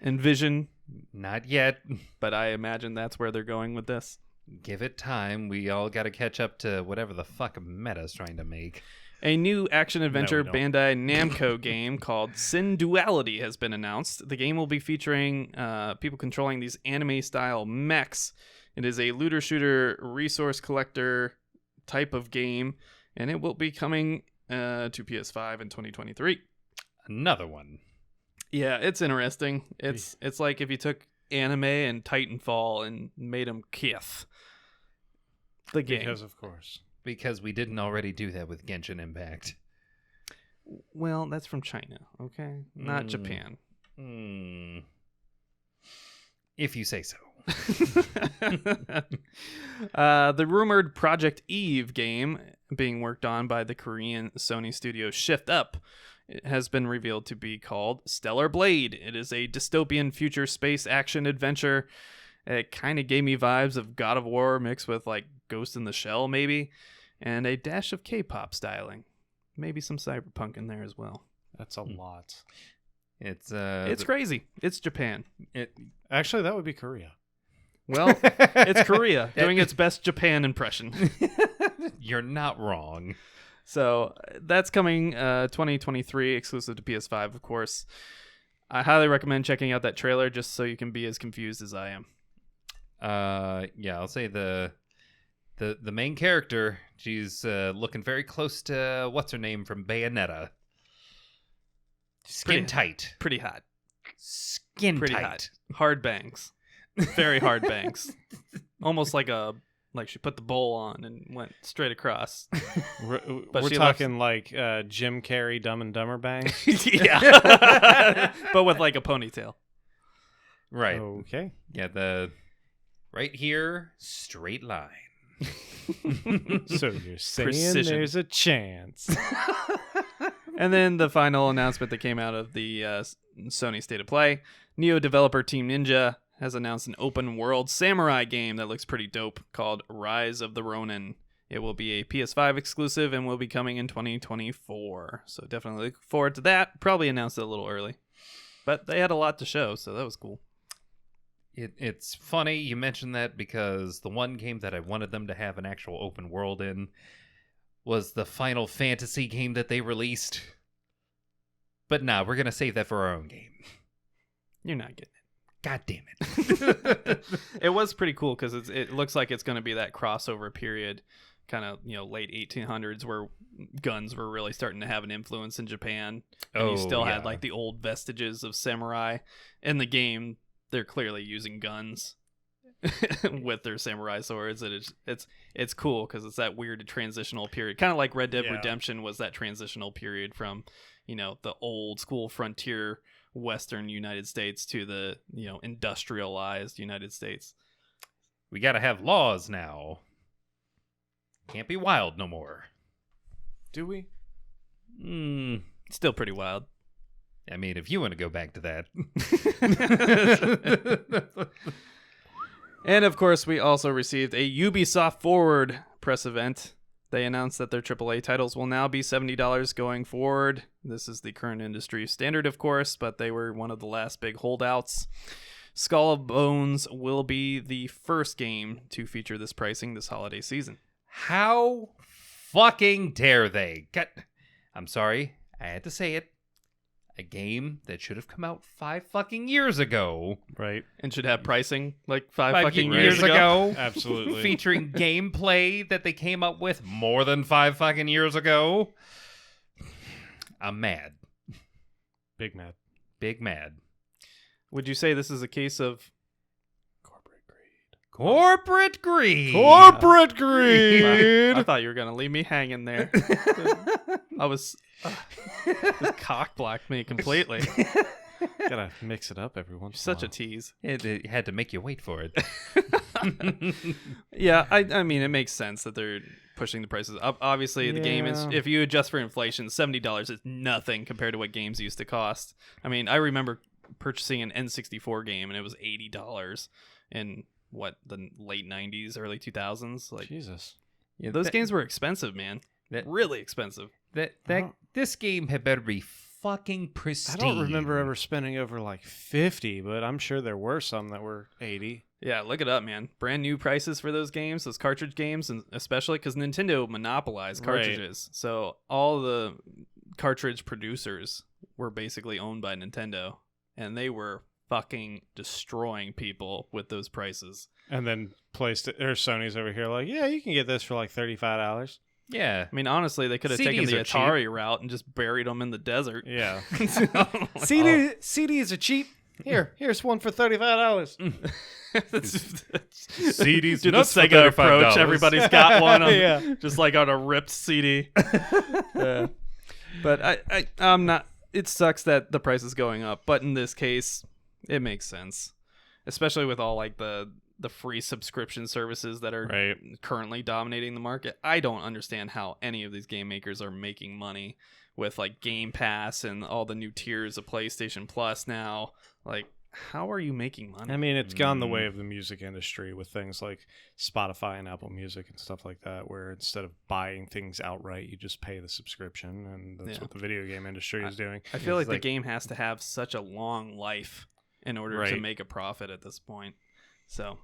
envision, Not yet. but I imagine that's where they're going with this. Give it time. We all got to catch up to whatever the fuck Meta's trying to make. A new action-adventure No, we Bandai Namco game called Sin Duality has been announced. The game will be featuring people controlling these anime-style mechs. It is a looter-shooter resource collector type of game, and it will be coming to PS5 in 2023. Another one. Yeah, it's interesting. It's like if you took anime and Titanfall and made them kiss the game. Because of course. Because we didn't already do that with Genshin Impact. Well, that's from China, okay? Not Japan. If you say so. The rumored Project Eve game being worked on by the Korean Sony studio Shift Up has been revealed to be called Stellar Blade. It is a dystopian future space action adventure. It kind of gave me vibes of God of War mixed with like Ghost in the Shell maybe, and a dash of K-pop styling. Maybe some cyberpunk in there as well. That's a lot. It's Crazy. It's Japan. Actually, that would be Korea. Well, it's Korea doing its best Japan impression. You're not wrong. So that's coming 2023, exclusive to PS5, of course. I highly recommend checking out that trailer just so you can be as confused as I am. Yeah, I'll say the main character, she's looking very close to what's her name from Bayonetta. Skin tight. Pretty hot. Skin Pretty tight. hot. Hard bangs. Very hard bangs. Almost like she put the bowl on and went straight across. We're talking like Jim Carrey Dumb and Dumber bangs. Yeah. But with like a ponytail. Right. Okay. Yeah, right here, straight line. So you're saying Precision. there's a chance. And then the final announcement that came out of the Sony State of Play, Neo developer Team Ninja has announced an open world samurai game that looks pretty dope called Rise of the Ronin. It will be a PS5 exclusive and will be coming in 2024. So definitely look forward to that. Probably announced it a little early. But they had a lot to show, so that was cool. It's funny you mentioned that because the one game that I wanted them to have an actual open world in was the Final Fantasy game that they released. But nah, we're going to save that for our own game. You're not getting it. God damn it. It was pretty cool because it looks like it's going to be that crossover period, kind of late 1800s, where guns were really starting to have an influence in Japan. And you still had like the old vestiges of samurai. In the game, they're clearly using guns with their samurai swords, and it's cool because it's that weird transitional period, kind of like Red Dead Redemption was that transitional period from the old school frontier Western United States to the industrialized United States. We gotta have laws now. Can't be wild no more. Do we? Still pretty wild. I mean, if you want to go back to that. And of course, we also received a Ubisoft Forward press event. They announced that their AAA titles will now be $70 going forward. This is the current industry standard, of course, but they were one of the last big holdouts. Skull of Bones will be the first game to feature this pricing this holiday season. How fucking dare they? I'm sorry, I had to say it. A game that should have come out 5 fucking years ago. Right. And should have pricing like 5 5 fucking years ago. Absolutely. Featuring gameplay that they came up with more than 5 fucking years ago. I'm mad. Big mad. Big mad. Would you say this is a case of Corporate greed. Corporate greed. Corporate greed. I thought you were going to leave me hanging there. I was... this cock blocked me completely. Gotta mix it up every once in a Such a while. tease. It had to make you wait for it. Yeah, I mean, it makes sense that they're pushing the prices up. Obviously, the game is, if you adjust for inflation, $70 is nothing compared to what games used to cost. I mean, I remember purchasing an N64 game, and it was $80 in, the late 90s, early 2000s. Like, Jesus. Yeah, those games were expensive, man. Really expensive. This game had better be fucking pristine. I don't remember ever spending over like 50, but I'm sure there were some that were 80. Yeah, look it up, man. Brand new prices for those games, those cartridge games, and especially because Nintendo monopolized cartridges. So all the cartridge producers were basically owned by Nintendo, and they were fucking destroying people with those prices. And then Sony's over here like, yeah, you can get this for like $35. Yeah. I mean, honestly, they could have taken CDs the are Atari route and just buried them in the desert. Yeah. CD. CDs are cheap. Here's one for $35. CDs Do the nuts for Sega $35. approach. Everybody's got one on, Yeah. just like on a ripped CD. But I'm not. It sucks that the price is going up, but in this case, it makes sense, especially with all like the free subscription services that are currently dominating the market. I don't understand how any of these game makers are making money with like Game Pass and all the new tiers of PlayStation Plus now. Like, how are you making money? I mean, it's gone the way of the music industry with things like Spotify and Apple Music and stuff like that, where instead of buying things outright, you just pay the subscription, and that's what the video game industry is doing. I feel like the game has to have such a long life in order to make a profit at this point. So,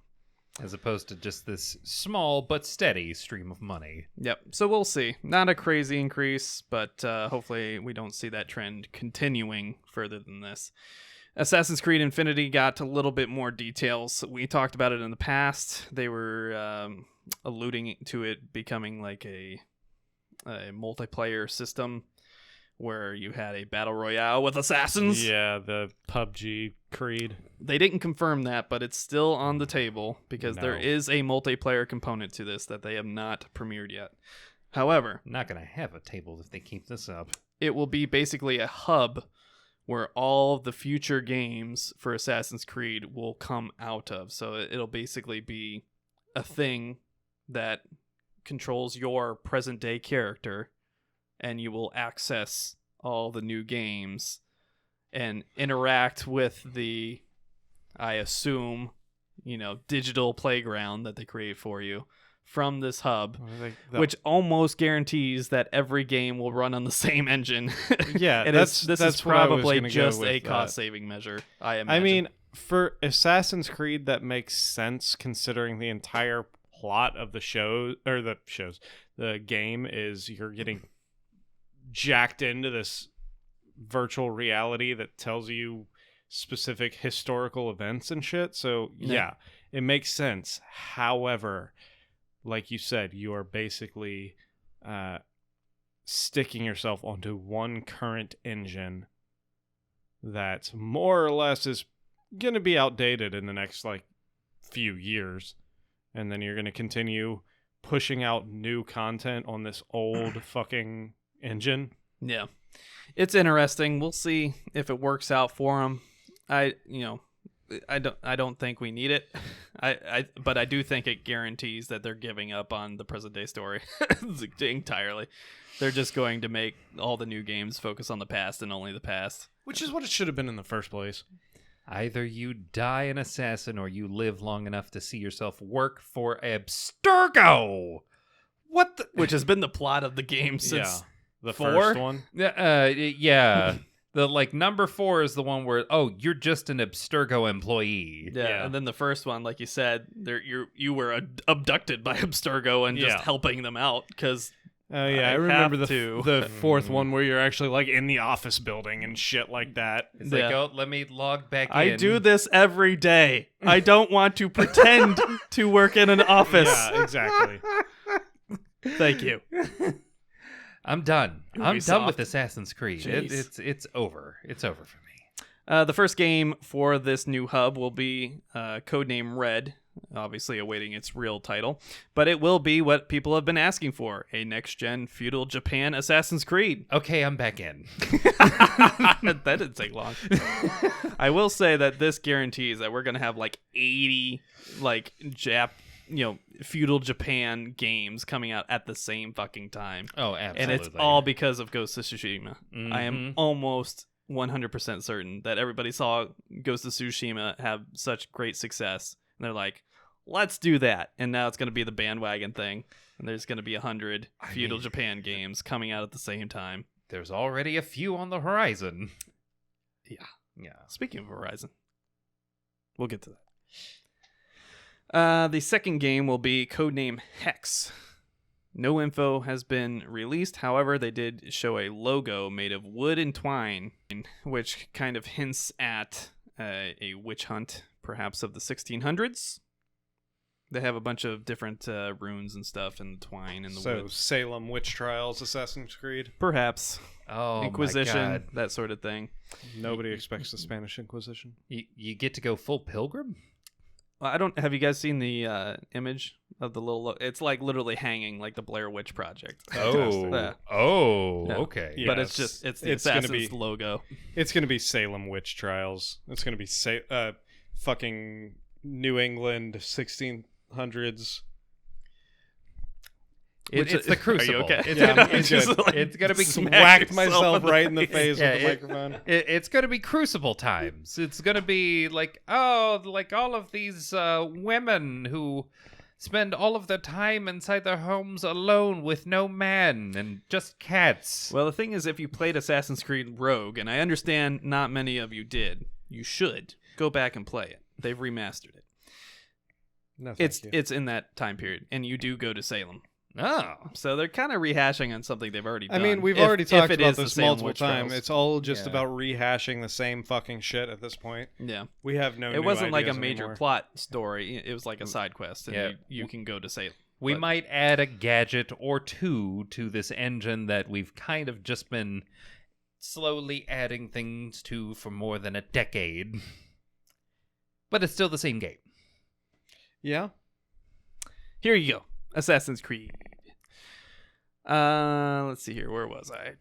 as opposed to just this small but steady stream of money. Yep. So we'll see. Not a crazy increase, but hopefully we don't see that trend continuing further than this. Assassin's Creed Infinity got a little bit more details. We talked about it in the past. They were alluding to it becoming like a multiplayer system where you had a battle royale with assassins. Yeah, the PUBG Creed. They didn't confirm that, but it's still on the table because there is a multiplayer component to this that they have not premiered yet. However, I'm not going to have a table if they keep this up. It will be basically a hub where all the future games for Assassin's Creed will come out of. So it'll basically be a thing that controls your present day character, and you will access all the new games and interact with the, I assume, digital playground that they create for you from this hub, which almost guarantees that every game will run on the same engine. Yeah, this is probably just a cost-saving measure, I imagine. I mean, for Assassin's Creed, that makes sense considering the entire plot of the game is you're getting jacked into this virtual reality that tells you specific historical events and shit. So yeah, it makes sense. However, like you said, you are basically sticking yourself onto one current engine that more or less is going to be outdated in the next few years, and then you're going to continue pushing out new content on this old fucking engine. Yeah, it's interesting. We'll see if it works out for them. I don't think we need it. But I do think it guarantees that they're giving up on the present day story entirely. They're just going to make all the new games focus on the past and only the past, which is what it should have been in the first place. Either you die an assassin or you live long enough to see yourself work for Abstergo. Which has been the plot of the game since the 4? First one. Yeah. The number 4 is the one where you're just an Abstergo employee. Yeah, and then the first one, like you said, you were abducted by Abstergo and just helping them out because. I remember the fourth one where you're actually in the office building and shit like that. It's let me log back in. I do this every day. I don't want to pretend to work in an office. Yeah, exactly. Thank you. I'm done. Ubisoft. I'm done with Assassin's Creed. It's over. It's over for me. The first game for this new hub will be codename Red, obviously awaiting its real title, but it will be what people have been asking for, a next-gen feudal Japan Assassin's Creed. Okay, I'm back in. That didn't take long. I will say that this guarantees that we're going to have 80 feudal Japan games coming out at the same fucking time. Oh, absolutely. And it's all because of Ghost of Tsushima. Mm-hmm. I am almost 100% certain that everybody saw Ghost of Tsushima have such great success, and they're like, let's do that. And now it's going to be the bandwagon thing, and there's going to be 100 feudal Japan games coming out at the same time. there's already a few on the horizon. Yeah. Speaking of Horizon, we'll get to that. The second game will be codename Hex. No info has been released. However, they did show a logo made of wood and twine, which kind of hints at a witch hunt, perhaps of the 1600s. They have a bunch of different runes and stuff, and the twine and the So wood. Salem Witch Trials, Assassin's Creed. Perhaps. Oh, Inquisition, my God. that sort of thing. Nobody expects the Spanish Inquisition. You get to go full pilgrim? Well, have you guys seen the image of the little? It's like literally hanging like the Blair Witch Project. Yeah. Yeah. Okay. Yeah. But it's the it's gonna Assassin's be- logo. It's gonna be Salem Witch Trials. It's gonna be fucking New England 1600s. It's the Crucible. Are you okay? It's Yeah, gonna, I'm it's, good. just, it's gonna be Smack Whacked yourself myself in the right in the face. face Yeah, with the microphone. it's gonna be Crucible times. It's gonna be like all of these women who spend all of their time inside their homes alone with no man and just cats. Well, the thing is, if you played Assassin's Creed Rogue, and I understand not many of you did, you should go back and play it. They've remastered it. No, thank you. It's in that time period, and you do go to Salem. Oh, So they're kind of rehashing on something they've already I done. mean, we've if- already if talked it about is the this Salem multiple Witch times. Trials. It's all just Yeah. about rehashing the same fucking shit at this point. Yeah. We have no. It new wasn't like a ideas major anymore. plot story. It was like a side quest, and Yeah. you can go to Salem. we But- might add a gadget or two to this engine that we've kind of just been slowly adding things to for more than a decade. But it's still the same game. Yeah. Here you go. Assassin's Creed. Let's see here. Where was I?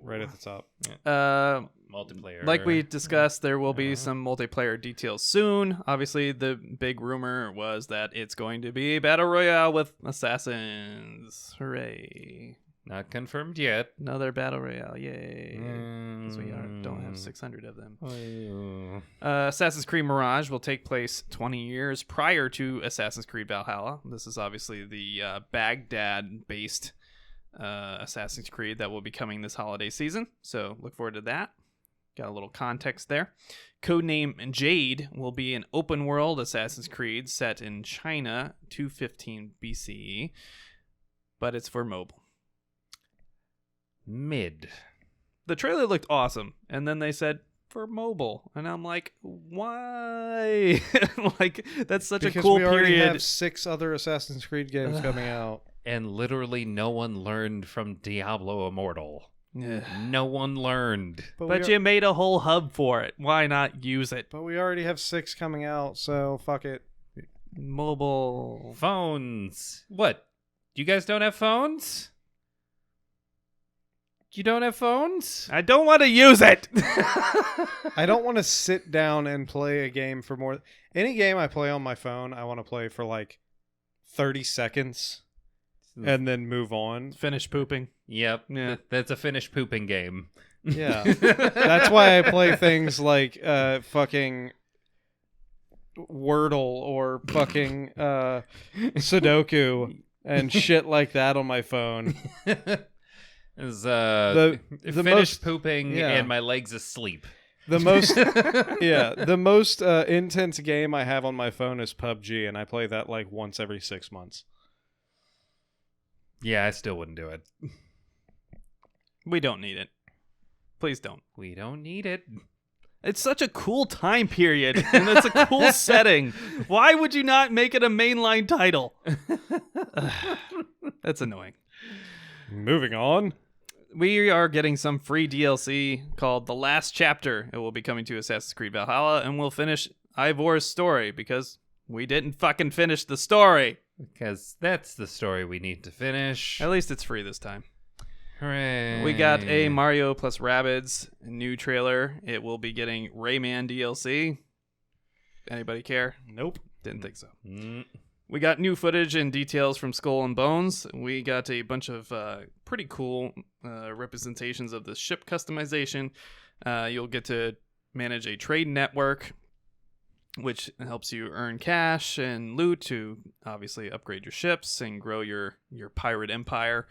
Right at the top. Multiplayer. Like we discussed, there will be Yeah. some multiplayer details soon. Obviously, the big rumor was that it's going to be Battle Royale with assassins. Hooray. Not confirmed yet. Another Battle Royale. Yay. Because we don't have 600 of them. Assassin's Creed Mirage will take place 20 years prior to Assassin's Creed Valhalla. This is obviously the Baghdad-based Assassin's Creed that will be coming this holiday season. So look forward to that. Got a little context there. Codename Jade will be an open-world Assassin's Creed set in China, 215 BCE, but it's for mobile. Mid. The trailer looked awesome, and then they said for mobile, and I'm like, why? Like, that's such Because a cool we already period. have 6 other Assassin's Creed games coming out. And literally no one learned from Diablo Immortal. Ugh. No one learned. But you made a whole hub for it. Why not use it? But we already have 6 coming out, so fuck it. Mobile. Phones. What? You guys don't have phones? You don't have phones? I don't want to use it. I don't want to sit down and play a game for more. Any game I play on my phone, I want to play for like 30 seconds and then move on. Finish pooping. Yep. Yeah. That's a finished pooping game. Yeah. That's why I play things like fucking Wordle or fucking Sudoku and shit like that on my phone. Is The finished most- pooping yeah. and my legs asleep. The most the most intense game I have on my phone is PUBG, and I play that like once every 6 months. Yeah, I still wouldn't do it. We don't need it. Please don't. We don't need it. It's such a cool time period, and it's a cool setting. Why would you not make it a mainline title? That's annoying. Moving on. We are getting some free DLC called The Last Chapter. It will be coming to Assassin's Creed Valhalla, and we'll finish Ivor's story because we didn't fucking finish the story. Because that's the story we need to finish. At least it's free this time. Hooray. We got a Mario plus Rabbids new trailer. It will be getting Rayman DLC. Anybody care? Nope. Didn't think so. Mm. We got new footage and details from Skull and Bones. We got a bunch of pretty cool representations of the ship customization. You'll get to manage a trade network. which helps you earn cash and loot to obviously upgrade your ships and grow your pirate empire.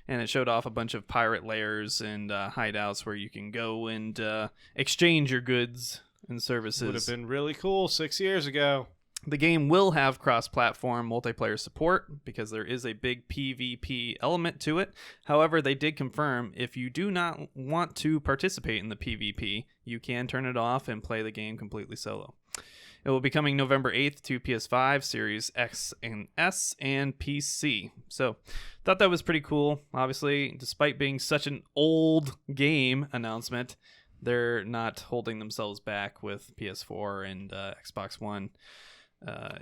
And it showed off a bunch of pirate lairs and hideouts where you can go and exchange your goods and services. Would have been really cool 6 years ago. The game will have cross-platform multiplayer support because there is a big PvP element to it. However, they did confirm if you do not want to participate in the PvP, you can turn it off and play the game completely solo. It will be coming November 8th to PS5, Series X and S, and PC. So, thought that was pretty cool. Obviously, despite being such an old game announcement, they're not holding themselves back with PS4 and Xbox One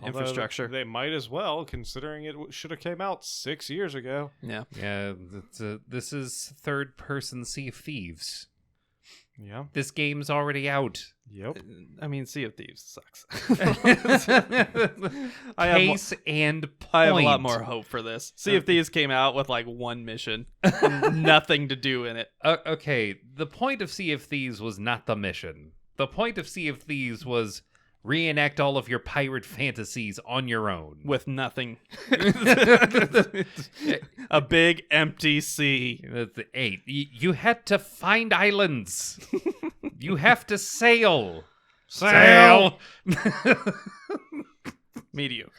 infrastructure. They might as well, considering it should have came out 6 years ago. Yeah. This is third-person Sea of Thieves. Yeah. This game's already out. Yep. I mean, Sea of Thieves sucks. Case and point. I have a lot more hope for this. Sea of Thieves came out with like one mission, and nothing to do in it. Okay, the point of Sea of Thieves was not the mission. The point of Sea of Thieves was reenact all of your pirate fantasies on your own. With nothing. A big empty sea. That's the 8. You had to find islands. You have to sail. Sail! Mediocre.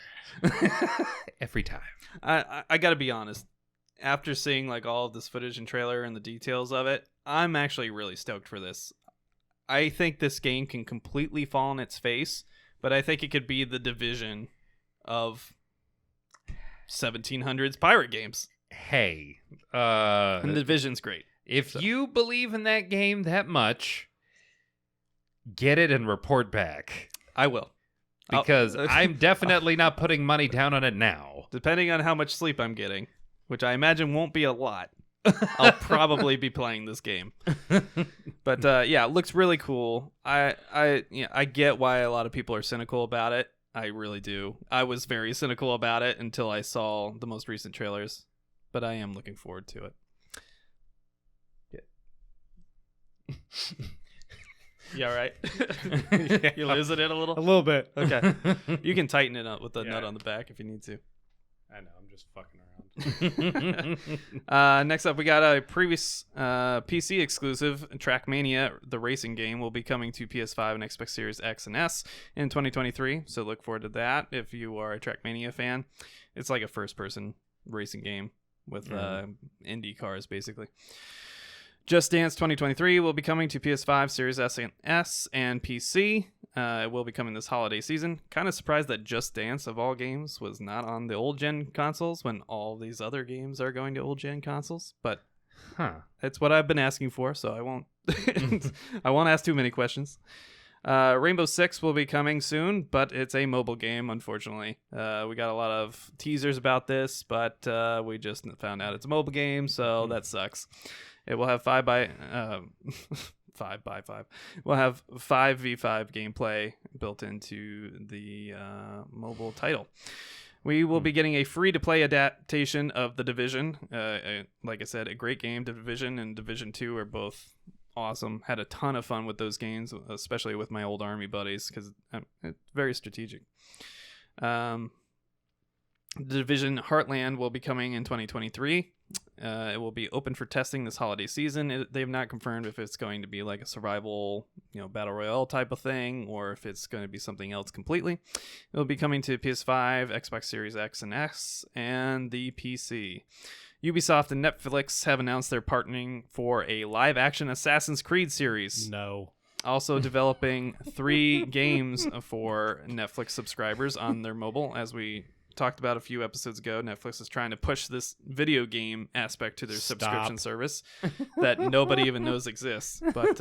Every time. I gotta be honest. After seeing like all of this footage and trailer and the details of it, I'm actually really stoked for this. I think this game can completely fall on its face, but I think it could be the Division of 1700s pirate games. Hey, And the Division's great. If you believe in that game that much, get it and report back. I will. Because I'm definitely not putting money down on it now. Depending on how much sleep I'm getting, which I imagine won't be a lot, I'll probably be playing this game. But yeah, it looks really cool. I get why a lot of people are cynical about it. I really do. I was very cynical about it until I saw the most recent trailers, but I am looking forward to it. Yeah, right. Yeah. You losing it a A little? little bit. Okay. You can tighten it up with the nut on the back if you need to. I know, I'm just fucking around. Next up, we got a previous PC exclusive, Trackmania, the racing game, will be coming to PS5 and Xbox Series X and S in 2023. So look forward to that if you are a Trackmania fan. It's like a first-person racing game with Indy cars, basically. Just Dance 2023 will be coming to PS5, Series S and PC. It will be coming this holiday season. Kind of surprised that Just Dance, of all games, was not on the old-gen consoles when all these other games are going to old-gen consoles. But that's what I've been asking for, so I won't I won't ask too many questions. Rainbow Six will be coming soon, but it's a mobile game, unfortunately. We got a lot of teasers about this, but we just found out it's a mobile game, so that sucks. It will have 5x5. We'll have 5v5 gameplay built into the mobile title. We will be getting a free-to-play adaptation of The Division. Like I said, a great game. The Division and Division 2 are both awesome. Had a ton of fun with those games, especially with my old Army buddies, because it's very strategic. The Division Heartland will be coming in 2023. It will be open for testing this holiday season. They've not confirmed if it's going to be like a survival, battle royale type of thing, or if it's going to be something else completely. It will be coming to PS5, Xbox Series X and S, and the PC. Ubisoft and Netflix have announced they're partnering for a live-action Assassin's Creed series. No. Also developing 3 games for Netflix subscribers on their mobile. As we talked about a few episodes ago, Netflix is trying to push this video game aspect to their subscription service that nobody even knows exists. But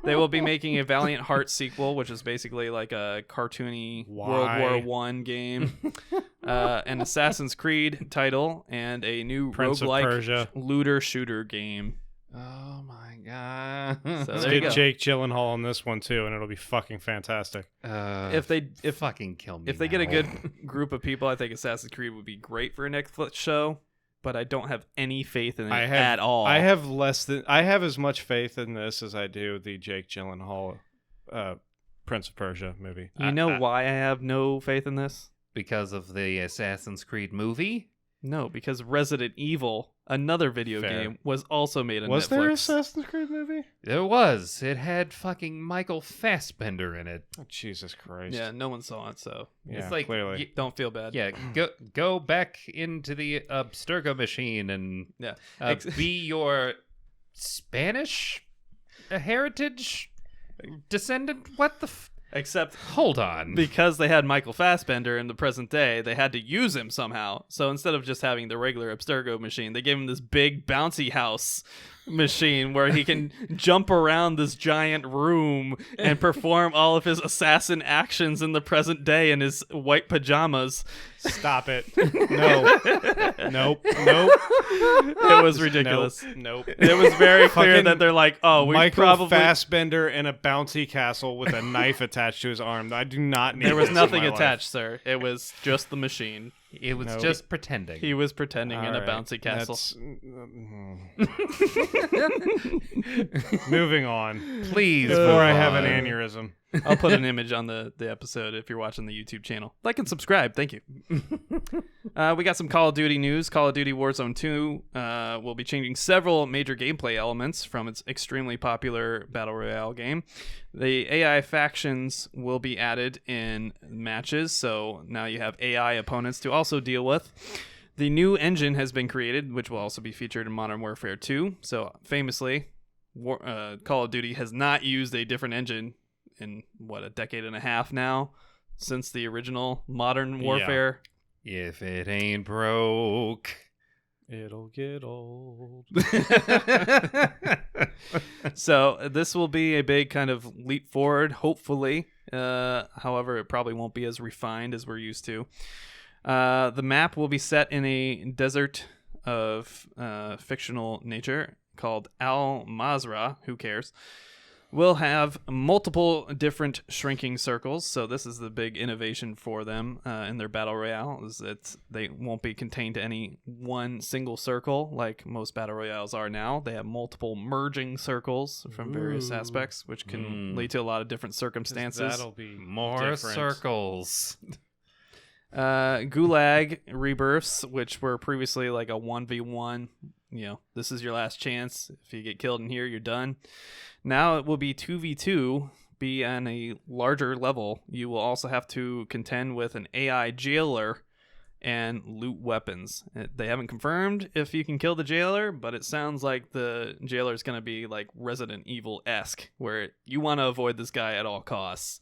they will be making a Valiant Hearts sequel, which is basically like a cartoony World War I game, an Assassin's Creed title, and a new roguelike looter shooter game. Oh my god! So Let's there you get go. Jake Gyllenhaal on this one too, and it'll be fucking fantastic. If fucking kill me, if they get a good group of people, I think Assassin's Creed would be great for a Netflix show. But I don't have any faith in it at all. I have as much faith in this as I do the Jake Gyllenhaal Prince of Persia movie. You know why I have no faith in this? Because of the Assassin's Creed movie? No, because Resident Evil, another video Fair. game, was also made on Was Netflix. there an Assassin's Creed movie? There was. It had fucking Michael Fassbender in it. Oh, Jesus Christ. Yeah, no one saw it, so Yeah, It's like, clearly. don't feel bad. Yeah, go back into the Abstergo machine and Yeah. be your Spanish heritage descendant. What the? Except Hold on. because they had Michael Fassbender in the present day, they had to use him somehow. So instead of just having the regular Abstergo machine, they gave him this big bouncy house machine where he can jump around this giant room and perform all of his assassin actions in the present day in his white pajamas. Stop it. No. Nope. Nope. It was ridiculous. Nope. It was very clear Fucking that they're like, oh, we Michael probably... Fassbender in a bouncy castle with a knife attached to his arm. I do not need There was this in nothing my life. attached, sir. It was just the machine. It was No. just pretending. He was pretending in a All right. bouncy castle. Moving on. Please, Before I move have an on. aneurysm. I'll put an image on the episode if you're watching the YouTube channel. Like and subscribe. Thank you. We got some Call of Duty news. Call of Duty Warzone 2 will be changing several major gameplay elements from its extremely popular Battle Royale game. The AI factions will be added in matches, so now you have AI opponents to also deal with. The new engine has been created, which will also be featured in Modern Warfare 2. So famously, Call of Duty has not used a different engine in a decade and a half now since the original Modern Warfare. If it ain't broke. It'll get old. So this will be a big kind of leap forward, hopefully. However, it probably won't be as refined as we're used to. The map will be set in a desert of fictional nature called Al Mazrah. Who cares? We'll have multiple different shrinking circles, so this is the big innovation for them in their Battle Royale, is that they won't be contained to any one single circle like most Battle Royales are now. They have multiple merging circles from various aspects, which can lead to a lot of different circumstances. That'll be More different. circles. Gulag rebirths, which were previously like a 1v1, this is your last chance. If you get killed in here, you're done. Now it will be 2v2, be on a larger level. You will also have to contend with an AI jailer and loot weapons. They haven't confirmed if you can kill the jailer, but it sounds like the jailer is going to be like Resident Evil-esque, where you want to avoid this guy at all costs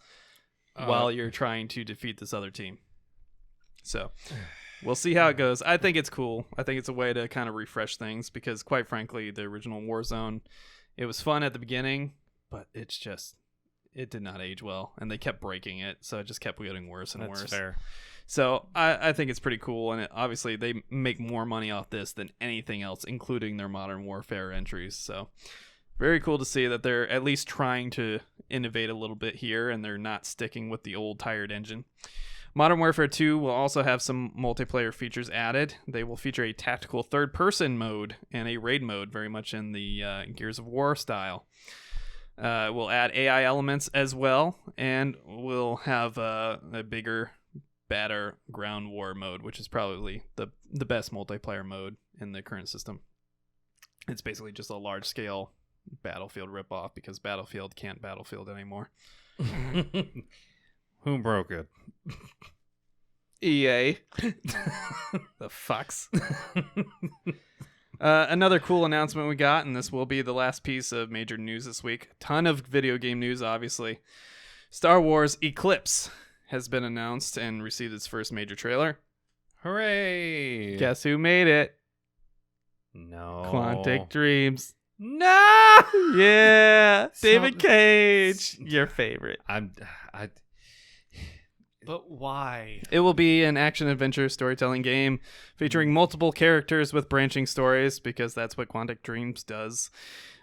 while you're trying to defeat this other team. So we'll see how it goes. I think it's cool. I think it's a way to kind of refresh things because, quite frankly, the original Warzone, it was fun at the beginning, but it did not age well, and they kept breaking it, so it just kept getting worse and That's worse. fair. So I think it's pretty cool, and obviously they make more money off this than anything else, including their Modern Warfare entries. So very cool to see that they're at least trying to innovate a little bit here, and they're not sticking with the old tired engine. Modern Warfare 2 will also have some multiplayer features added. They will feature a tactical third-person mode and a raid mode, very much in the Gears of War style. We'll add AI elements as well, and we'll have a bigger, badder ground war mode, which is probably the best multiplayer mode in the current system. It's basically just a large-scale Battlefield ripoff because Battlefield can't Battlefield anymore. Who broke it? EA. The fucks. Another cool announcement we got, and this will be the last piece of major news this week. Ton of video game news, obviously. Star Wars Eclipse has been announced and received its first major trailer. Hooray! Guess who made it? No. Quantic Dreams. No! Yeah! David So- Cage. Your favorite. But why? It will be an action-adventure storytelling game featuring multiple characters with branching stories, because that's what Quantic Dreams does,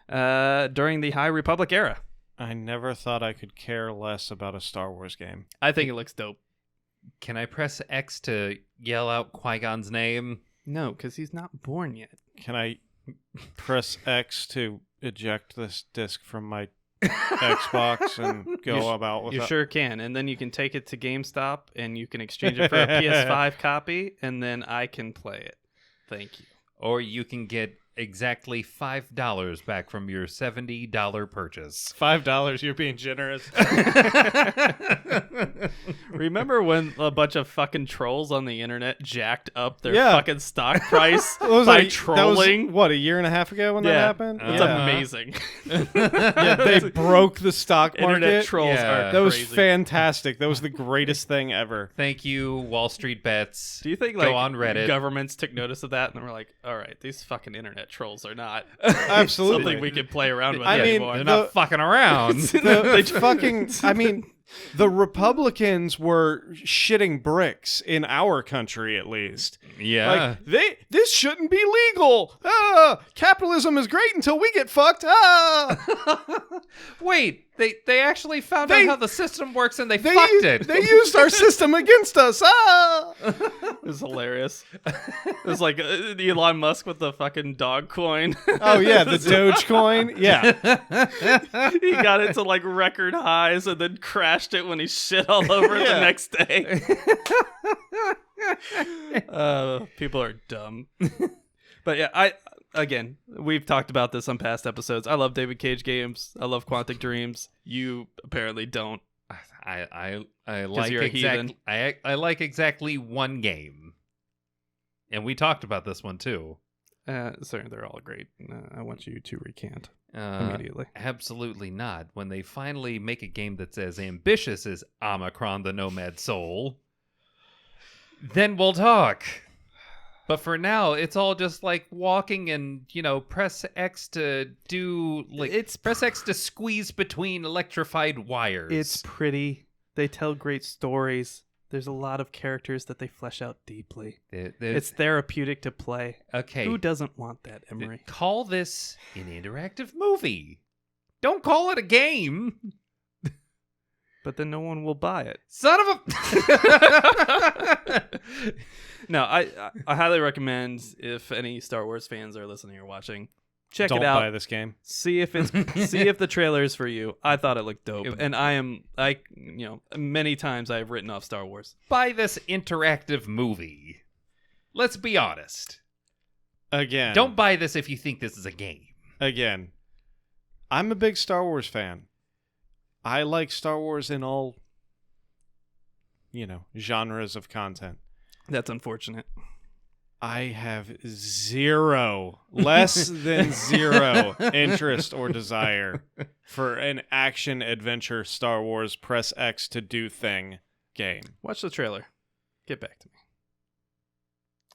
during the High Republic era. I never thought I could care less about a Star Wars game. I think it looks dope. Can I press X to yell out Qui-Gon's name? No, because he's not born yet. Can I press X to eject this disc from my Xbox and go You about with You that. sure can. And then you can take it to GameStop and you can exchange it for a PS5 copy, and then I can play it. Thank you. Or you can get exactly $5 back from your $70 purchase. $5, you're being generous. Remember when a bunch of fucking trolls on the internet jacked up their Yeah. fucking stock price What was by that? trolling? That was, what, a year and a half ago when that happened? It's Uh-huh. amazing. Yeah, they broke the stock market. Internet trolls Yeah. are That was crazy. fantastic. That was the greatest thing ever. Thank you, Wall Street Bets. Do you think Go on Reddit. governments took notice of that and were like, all right, these fucking internet trolls are not Absolutely. something we can play around with I mean, anymore? They're not fucking around. The Republicans were shitting bricks in our country, at least. Yeah. Like, this shouldn't be legal. Capitalism is great until we get fucked. Wait, they actually found They- out how the system works and they fucked it. They used our system against us. It was hilarious. It was like Elon Musk with the fucking dog coin. Oh yeah, the Dogecoin. Yeah, He got it to like record highs and then crashed it when he shit all over it the Yeah. next day. People are dumb. But yeah, again, we've talked about this on past episodes. I love David Cage games. I love Quantic Dreams. You apparently don't. I like you're a heathen. I like exactly one game, and we talked about this one too. Sorry, they're all great. I want you to recant immediately. Absolutely not. When they finally make a game that's as ambitious as Omicron the Nomad Soul, then we'll talk. But for now, it's all just like walking and, press X to do, press X to squeeze between electrified wires. It's pretty. They tell great stories. There's a lot of characters that they flesh out deeply. It's therapeutic to play. okay. Who doesn't want that, Emery? Call this an interactive movie. Don't call it a game. But then no one will buy it. Son of a... No, I highly recommend, if any Star Wars fans are listening or watching, check don't it out. buy this game. See if the trailer is for you. I thought it looked dope, and many times I have written off Star Wars. Buy this interactive movie. Let's be honest. Again, Don't buy this if you think this is a game. Again, I'm a big Star Wars fan. I like Star Wars in all, genres of content. That's unfortunate. I have less than zero interest or desire for an action adventure Star Wars press X to do thing game. Watch the trailer. Get back to me.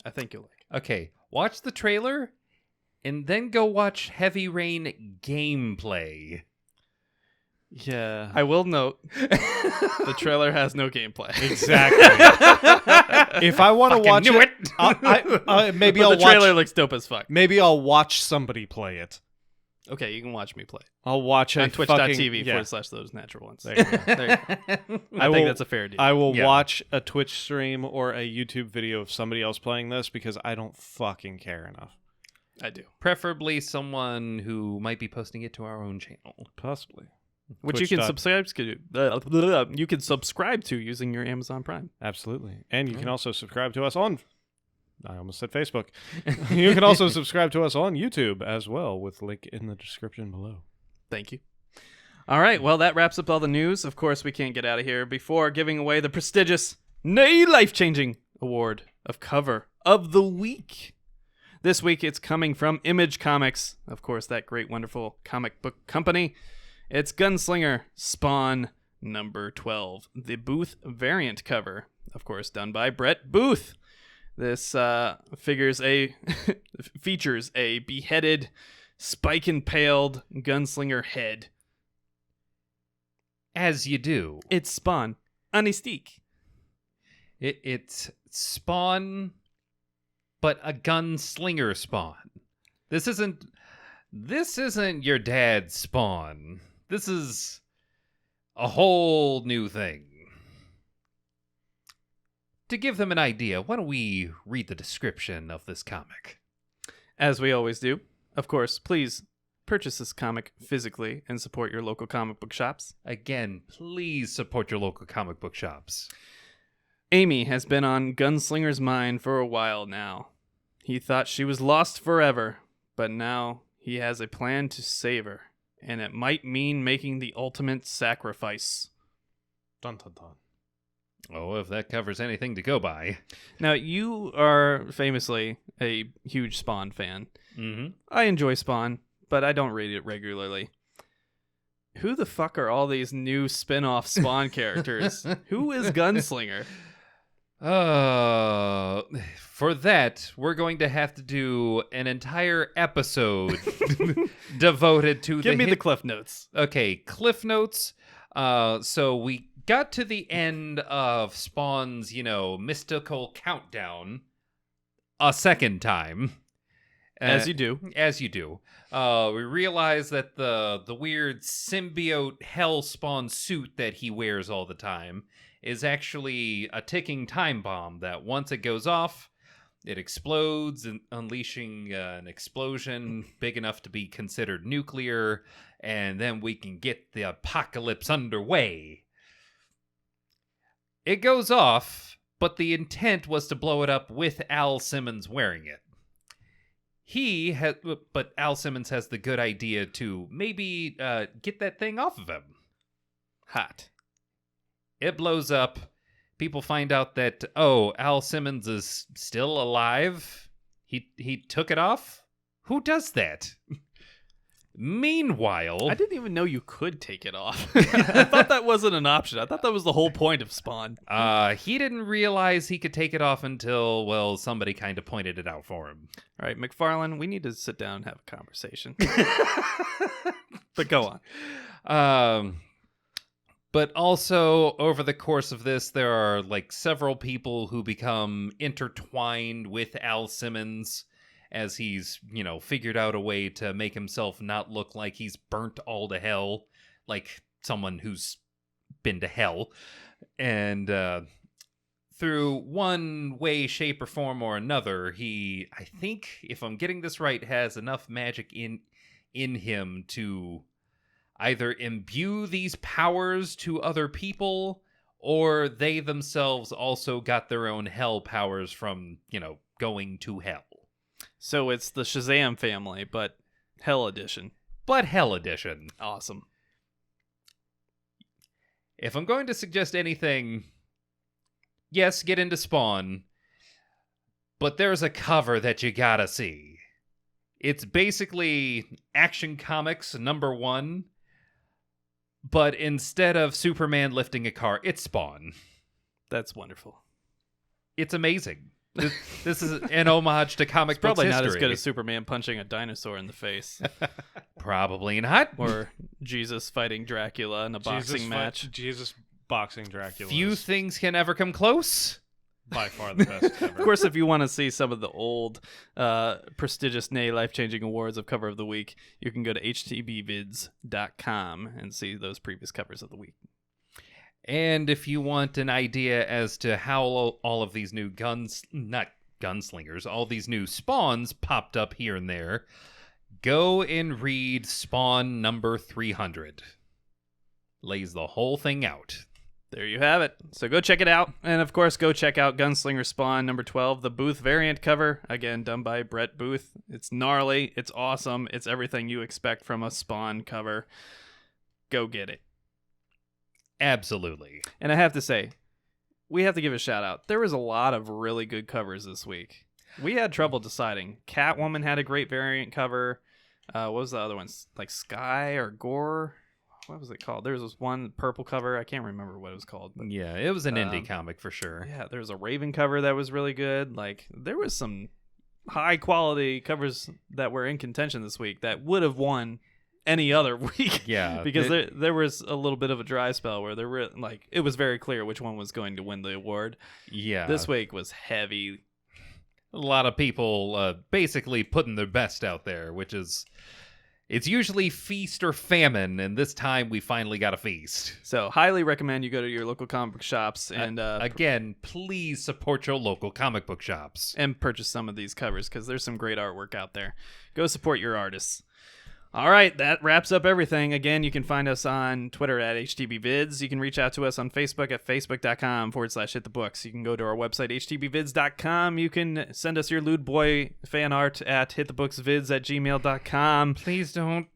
I think you'll like it. Okay, watch the trailer and then go watch Heavy Rain gameplay. Yeah. I will note the trailer has no gameplay. Exactly. If I want to watch knew it. maybe But I'll the trailer watch. looks dope as fuck. Maybe I'll watch somebody play it. Okay, you can watch me play. I'll watch On a twitch.tv yeah. /those natural ones. There you go. There you go. I think that's a fair deal. I will Yeah. watch a Twitch stream or a YouTube video of somebody else playing this because I don't fucking care enough. I do. Preferably someone who might be posting it to our own channel. Possibly. Which you can subscribe to using your Amazon Prime. Absolutely. And you can also subscribe to us on, I almost said Facebook. You can also subscribe to us on YouTube as well, with link in the description below. Thank you. All right, well, that wraps up all the news. Of course, we can't get out of here before giving away the prestigious, nay, life-changing award of Cover of the Week. This week, it's coming from Image Comics. Of course, that great, wonderful comic book company. It's Gunslinger Spawn number 12, the Booth variant cover, of course, done by Brett Booth. This features a beheaded, spike-impaled gunslinger head. As you do. It's Spawn, a mystique. It's Spawn, but a gunslinger Spawn. This isn't your dad's Spawn. This is a whole new thing. To give them an idea, why don't we read the description of this comic? As we always do. Of course, please purchase this comic physically and support your local comic book shops. Again, please support your local comic book shops. Amy has been on Gunslinger's mind for a while now. He thought she was lost forever, but now he has a plan to save her, and it might mean making the ultimate sacrifice. Dun dun dun. Oh, if that covers anything to go by. Now, you are famously a huge Spawn fan. Mm-hmm. I enjoy Spawn, but I don't read it regularly. Who the fuck are all these new spin-off Spawn characters? Who is Gunslinger? For that, we're going to have to do an entire episode devoted to Give me the Cliff Notes. Okay, Cliff Notes. So we got to the end of Spawn's, mystical countdown a second time. As you do. As you do. We realize that the weird symbiote hell Spawn suit that he wears all the time is actually a ticking time bomb that once it goes off, it explodes, and unleashing an explosion big enough to be considered nuclear, and then we can get the apocalypse underway. It goes off, but the intent was to blow it up with Al Simmons wearing it. But Al Simmons has the good idea to maybe get that thing off of him. Hot. It blows up. People find out that, Al Simmons is still alive. He took it off? Who does that? Meanwhile... I didn't even know you could take it off. I thought that wasn't an option. I thought that was the whole point of Spawn. He didn't realize he could take it off until, somebody kind of pointed it out for him. All right, McFarlane, we need to sit down and have a conversation. But go on. But also, over the course of this, there are, several people who become intertwined with Al Simmons as he's, figured out a way to make himself not look like he's burnt all to hell, like someone who's been to hell. And through one way, shape, or form or another, he, I think, if I'm getting this right, has enough magic in him to either imbue these powers to other people, or they themselves also got their own hell powers from, going to hell. So it's the Shazam family, but Hell Edition. But Hell Edition. Awesome. If I'm going to suggest anything, yes, get into Spawn, but there's a cover that you gotta see. It's basically Action Comics #1, but instead of Superman lifting a car, it's Spawn. That's wonderful. It's amazing. This is an homage to comic books Probably history. not as good as Superman punching a dinosaur in the face. Probably not. Or Jesus fighting Dracula in a boxing match. Jesus boxing Dracula. Few things can ever come close. By far the best ever. Of course, if you want to see some of the old prestigious, nay, life-changing awards of Cover of the Week, you can go to HTBVids.com and see those previous covers of the week. And if you want an idea as to how all of these new all these new Spawns popped up here and there, go and read Spawn number 300. Lays the whole thing out. There you have it. So go check it out. And of course, go check out Gunslinger Spawn number 12, the Booth variant cover. Again, done by Brett Booth. It's gnarly. It's awesome. It's everything you expect from a Spawn cover. Go get it. Absolutely. And I have to say, we have to give a shout out. There was a lot of really good covers this week. We had trouble deciding. Catwoman had a great variant cover. What was the other ones? Like Sky or Gore? What was it called? There was this one purple cover. I can't remember what it was called. But, yeah, it was an indie comic for sure. Yeah, there was a Raven cover that was really good. Like, there was some high quality covers that were in contention this week that would have won any other week. Yeah. Because there was a little bit of a dry spell where there were, it was very clear which one was going to win the award. Yeah. This week was heavy. A lot of people basically putting their best out there, which is... It's usually feast or famine, and this time we finally got a feast. So, highly recommend you go to your local comic book shops and again, please support your local comic book shops and purchase some of these covers because there's some great artwork out there. Go support your artists. All right, that wraps up everything. Again, you can find us on Twitter at HTBVids. You can reach out to us on Facebook at facebook.com/HitTheBooks. You can go to our website, HTBVids.com. You can send us your lewd boy fan art at HitTheBooksVids@gmail.com. Please don't.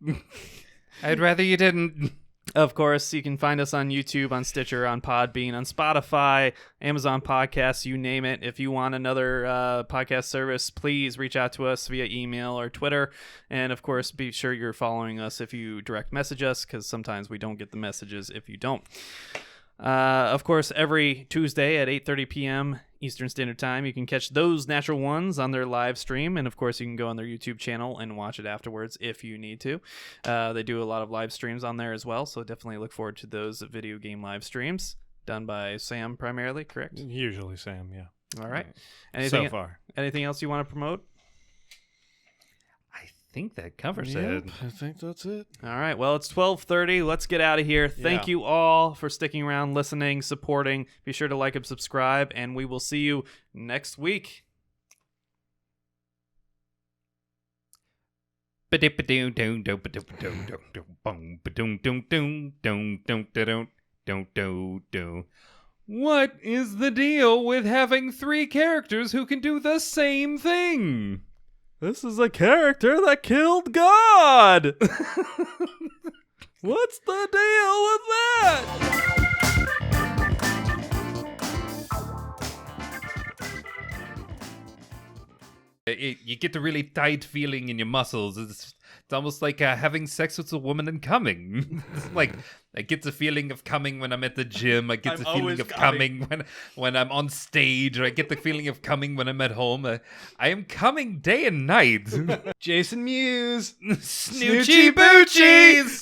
I'd rather you didn't. Of course, you can find us on YouTube, on Stitcher, on Podbean, on Spotify, Amazon Podcasts, you name it. If you want another podcast service, please reach out to us via email or Twitter. And, of course, be sure you're following us if you direct message us, because sometimes we don't get the messages if you don't. Of course, every Tuesday at 8:30 p.m. Eastern Standard Time, you can catch those Natural Ones on their live stream, and of course, you can go on their YouTube channel and watch it afterwards if you need to. They do a lot of live streams on there as well, so definitely look forward to those video game live streams done by Sam primarily, correct? Usually Sam, yeah. All right. So far. Anything else you want to promote? I think that covers Yep, it. I think that's it. All right. Well, it's 12:30. Let's get out of here. Thank you all for sticking around, listening, supporting. Be sure to like and subscribe, and we will see you next week. What is the deal with having 3 characters who can do the same thing? This is a character that killed God! What's the deal with that? You get the really tight feeling in your muscles. It's almost like having sex with a woman and coming. It's like I get the feeling of coming when I'm at the gym. I get the feeling of coming when I'm on stage, or I get the feeling of coming when I'm at home. I am coming day and night. Jason Mewes. Snoochie Boochies!